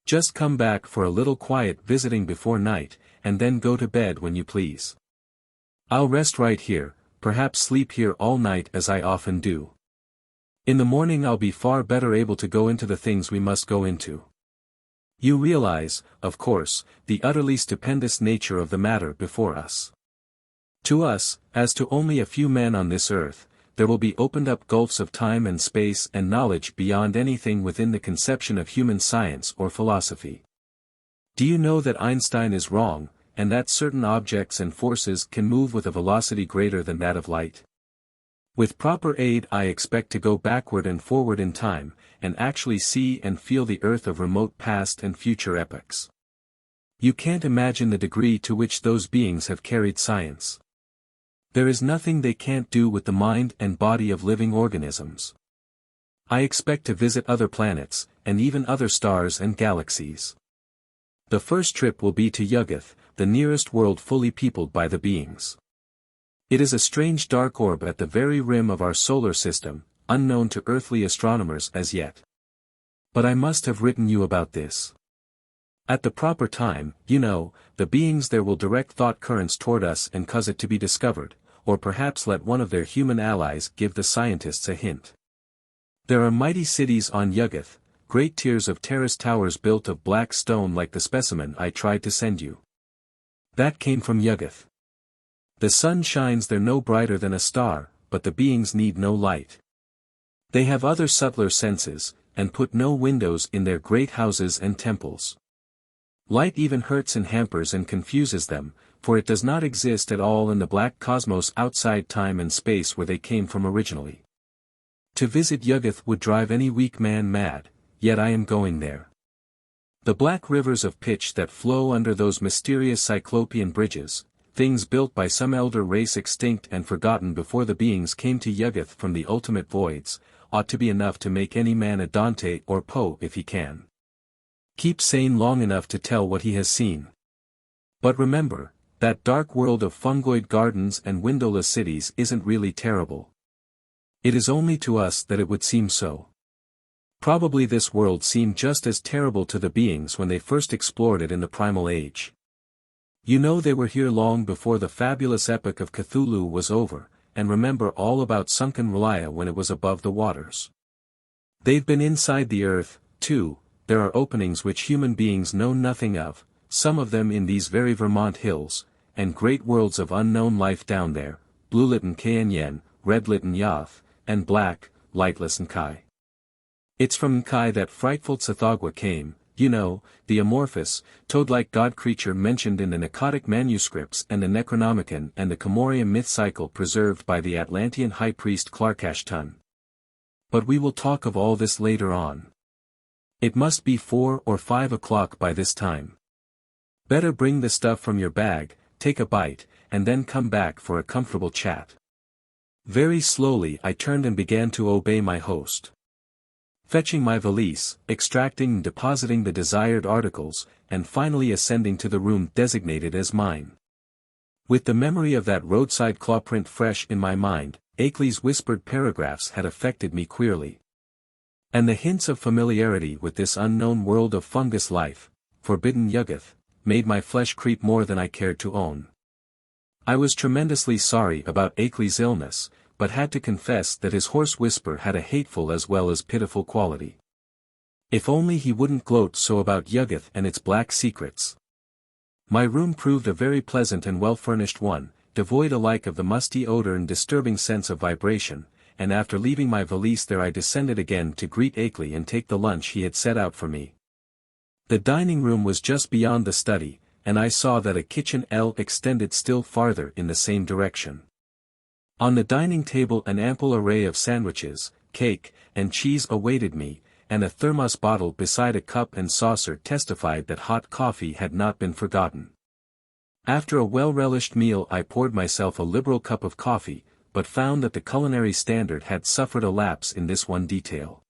Just come back for a little quiet visiting before night, and then go to bed when you please. I'll rest right here, perhaps sleep here all night as I often do. In the morning I'll be far better able to go into the things we must go into. You realize, of course, the utterly stupendous nature of the matter before us. To us, as to only a few men on this earth, there will be opened up gulfs of time and space and knowledge beyond anything within the conception of human science or philosophy. Do you know that Einstein is wrong, and that certain objects and forces can move with a velocity greater than that of light? With proper aid I expect to go backward and forward in time, and actually see and feel the earth of remote past and future epochs. You can't imagine the degree to which those beings have carried science. There is nothing they can't do with the mind and body of living organisms. I expect to visit other planets, and even other stars and galaxies. The first trip will be to Yuggoth, the nearest world fully peopled by the beings. It is a strange dark orb at the very rim of our solar system, unknown to earthly astronomers as yet. But I must have written you about this. At the proper time, you know, the beings there will direct thought currents toward us and cause it to be discovered, or perhaps let one of their human allies give the scientists a hint. There are mighty cities on Yuggoth, great tiers of terraced towers built of black stone like the specimen I tried to send you. That came from Yuggoth. The sun shines there no brighter than a star, but the beings need no light. They have other subtler senses, and put no windows in their great houses and temples. Light even hurts and hampers and confuses them, for it does not exist at all in the black cosmos outside time and space where they came from originally. To visit Yuggoth would drive any weak man mad, yet I am going there. The black rivers of pitch that flow under those mysterious cyclopean bridges, things built by some elder race extinct and forgotten before the beings came to Yuggoth from the ultimate voids, ought to be enough to make any man a Dante or Poe if he can keep sane long enough to tell what he has seen. But remember, that dark world of fungoid gardens and windowless cities isn't really terrible. It is only to us that it would seem so. Probably this world seemed just as terrible to the beings when they first explored it in the primal age. You know they were here long before the fabulous epoch of Cthulhu was over, and remember all about sunken Relia when it was above the waters. They've been inside the earth, too. There are openings which human beings know nothing of, some of them in these very Vermont hills, and great worlds of unknown life down there, blue-lit and Yen, red-lit and Yath, and black, lightless and Kai. It's from Kai that frightful Tsathoggua came. You know, the amorphous, toad-like god creature mentioned in the Nicotic manuscripts and the Necronomicon and the Comorium myth cycle preserved by the Atlantean high priest Clarkashton. But we will talk of all this later on. It must be 4 or 5 o'clock by this time. Better bring the stuff from your bag, take a bite, and then come back for a comfortable chat. Very slowly I turned and began to obey my host. Fetching my valise, extracting and depositing the desired articles, and finally ascending to the room designated as mine. With the memory of that roadside clawprint fresh in my mind, Akeley's whispered paragraphs had affected me queerly. And the hints of familiarity with this unknown world of fungus life, forbidden Yuggoth, made my flesh creep more than I cared to own. I was tremendously sorry about Akeley's illness, but had to confess that his hoarse whisper had a hateful as well as pitiful quality. If only he wouldn't gloat so about Yuggoth and its black secrets. My room proved a very pleasant and well-furnished one, devoid alike of the musty odor and disturbing sense of vibration, and after leaving my valise there I descended again to greet Akeley and take the lunch he had set out for me. The dining room was just beyond the study, and I saw that a kitchen L extended still farther in the same direction. On the dining table an ample array of sandwiches, cake, and cheese awaited me, and a thermos bottle beside a cup and saucer testified that hot coffee had not been forgotten. After a well-relished meal I poured myself a liberal cup of coffee, but found that the culinary standard had suffered a lapse in this one detail.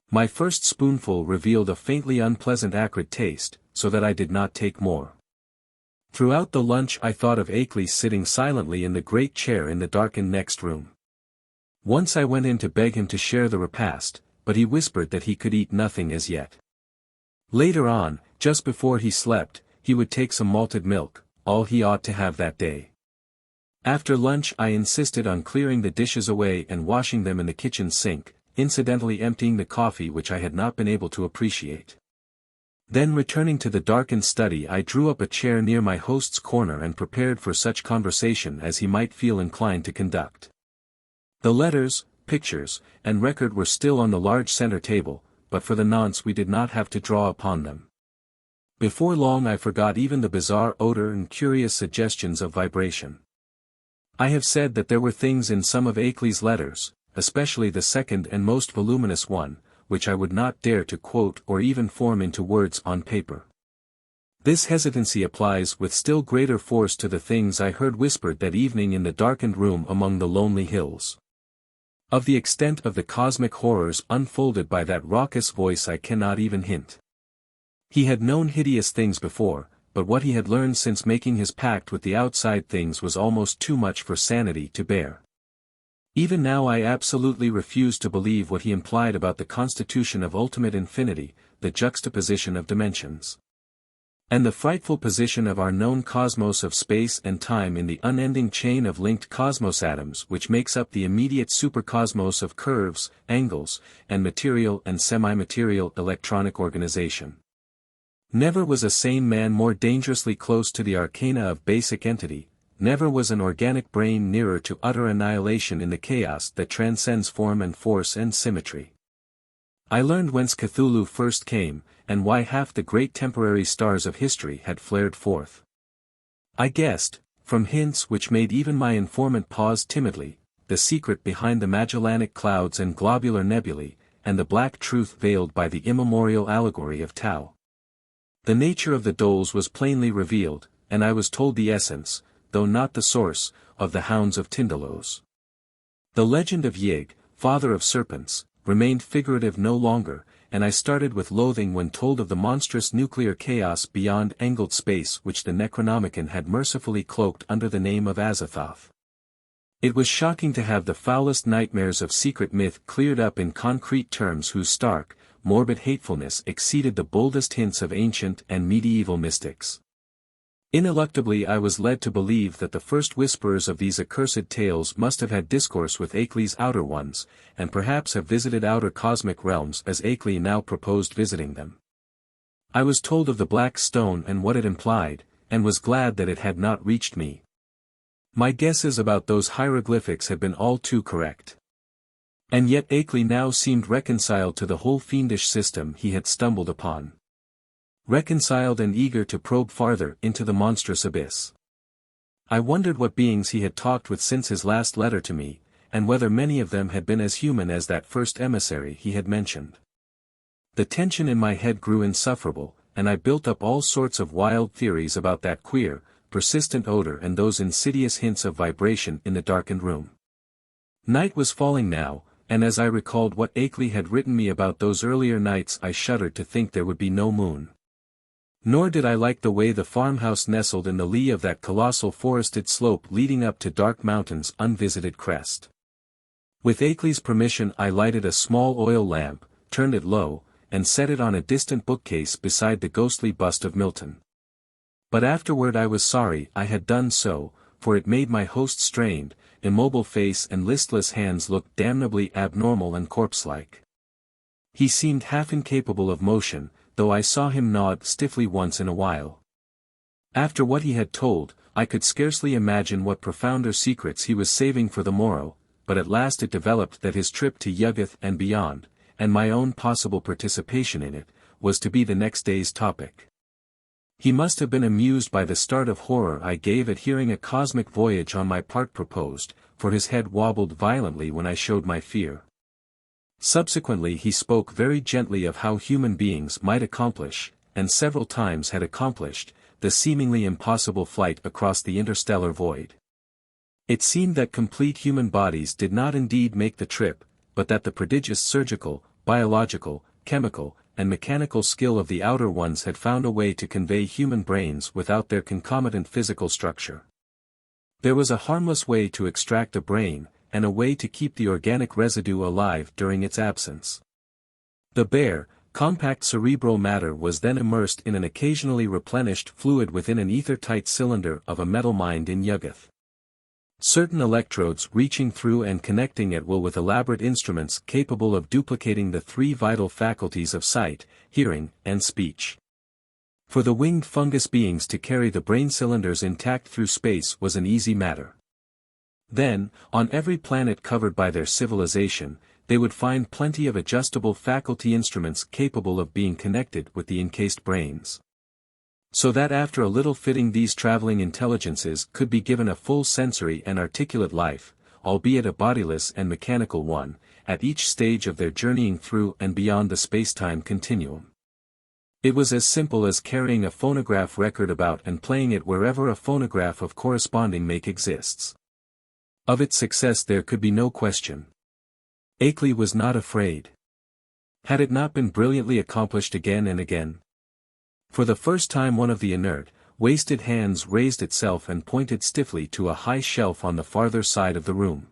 My first spoonful revealed a faintly unpleasant acrid taste, so that I did not take more. Throughout the lunch I thought of Akeley sitting silently in the great chair in the darkened next room. Once I went in to beg him to share the repast, but he whispered that he could eat nothing as yet. Later on, just before he slept, he would take some malted milk, all he ought to have that day. After lunch I insisted on clearing the dishes away and washing them in the kitchen sink, incidentally emptying the coffee which I had not been able to appreciate. Then returning to the darkened study I drew up a chair near my host's corner and prepared for such conversation as he might feel inclined to conduct. The letters, pictures, and record were still on the large center table, but for the nonce we did not have to draw upon them. Before long I forgot even the bizarre odor and curious suggestions of vibration. I have said that there were things in some of Akeley's letters, especially the second and most voluminous one, which I would not dare to quote or even form into words on paper. This hesitancy applies with still greater force to the things I heard whispered that evening in the darkened room among the lonely hills. Of the extent of the cosmic horrors unfolded by that raucous voice I cannot even hint. He had known hideous things before, but what he had learned since making his pact with the outside things was almost too much for sanity to bear. Even now I absolutely refuse to believe what he implied about the constitution of ultimate infinity, the juxtaposition of dimensions, and the frightful position of our known cosmos of space and time in the unending chain of linked cosmos atoms which makes up the immediate supercosmos of curves, angles, and material and semi-material electronic organization. Never was a sane man more dangerously close to the arcana of basic entity, never was an organic brain nearer to utter annihilation in the chaos that transcends form and force and symmetry. I learned whence Cthulhu first came, and why half the great temporary stars of history had flared forth. I guessed, from hints which made even my informant pause timidly, the secret behind the Magellanic clouds and globular nebulae, and the black truth veiled by the immemorial allegory of Tau. The nature of the doles was plainly revealed, and I was told the essence, though not the source, of the hounds of Tindalos. The legend of Yig, father of serpents, remained figurative no longer, and I started with loathing when told of the monstrous nuclear chaos beyond angled space which the Necronomicon had mercifully cloaked under the name of Azathoth. It was shocking to have the foulest nightmares of secret myth cleared up in concrete terms whose stark, morbid hatefulness exceeded the boldest hints of ancient and medieval mystics. Ineluctably I was led to believe that the first whisperers of these accursed tales must have had discourse with Akeley's outer ones, and perhaps have visited outer cosmic realms as Akeley now proposed visiting them. I was told of the black stone and what it implied, and was glad that it had not reached me. My guesses about those hieroglyphics had been all too correct. And yet Akeley now seemed reconciled to the whole fiendish system he had stumbled upon. Reconciled and eager to probe farther into the monstrous abyss. I wondered what beings he had talked with since his last letter to me, and whether many of them had been as human as that first emissary he had mentioned. The tension in my head grew insufferable, and I built up all sorts of wild theories about that queer, persistent odor and those insidious hints of vibration in the darkened room. Night was falling now, and as I recalled what Akeley had written me about those earlier nights I shuddered to think there would be no moon. Nor did I like the way the farmhouse nestled in the lee of that colossal forested slope leading up to Dark Mountain's unvisited crest. With Akeley's permission I lighted a small oil lamp, turned it low, and set it on a distant bookcase beside the ghostly bust of Milton. But afterward I was sorry I had done so, for it made my host strained, immobile face and listless hands look damnably abnormal and corpse-like. He seemed half incapable of motion, though I saw him nod stiffly once in a while. After what he had told, I could scarcely imagine what profounder secrets he was saving for the morrow, but at last it developed that his trip to Yuggoth and beyond, and my own possible participation in it, was to be the next day's topic. He must have been amused by the start of horror I gave at hearing a cosmic voyage on my part proposed, for his head wobbled violently when I showed my fear. Subsequently he spoke very gently of how human beings might accomplish, and several times had accomplished, the seemingly impossible flight across the interstellar void. It seemed that complete human bodies did not indeed make the trip, but that the prodigious surgical, biological, chemical, and mechanical skill of the outer ones had found a way to convey human brains without their concomitant physical structure. There was a harmless way to extract a brain, and a way to keep the organic residue alive during its absence. The bare, compact cerebral matter was then immersed in an occasionally replenished fluid within an ether-tight cylinder of a metal mind in Yuggoth. Certain electrodes reaching through and connecting at will with elaborate instruments capable of duplicating the three vital faculties of sight, hearing, and speech. For the winged fungus beings to carry the brain cylinders intact through space was an easy matter. Then, on every planet covered by their civilization, they would find plenty of adjustable faculty instruments capable of being connected with the encased brains. So that after a little fitting these traveling intelligences could be given a full sensory and articulate life, albeit a bodiless and mechanical one, at each stage of their journeying through and beyond the space-time continuum. It was as simple as carrying a phonograph record about and playing it wherever a phonograph of corresponding make exists. Of its success there could be no question. Akeley was not afraid. Had it not been brilliantly accomplished again and again? For the first time one of the inert, wasted hands raised itself and pointed stiffly to a high shelf on the farther side of the room.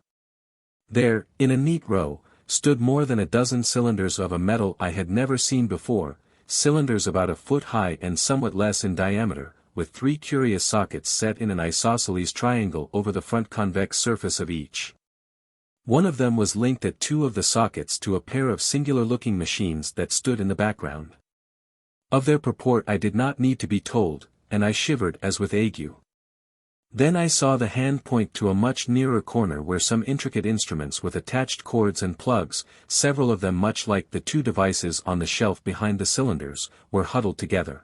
There, in a neat row, stood more than a dozen cylinders of a metal I had never seen before, cylinders about a foot high and somewhat less in diameter, with three curious sockets set in an isosceles triangle over the front convex surface of each. One of them was linked at two of the sockets to a pair of singular-looking machines that stood in the background. Of their purport I did not need to be told, and I shivered as with ague. Then I saw the hand point to a much nearer corner where some intricate instruments with attached cords and plugs, several of them much like the two devices on the shelf behind the cylinders, were huddled together.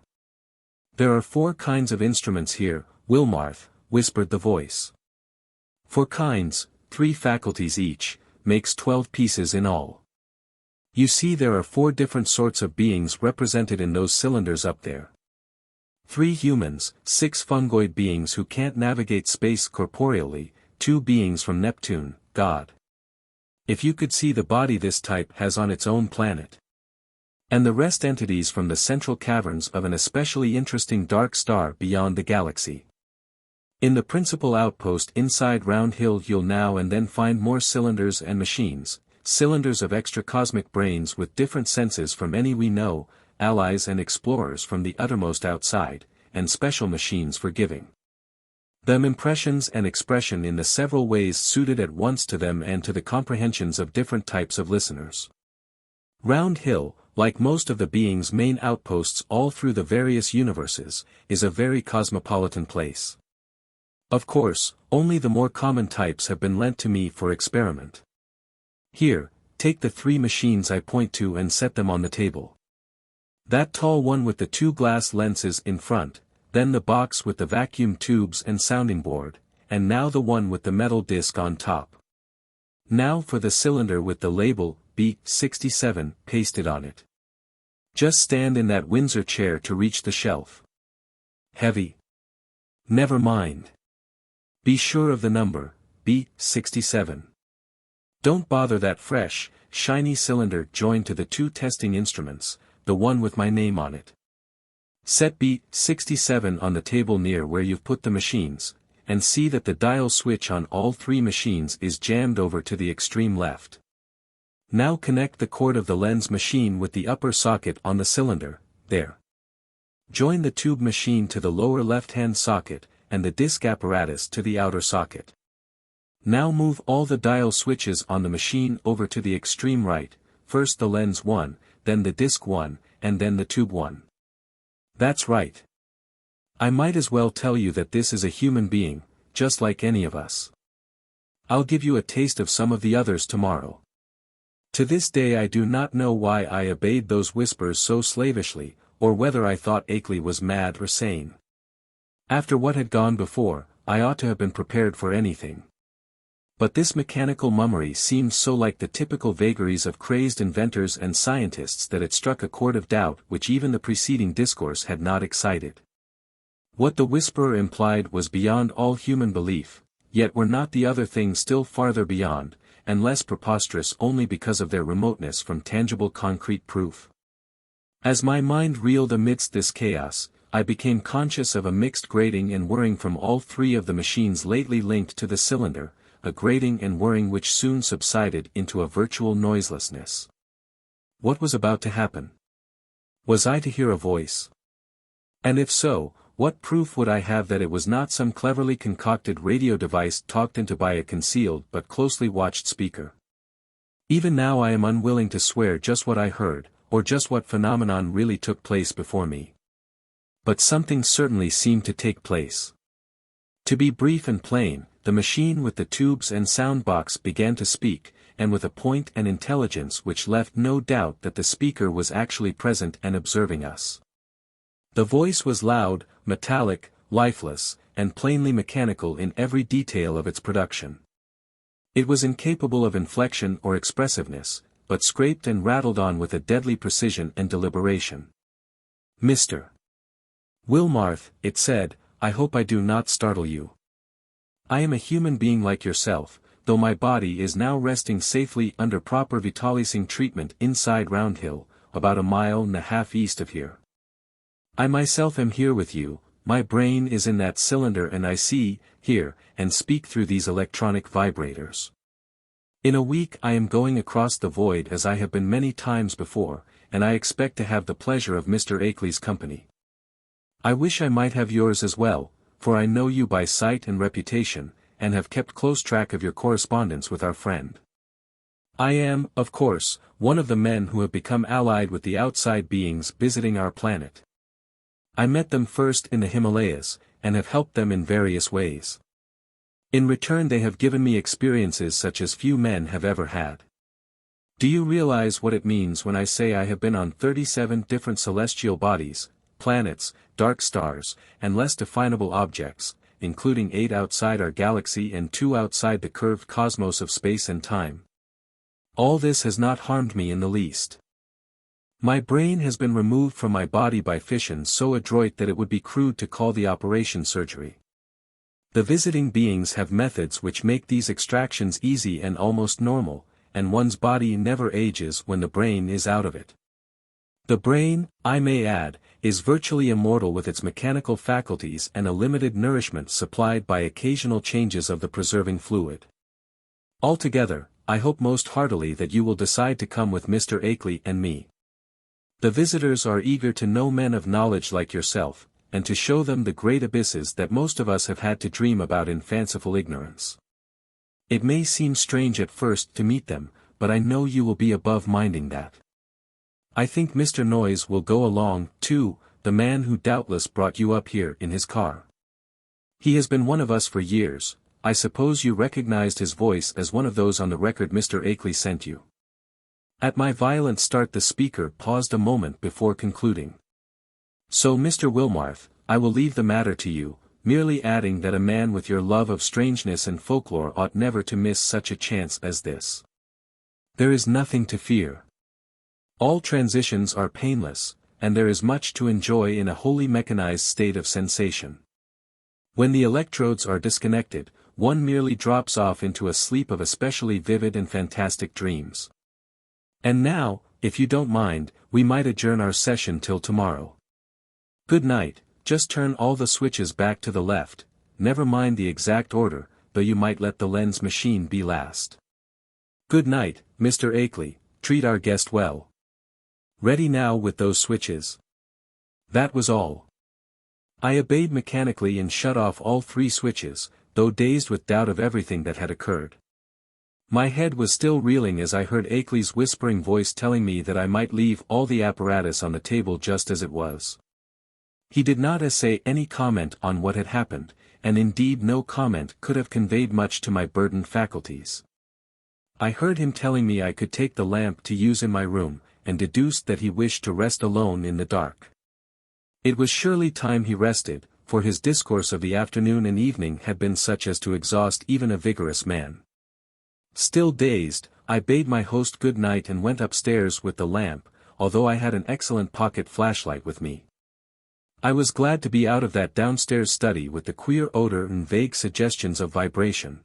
"There are 4 kinds of instruments here, Wilmarth," whispered the voice. 4 kinds, 3 faculties each, makes 12 pieces in all. You see there are 4 different sorts of beings represented in those cylinders up there. 3 humans, 6 fungoid beings who can't navigate space corporeally, 2 beings from Neptune, God. If you could see the body this type has on its own planet. And the rest entities from the central caverns of an especially interesting dark star beyond the galaxy. In the principal outpost inside Round Hill you'll now and then find more cylinders and machines, cylinders of extra-cosmic brains with different senses from any we know, allies and explorers from the uttermost outside, and special machines for giving them impressions and expression in the several ways suited at once to them and to the comprehensions of different types of listeners. Round Hill, like most of the being's main outposts all through the various universes, is a very cosmopolitan place. Of course, only the more common types have been lent to me for experiment. Here, take the 3 machines I point to and set them on the table. That tall one with the 2 glass lenses in front, then the box with the vacuum tubes and sounding board, and now the one with the metal disc on top. Now for the cylinder with the label, B67, pasted on it. Just stand in that Windsor chair to reach the shelf. Heavy. Never mind. Be sure of the number, B67. Don't bother that fresh, shiny cylinder joined to the 2 testing instruments, the one with my name on it. Set B67 on the table near where you've put the machines, and see that the dial switch on all 3 machines is jammed over to the extreme left. Now connect the cord of the lens machine with the upper socket on the cylinder, there. Join the tube machine to the lower left-hand socket, and the disc apparatus to the outer socket. Now move all the dial switches on the machine over to the extreme right, first the lens 1, then the disc 1, and then the tube 1. That's right. I might as well tell you that this is a human being, just like any of us. I'll give you a taste of some of the others tomorrow. To this day I do not know why I obeyed those whispers so slavishly, or whether I thought Akeley was mad or sane. After what had gone before, I ought to have been prepared for anything. But this mechanical mummery seemed so like the typical vagaries of crazed inventors and scientists that it struck a chord of doubt which even the preceding discourse had not excited. What the whisperer implied was beyond all human belief, yet were not the other things still farther beyond, and less preposterous only because of their remoteness from tangible concrete proof? As my mind reeled amidst this chaos, I became conscious of a mixed grating and whirring from all three of the machines lately linked to the cylinder, a grating and whirring which soon subsided into a virtual noiselessness. What was about to happen? Was I to hear a voice? And if so, what proof would I have that it was not some cleverly concocted radio device talked into by a concealed but closely watched speaker? Even now I am unwilling to swear just what I heard, or just what phenomenon really took place before me. But something certainly seemed to take place. To be brief and plain, the machine with the tubes and sound box began to speak, and with a point and intelligence which left no doubt that the speaker was actually present and observing us. The voice was loud, metallic, lifeless, and plainly mechanical in every detail of its production. It was incapable of inflection or expressiveness, but scraped and rattled on with a deadly precision and deliberation. "Mr. Wilmarth," it said, "I hope I do not startle you. I am a human being like yourself, though my body is now resting safely under proper vitalising treatment inside Roundhill, about a mile and a half east of here. I myself am here with you, my brain is in that cylinder and I see, hear, and speak through these electronic vibrators. In a week I am going across the void as I have been many times before, and I expect to have the pleasure of Mr. Akeley's company. I wish I might have yours as well, for I know you by sight and reputation, and have kept close track of your correspondence with our friend. I am, of course, one of the men who have become allied with the outside beings visiting our planet. I met them first in the Himalayas, and have helped them in various ways. In return they have given me experiences such as few men have ever had. Do you realize what it means when I say I have been on 37 different celestial bodies, planets, dark stars, and less definable objects, including 8 outside our galaxy and 2 outside the curved cosmos of space and time? All this has not harmed me in the least. My brain has been removed from my body by fission so adroit that it would be crude to call the operation surgery. The visiting beings have methods which make these extractions easy and almost normal, and one's body never ages when the brain is out of it. The brain, I may add, is virtually immortal with its mechanical faculties and a limited nourishment supplied by occasional changes of the preserving fluid. Altogether, I hope most heartily that you will decide to come with Mr. Akeley and me. The visitors are eager to know men of knowledge like yourself, and to show them the great abysses that most of us have had to dream about in fanciful ignorance. It may seem strange at first to meet them, but I know you will be above minding that. I think Mr. Noyes will go along, too, the man who doubtless brought you up here in his car. He has been one of us for years. I suppose you recognized his voice as one of those on the record Mr. Akeley sent you." At my violent start the speaker paused a moment before concluding. "So Mr. Wilmarth, I will leave the matter to you, merely adding that a man with your love of strangeness and folklore ought never to miss such a chance as this. There is nothing to fear. All transitions are painless, and there is much to enjoy in a wholly mechanized state of sensation. When the electrodes are disconnected, one merely drops off into a sleep of especially vivid and fantastic dreams. And now, if you don't mind, we might adjourn our session till tomorrow. Good night. Just turn all the switches back to the left, never mind the exact order, though you might let the lens machine be last. Good night, Mr. Akeley, treat our guest well. Ready now with those switches?" That was all. I obeyed mechanically and shut off all 3 switches, though dazed with doubt of everything that had occurred. My head was still reeling as I heard Akeley's whispering voice telling me that I might leave all the apparatus on the table just as it was. He did not essay any comment on what had happened, and indeed no comment could have conveyed much to my burdened faculties. I heard him telling me I could take the lamp to use in my room, and deduced that he wished to rest alone in the dark. It was surely time he rested, for his discourse of the afternoon and evening had been such as to exhaust even a vigorous man. Still dazed, I bade my host good night and went upstairs with the lamp, although I had an excellent pocket flashlight with me. I was glad to be out of that downstairs study with the queer odor and vague suggestions of vibration.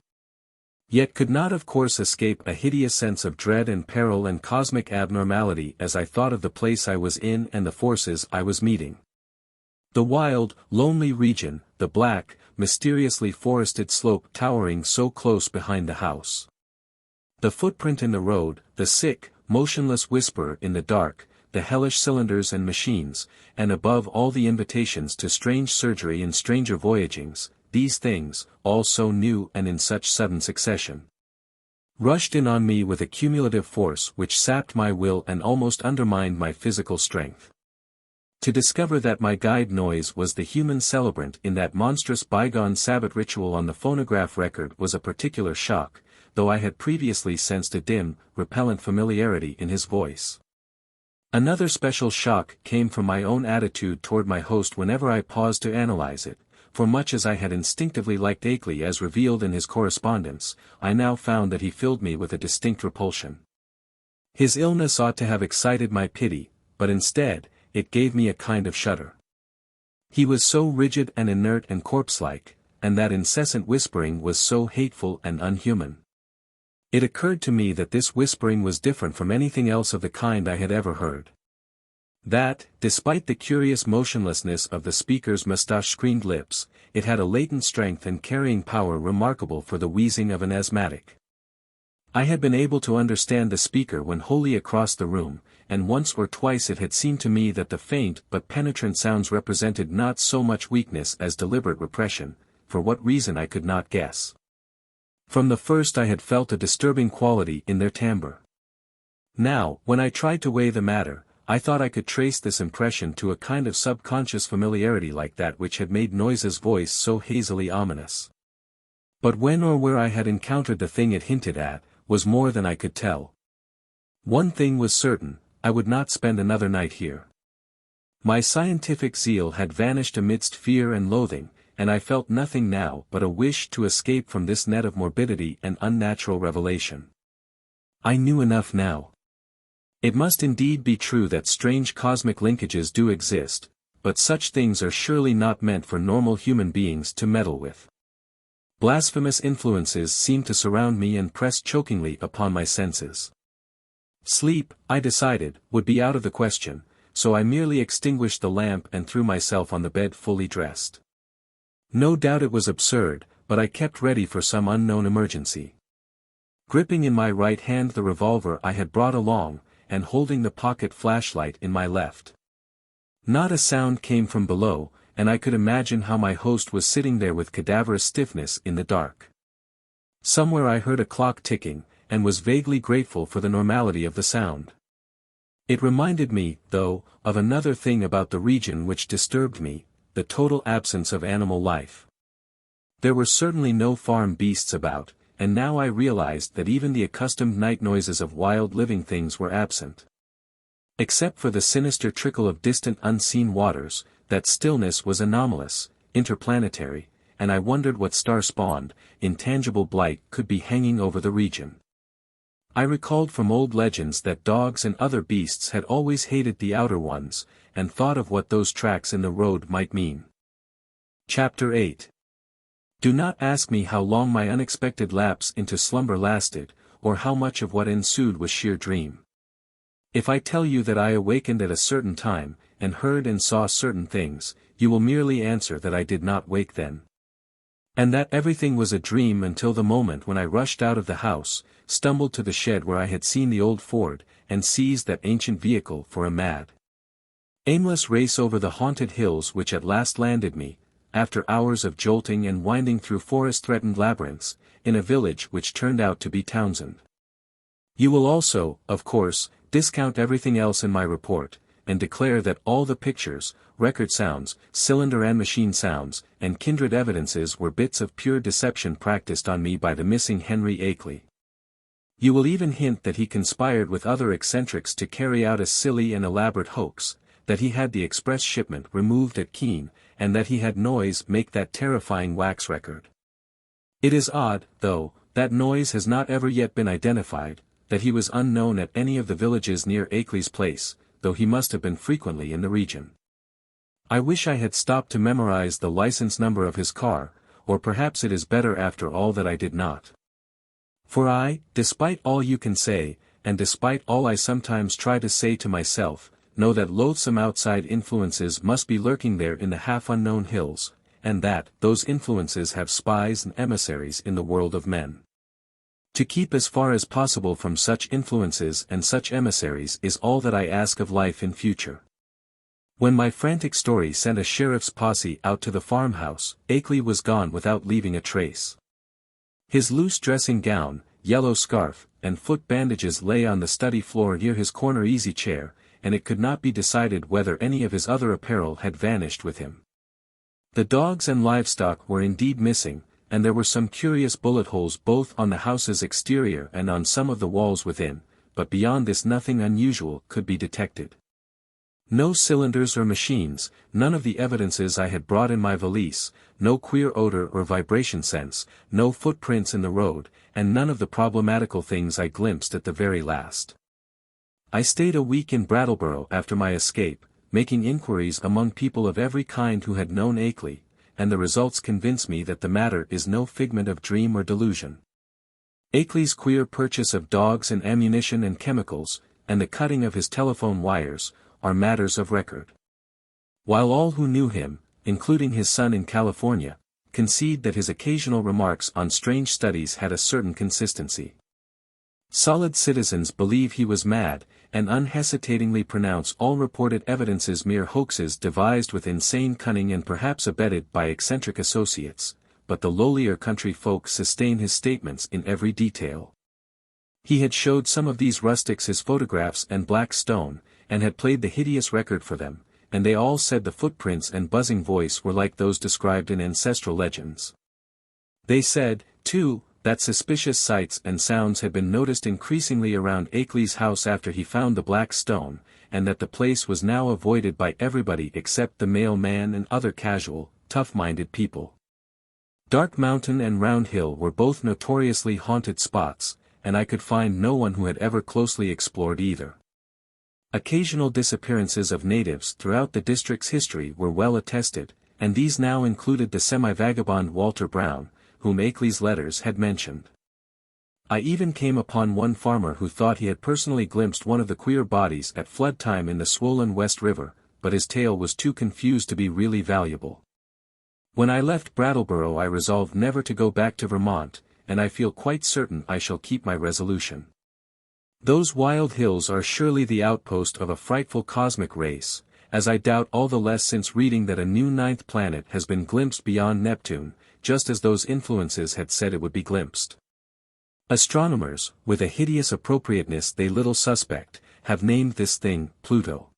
Yet could not of course escape a hideous sense of dread and peril and cosmic abnormality as I thought of the place I was in and the forces I was meeting. The wild, lonely region, the black, mysteriously forested slope towering so close behind the house. The footprint in the road, the sick, motionless whisper in the dark, the hellish cylinders and machines, and above all the invitations to strange surgery and stranger voyagings, these things, all so new and in such sudden succession, rushed in on me with a cumulative force which sapped my will and almost undermined my physical strength. To discover that my guide noise was the human celebrant in that monstrous bygone Sabbath ritual on the phonograph record was a particular shock, though I had previously sensed a dim, repellent familiarity in his voice. Another special shock came from my own attitude toward my host whenever I paused to analyze it, for much as I had instinctively liked Akeley as revealed in his correspondence, I now found that he filled me with a distinct repulsion. His illness ought to have excited my pity, but instead, it gave me a kind of shudder. He was so rigid and inert and corpse-like, and that incessant whispering was so hateful and unhuman. It occurred to me that this whispering was different from anything else of the kind I had ever heard. That, despite the curious motionlessness of the speaker's mustache-screened lips, it had a latent strength and carrying power remarkable for the wheezing of an asthmatic. I had been able to understand the speaker when wholly across the room, and once or twice it had seemed to me that the faint but penetrant sounds represented not so much weakness as deliberate repression, for what reason I could not guess. From the first I had felt a disturbing quality in their timbre. Now, when I tried to weigh the matter, I thought I could trace this impression to a kind of subconscious familiarity like that which had made Noise's voice so hazily ominous. But when or where I had encountered the thing it hinted at, was more than I could tell. One thing was certain, I would not spend another night here. My scientific zeal had vanished amidst fear and loathing, and I felt nothing now but a wish to escape from this net of morbidity and unnatural revelation. I knew enough now. It must indeed be true that strange cosmic linkages do exist, but such things are surely not meant for normal human beings to meddle with. Blasphemous influences seemed to surround me and press chokingly upon my senses. Sleep, I decided, would be out of the question, so I merely extinguished the lamp and threw myself on the bed fully dressed. No doubt it was absurd, but I kept ready for some unknown emergency. Gripping in my right hand the revolver I had brought along, and holding the pocket flashlight in my left. Not a sound came from below, and I could imagine how my host was sitting there with cadaverous stiffness in the dark. Somewhere I heard a clock ticking, and was vaguely grateful for the normality of the sound. It reminded me, though, of another thing about the region which disturbed me, the total absence of animal life. There were certainly no farm beasts about, and now I realized that even the accustomed night noises of wild living things were absent. Except for the sinister trickle of distant unseen waters, that stillness was anomalous, interplanetary, and I wondered what star-spawned, intangible blight could be hanging over the region. I recalled from old legends that dogs and other beasts had always hated the outer ones, and thought of what those tracks in the road might mean. Chapter 8. Do not ask me how long my unexpected lapse into slumber lasted, or how much of what ensued was sheer dream. If I tell you that I awakened at a certain time, and heard and saw certain things, you will merely answer that I did not wake then. And that everything was a dream until the moment when I rushed out of the house, stumbled to the shed where I had seen the old Ford, and seized that ancient vehicle for a mad Aimless race over the haunted hills which at last landed me, after hours of jolting and winding through forest-threatened labyrinths, in a village which turned out to be Townshend. You will also, of course, discount everything else in my report, and declare that all the pictures, record sounds, cylinder and machine sounds, and kindred evidences were bits of pure deception practiced on me by the missing Henry Akeley. You will even hint that he conspired with other eccentrics to carry out a silly and elaborate hoax, that he had the express shipment removed at Keene, and that he had Noyes make that terrifying wax record. It is odd, though, that Noyes has not ever yet been identified, that he was unknown at any of the villages near Akeley's place, though he must have been frequently in the region. I wish I had stopped to memorize the license number of his car, or perhaps it is better after all that I did not. For I, despite all you can say, and despite all I sometimes try to say to myself, know that loathsome outside influences must be lurking there in the half-unknown hills, and that those influences have spies and emissaries in the world of men. To keep as far as possible from such influences and such emissaries is all that I ask of life in future. When my frantic story sent a sheriff's posse out to the farmhouse, Akeley was gone without leaving a trace. His loose dressing gown, yellow scarf, and foot bandages lay on the study floor near his corner easy chair, and it could not be decided whether any of his other apparel had vanished with him. The dogs and livestock were indeed missing, and there were some curious bullet holes both on the house's exterior and on some of the walls within, but beyond this nothing unusual could be detected. No cylinders or machines, none of the evidences I had brought in my valise, no queer odor or vibration sense, no footprints in the road, and none of the problematical things I glimpsed at the very last. I stayed a week in Brattleboro after my escape, making inquiries among people of every kind who had known Akeley, and the results convince me that the matter is no figment of dream or delusion. Akeley's queer purchase of dogs and ammunition and chemicals, and the cutting of his telephone wires, are matters of record. While all who knew him, including his son in California, concede that his occasional remarks on strange studies had a certain consistency. Solid citizens believe he was mad, and unhesitatingly pronounce all reported evidences mere hoaxes devised with insane cunning and perhaps abetted by eccentric associates, but the lowlier country folk sustain his statements in every detail. He had showed some of these rustics his photographs and black stone, and had played the hideous record for them, and they all said the footprints and buzzing voice were like those described in ancestral legends. They said, too, that suspicious sights and sounds had been noticed increasingly around Akeley's house after he found the black stone, and that the place was now avoided by everybody except the mailman and other casual, tough-minded people. Dark Mountain and Round Hill were both notoriously haunted spots, and I could find no one who had ever closely explored either. Occasional disappearances of natives throughout the district's history were well attested, and these now included the semi-vagabond Walter Brown, whom Akeley's letters had mentioned. I even came upon one farmer who thought he had personally glimpsed one of the queer bodies at flood time in the swollen West River, but his tale was too confused to be really valuable. When I left Brattleboro I resolved never to go back to Vermont, and I feel quite certain I shall keep my resolution. Those wild hills are surely the outpost of a frightful cosmic race, as I doubt all the less since reading that a new ninth planet has been glimpsed beyond Neptune, just as those influences had said it would be glimpsed. Astronomers, with a hideous appropriateness they little suspect, have named this thing Pluto.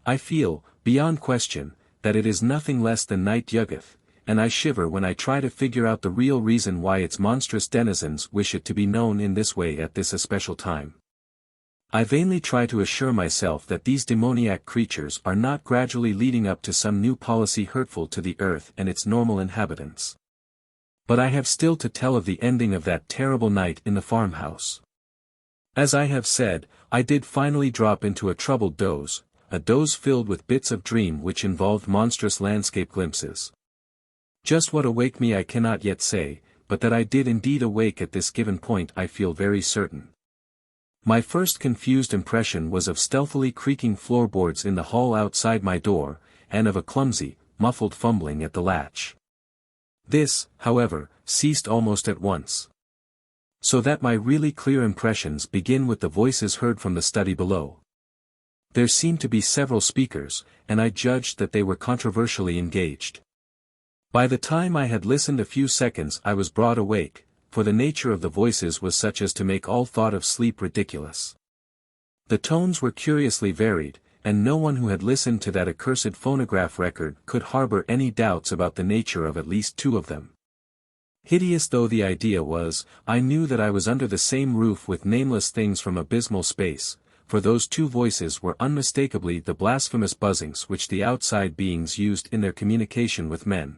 I feel, beyond question, that it is nothing less than Night Yuggoth, and I shiver when I try to figure out the real reason why its monstrous denizens wish it to be known in this way at this especial time. I vainly try to assure myself that these demoniac creatures are not gradually leading up to some new policy hurtful to the earth and its normal inhabitants. But I have still to tell of the ending of that terrible night in the farmhouse. As I have said, I did finally drop into a troubled doze, a doze filled with bits of dream which involved monstrous landscape glimpses. Just what awake me I cannot yet say, but that I did indeed awake at this given point I feel very certain. My first confused impression was of stealthily creaking floorboards in the hall outside my door, and of a clumsy, muffled fumbling at the latch. This, however, ceased almost at once. So that my really clear impressions begin with the voices heard from the study below. There seemed to be several speakers, and I judged that they were controversially engaged. By the time I had listened a few seconds I was broad awake, for the nature of the voices was such as to make all thought of sleep ridiculous. The tones were curiously varied, and no one who had listened to that accursed phonograph record could harbor any doubts about the nature of at least two of them. Hideous though the idea was, I knew that I was under the same roof with nameless things from abysmal space, for those two voices were unmistakably the blasphemous buzzings which the outside beings used in their communication with men.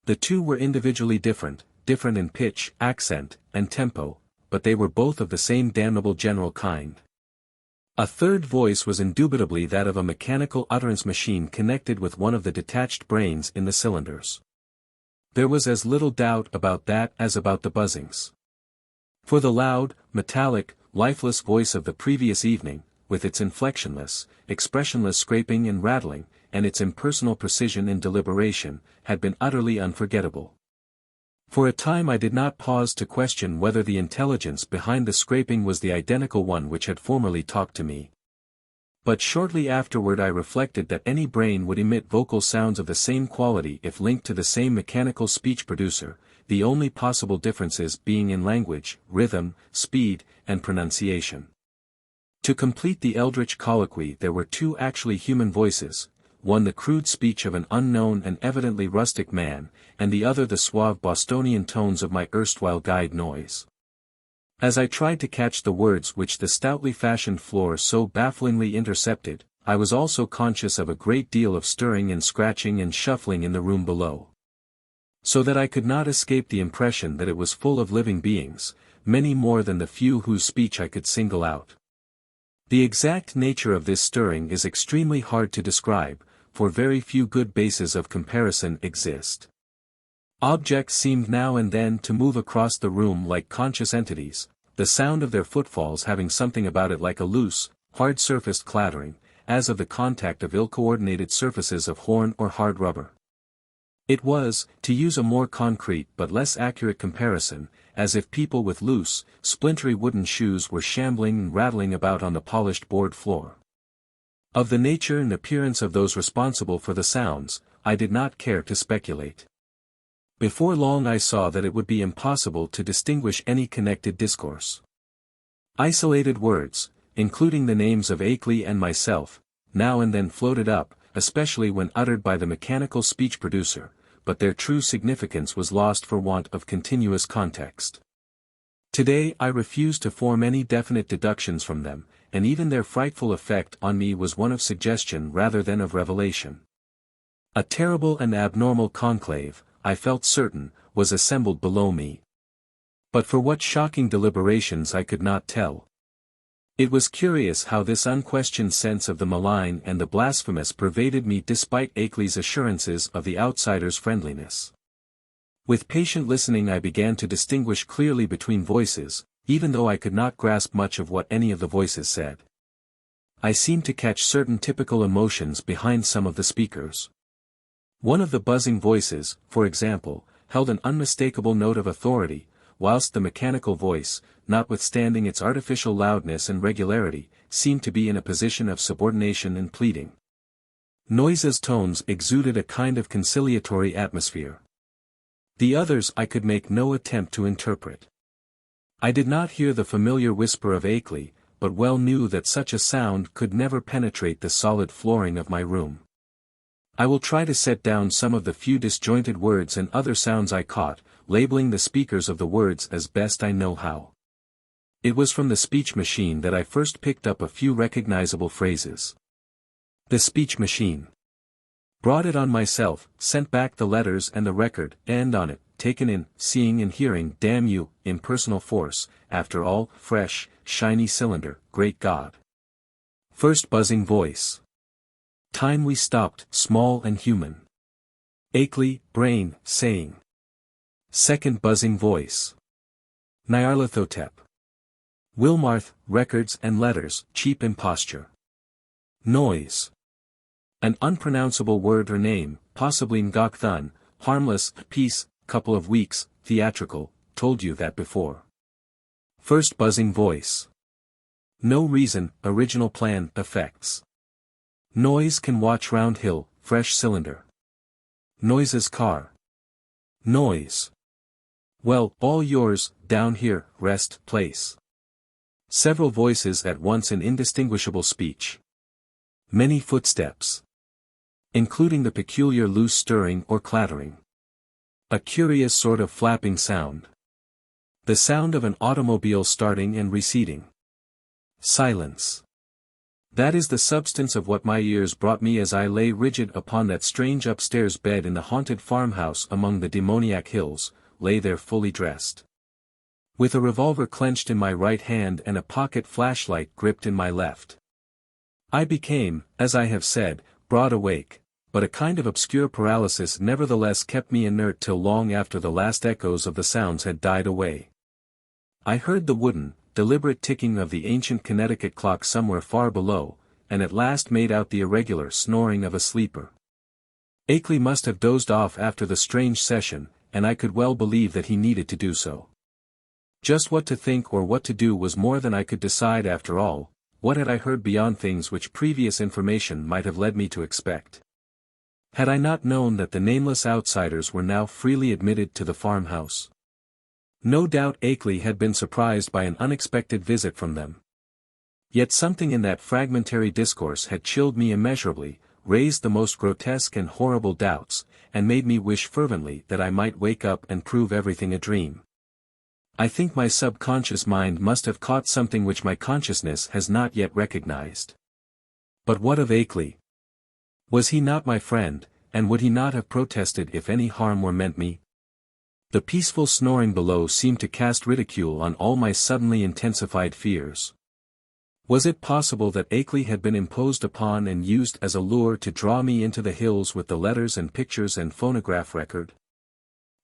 The two were individually different in pitch, accent, and tempo, but they were both of the same damnable general kind. A third voice was indubitably that of a mechanical utterance machine connected with one of the detached brains in the cylinders. There was as little doubt about that as about the buzzings. For the loud, metallic, lifeless voice of the previous evening, with its inflectionless, expressionless scraping and rattling, and its impersonal precision and deliberation, had been utterly unforgettable. For a time I did not pause to question whether the intelligence behind the scraping was the identical one which had formerly talked to me. But shortly afterward I reflected that any brain would emit vocal sounds of the same quality if linked to the same mechanical speech producer, the only possible differences being in language, rhythm, speed, and pronunciation. To complete the eldritch colloquy there were two actually human voices, one the crude speech of an unknown and evidently rustic man, and the other the suave Bostonian tones of my erstwhile guide Noise. As I tried to catch the words which the stoutly fashioned floor so bafflingly intercepted, I was also conscious of a great deal of stirring and scratching and shuffling in the room below. So that I could not escape the impression that it was full of living beings, many more than the few whose speech I could single out. The exact nature of this stirring is extremely hard to describe, for very few good bases of comparison exist. Objects seemed now and then to move across the room like conscious entities, the sound of their footfalls having something about it like a loose, hard-surfaced clattering, as of the contact of ill-coordinated surfaces of horn or hard rubber. It was, to use a more concrete but less accurate comparison, as if people with loose, splintery wooden shoes were shambling and rattling about on the polished board floor. Of the nature and appearance of those responsible for the sounds, I did not care to speculate. Before long I saw that it would be impossible to distinguish any connected discourse. Isolated words, including the names of Akeley and myself, now and then floated up, especially when uttered by the mechanical speech producer, but their true significance was lost for want of continuous context. Today I refuse to form any definite deductions from them, and even their frightful effect on me was one of suggestion rather than of revelation. A terrible and abnormal conclave, I felt certain, was assembled below me. But for what shocking deliberations I could not tell. It was curious how this unquestioned sense of the malign and the blasphemous pervaded me despite Akeley's assurances of the outsider's friendliness. With patient listening I began to distinguish clearly between voices, even though I could not grasp much of what any of the voices said. I seemed to catch certain typical emotions behind some of the speakers. One of the buzzing voices, for example, held an unmistakable note of authority, whilst the mechanical voice, notwithstanding its artificial loudness and regularity, seemed to be in a position of subordination and pleading. Noise's tones exuded a kind of conciliatory atmosphere. The others I could make no attempt to interpret. I did not hear the familiar whisper of Akeley, but well knew that such a sound could never penetrate the solid flooring of my room. I will try to set down some of the few disjointed words and other sounds I caught, labeling the speakers of the words as best I know how. It was from the speech machine that I first picked up a few recognizable phrases. The speech machine. Brought it on myself, sent back the letters and the record, and on it, taken in, seeing and hearing, damn you, impersonal force, after all, fresh, shiny cylinder, great God. First buzzing voice. Time we stopped, small and human. Akeley, brain, saying. Second buzzing voice. Nyarlathotep. Wilmarth, records and letters, cheap imposture. Noise. An unpronounceable word or name, possibly Ngakthun, harmless, peace, couple of weeks, theatrical, told you that before. First buzzing voice. No reason, original plan, effects. Noise can watch round hill, fresh cylinder. Noises car. Noise. Well, all yours, down here, rest, place. Several voices at once in indistinguishable speech. Many footsteps. Including the peculiar loose stirring or clattering. A curious sort of flapping sound. The sound of an automobile starting and receding. Silence. That is the substance of what my ears brought me as I lay rigid upon that strange upstairs bed in the haunted farmhouse among the demoniac hills, lay there fully dressed. With a revolver clenched in my right hand and a pocket flashlight gripped in my left. I became, as I have said, broad awake, but a kind of obscure paralysis nevertheless kept me inert till long after the last echoes of the sounds had died away. I heard the wooden, deliberate ticking of the ancient Connecticut clock somewhere far below, and at last made out the irregular snoring of a sleeper. Akeley must have dozed off after the strange session, and I could well believe that he needed to do so. Just what to think or what to do was more than I could decide after all. What had I heard beyond things which previous information might have led me to expect? Had I not known that the nameless outsiders were now freely admitted to the farmhouse? No doubt Akeley had been surprised by an unexpected visit from them. Yet something in that fragmentary discourse had chilled me immeasurably, raised the most grotesque and horrible doubts, and made me wish fervently that I might wake up and prove everything a dream. I think my subconscious mind must have caught something which my consciousness has not yet recognized. But what of Akeley? Was he not my friend, and would he not have protested if any harm were meant me? The peaceful snoring below seemed to cast ridicule on all my suddenly intensified fears. Was it possible that Akeley had been imposed upon and used as a lure to draw me into the hills with the letters and pictures and phonograph record?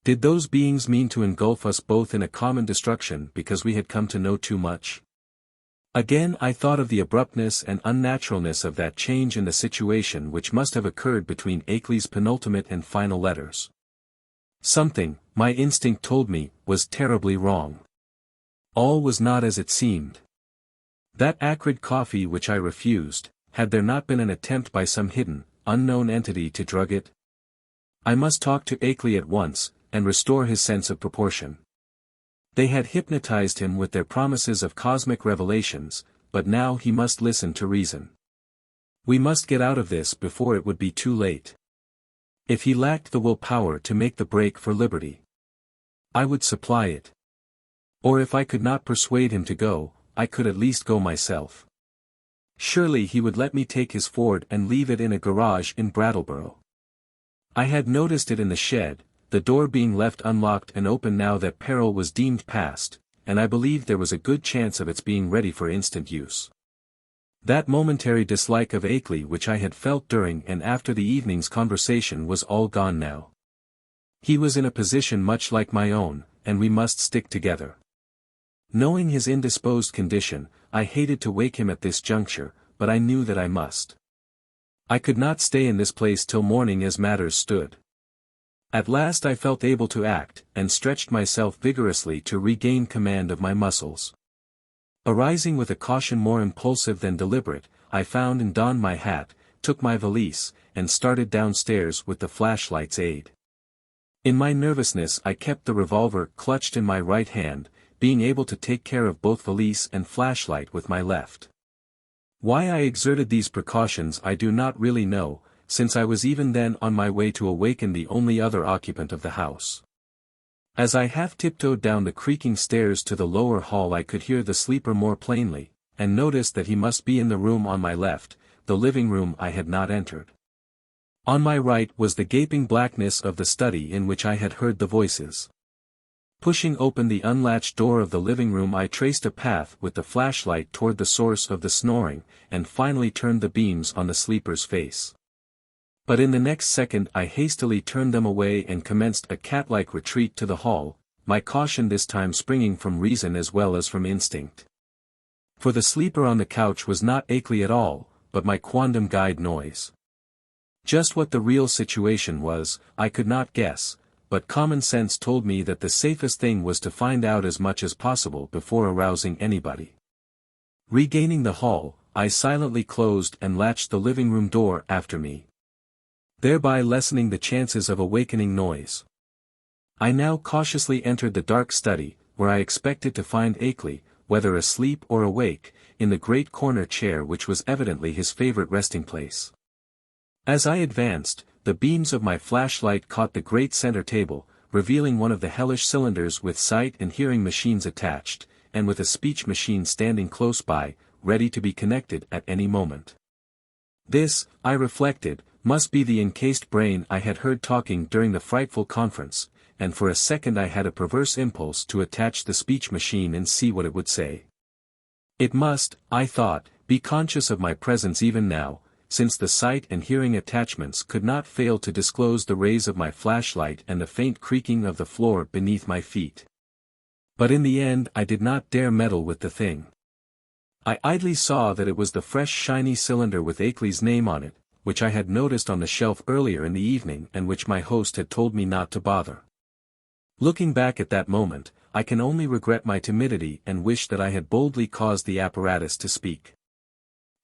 Did those beings mean to engulf us both in a common destruction because we had come to know too much? Again I thought of the abruptness and unnaturalness of that change in the situation which must have occurred between Akeley's penultimate and final letters. Something, my instinct told me, was terribly wrong. All was not as it seemed. That acrid coffee which I refused, had there not been an attempt by some hidden, unknown entity to drug it? I must talk to Akeley at once, and restore his sense of proportion. They had hypnotized him with their promises of cosmic revelations, but now he must listen to reason. We must get out of this before it would be too late. If he lacked the willpower to make the break for liberty, I would supply it. Or if I could not persuade him to go, I could at least go myself. Surely he would let me take his Ford and leave it in a garage in Brattleboro. I had noticed it in the shed, the door being left unlocked and open now that peril was deemed past, and I believed there was a good chance of its being ready for instant use. That momentary dislike of Akeley which I had felt during and after the evening's conversation was all gone now. He was in a position much like my own, and we must stick together. Knowing his indisposed condition, I hated to wake him at this juncture, but I knew that I must. I could not stay in this place till morning as matters stood. At last I felt able to act, and stretched myself vigorously to regain command of my muscles. Arising with a caution more impulsive than deliberate, I found and donned my hat, took my valise, and started downstairs with the flashlight's aid. In my nervousness I kept the revolver clutched in my right hand, being able to take care of both valise and flashlight with my left. Why I exerted these precautions I do not really know, since I was even then on my way to awaken the only other occupant of the house. As I half tiptoed down the creaking stairs to the lower hall I could hear the sleeper more plainly, and noticed that he must be in the room on my left, the living room I had not entered. On my right was the gaping blackness of the study in which I had heard the voices. Pushing open the unlatched door of the living room I traced a path with the flashlight toward the source of the snoring, and finally turned the beams on the sleeper's face. But in the next second I hastily turned them away and commenced a cat-like retreat to the hall, my caution this time springing from reason as well as from instinct. For the sleeper on the couch was not Akeley at all, but my quondam guide Noise. Just what the real situation was, I could not guess, but common sense told me that the safest thing was to find out as much as possible before arousing anybody. Regaining the hall, I silently closed and latched the living room door after me, thereby lessening the chances of awakening noise. I now cautiously entered the dark study, where I expected to find Akeley, whether asleep or awake, in the great corner chair which was evidently his favorite resting place. As I advanced, the beams of my flashlight caught the great center table, revealing one of the hellish cylinders with sight and hearing machines attached, and with a speech machine standing close by, ready to be connected at any moment. This, I reflected, must be the encased brain I had heard talking during the frightful conference, and for a second I had a perverse impulse to attach the speech machine and see what it would say. It must, I thought, be conscious of my presence even now, since the sight and hearing attachments could not fail to disclose the rays of my flashlight and the faint creaking of the floor beneath my feet. But in the end I did not dare meddle with the thing. I idly saw that it was the fresh shiny cylinder with Akeley's name on it, which I had noticed on the shelf earlier in the evening and which my host had told me not to bother. Looking back at that moment, I can only regret my timidity and wish that I had boldly caused the apparatus to speak.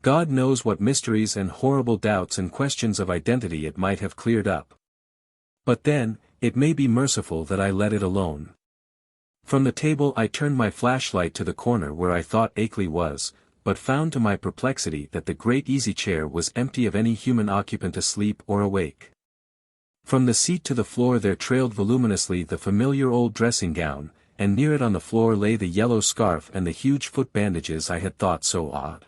God knows what mysteries and horrible doubts and questions of identity it might have cleared up. But then, it may be merciful that I let it alone. From the table I turned my flashlight to the corner where I thought Akeley was, but found to my perplexity that the great easy chair was empty of any human occupant asleep or awake. From the seat to the floor there trailed voluminously the familiar old dressing gown, and near it on the floor lay the yellow scarf and the huge foot bandages I had thought so odd.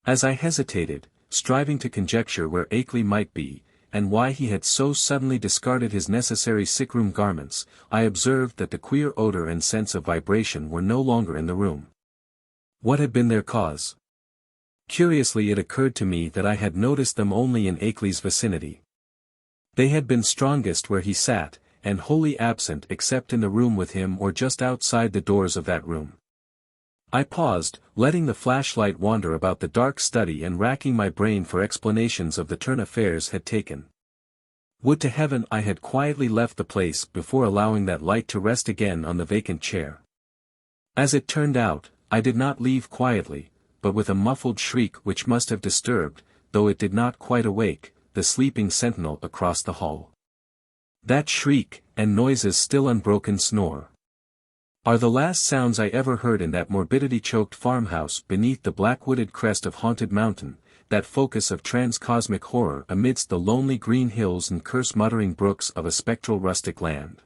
As I hesitated, striving to conjecture where Akeley might be, and why he had so suddenly discarded his necessary sickroom garments, I observed that the queer odor and sense of vibration were no longer in the room. What had been their cause? Curiously it occurred to me that I had noticed them only in Akeley's vicinity. They had been strongest where he sat, and wholly absent except in the room with him or just outside the doors of that room. I paused, letting the flashlight wander about the dark study and racking my brain for explanations of the turn affairs had taken. Would to heaven I had quietly left the place before allowing that light to rest again on the vacant chair. As it turned out, I did not leave quietly, but with a muffled shriek which must have disturbed, though it did not quite awake, the sleeping sentinel across the hall. That shriek, and noises still unbroken snore, are the last sounds I ever heard in that morbidity-choked farmhouse beneath the black-wooded crest of Haunted Mountain, that focus of transcosmic horror amidst the lonely green hills and curse-muttering brooks of a spectral rustic land.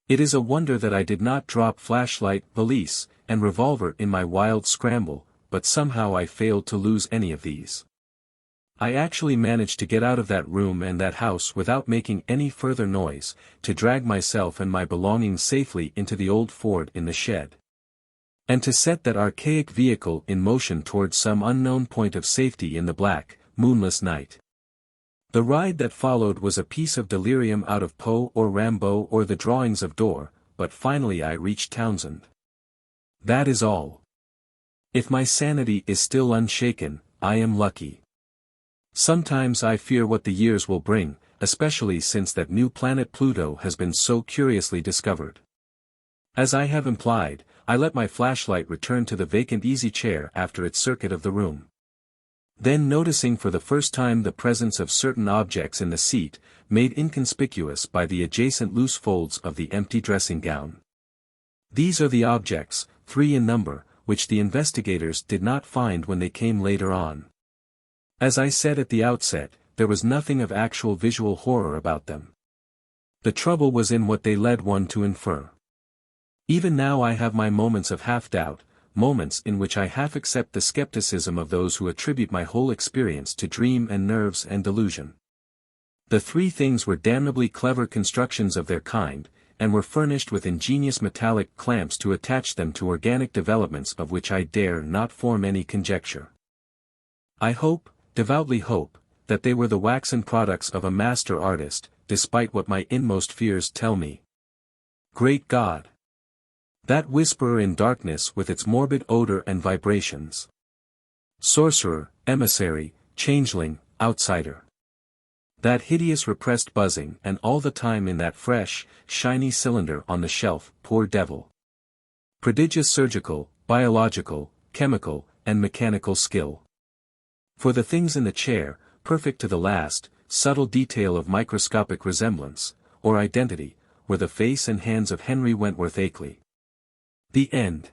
It is a wonder that I did not drop flashlight, valise, and revolver in my wild scramble, but somehow I failed to lose any of these. I actually managed to get out of that room and that house without making any further noise, to drag myself and my belongings safely into the old Ford in the shed, and to set that archaic vehicle in motion towards some unknown point of safety in the black, moonless night. The ride that followed was a piece of delirium out of Poe or Rimbaud or the drawings of Doré, but finally I reached Townshend. That is all. If my sanity is still unshaken, I am lucky. Sometimes I fear what the years will bring, especially since that new planet Pluto has been so curiously discovered. As I have implied, I let my flashlight return to the vacant easy chair after its circuit of the room. Then noticing for the first time the presence of certain objects in the seat, made inconspicuous by the adjacent loose folds of the empty dressing gown. These are the objects, 3 in number, which the investigators did not find when they came later on. As I said at the outset, there was nothing of actual visual horror about them. The trouble was in what they led one to infer. Even now I have my moments of half-doubt, moments in which I half accept the skepticism of those who attribute my whole experience to dream and nerves and delusion. The 3 things were damnably clever constructions of their kind, and were furnished with ingenious metallic clamps to attach them to organic developments of which I dare not form any conjecture. I hope, devoutly hope, that they were the waxen products of a master artist, despite what my inmost fears tell me. Great God! That whisperer in darkness with its morbid odor and vibrations. Sorcerer, emissary, changeling, outsider. That hideous repressed buzzing and all the time in that fresh, shiny cylinder on the shelf, poor devil. Prodigious surgical, biological, chemical, and mechanical skill. For the things in the chair, perfect to the last, subtle detail of microscopic resemblance, or identity, were the face and hands of Henry Wentworth Akeley. The end.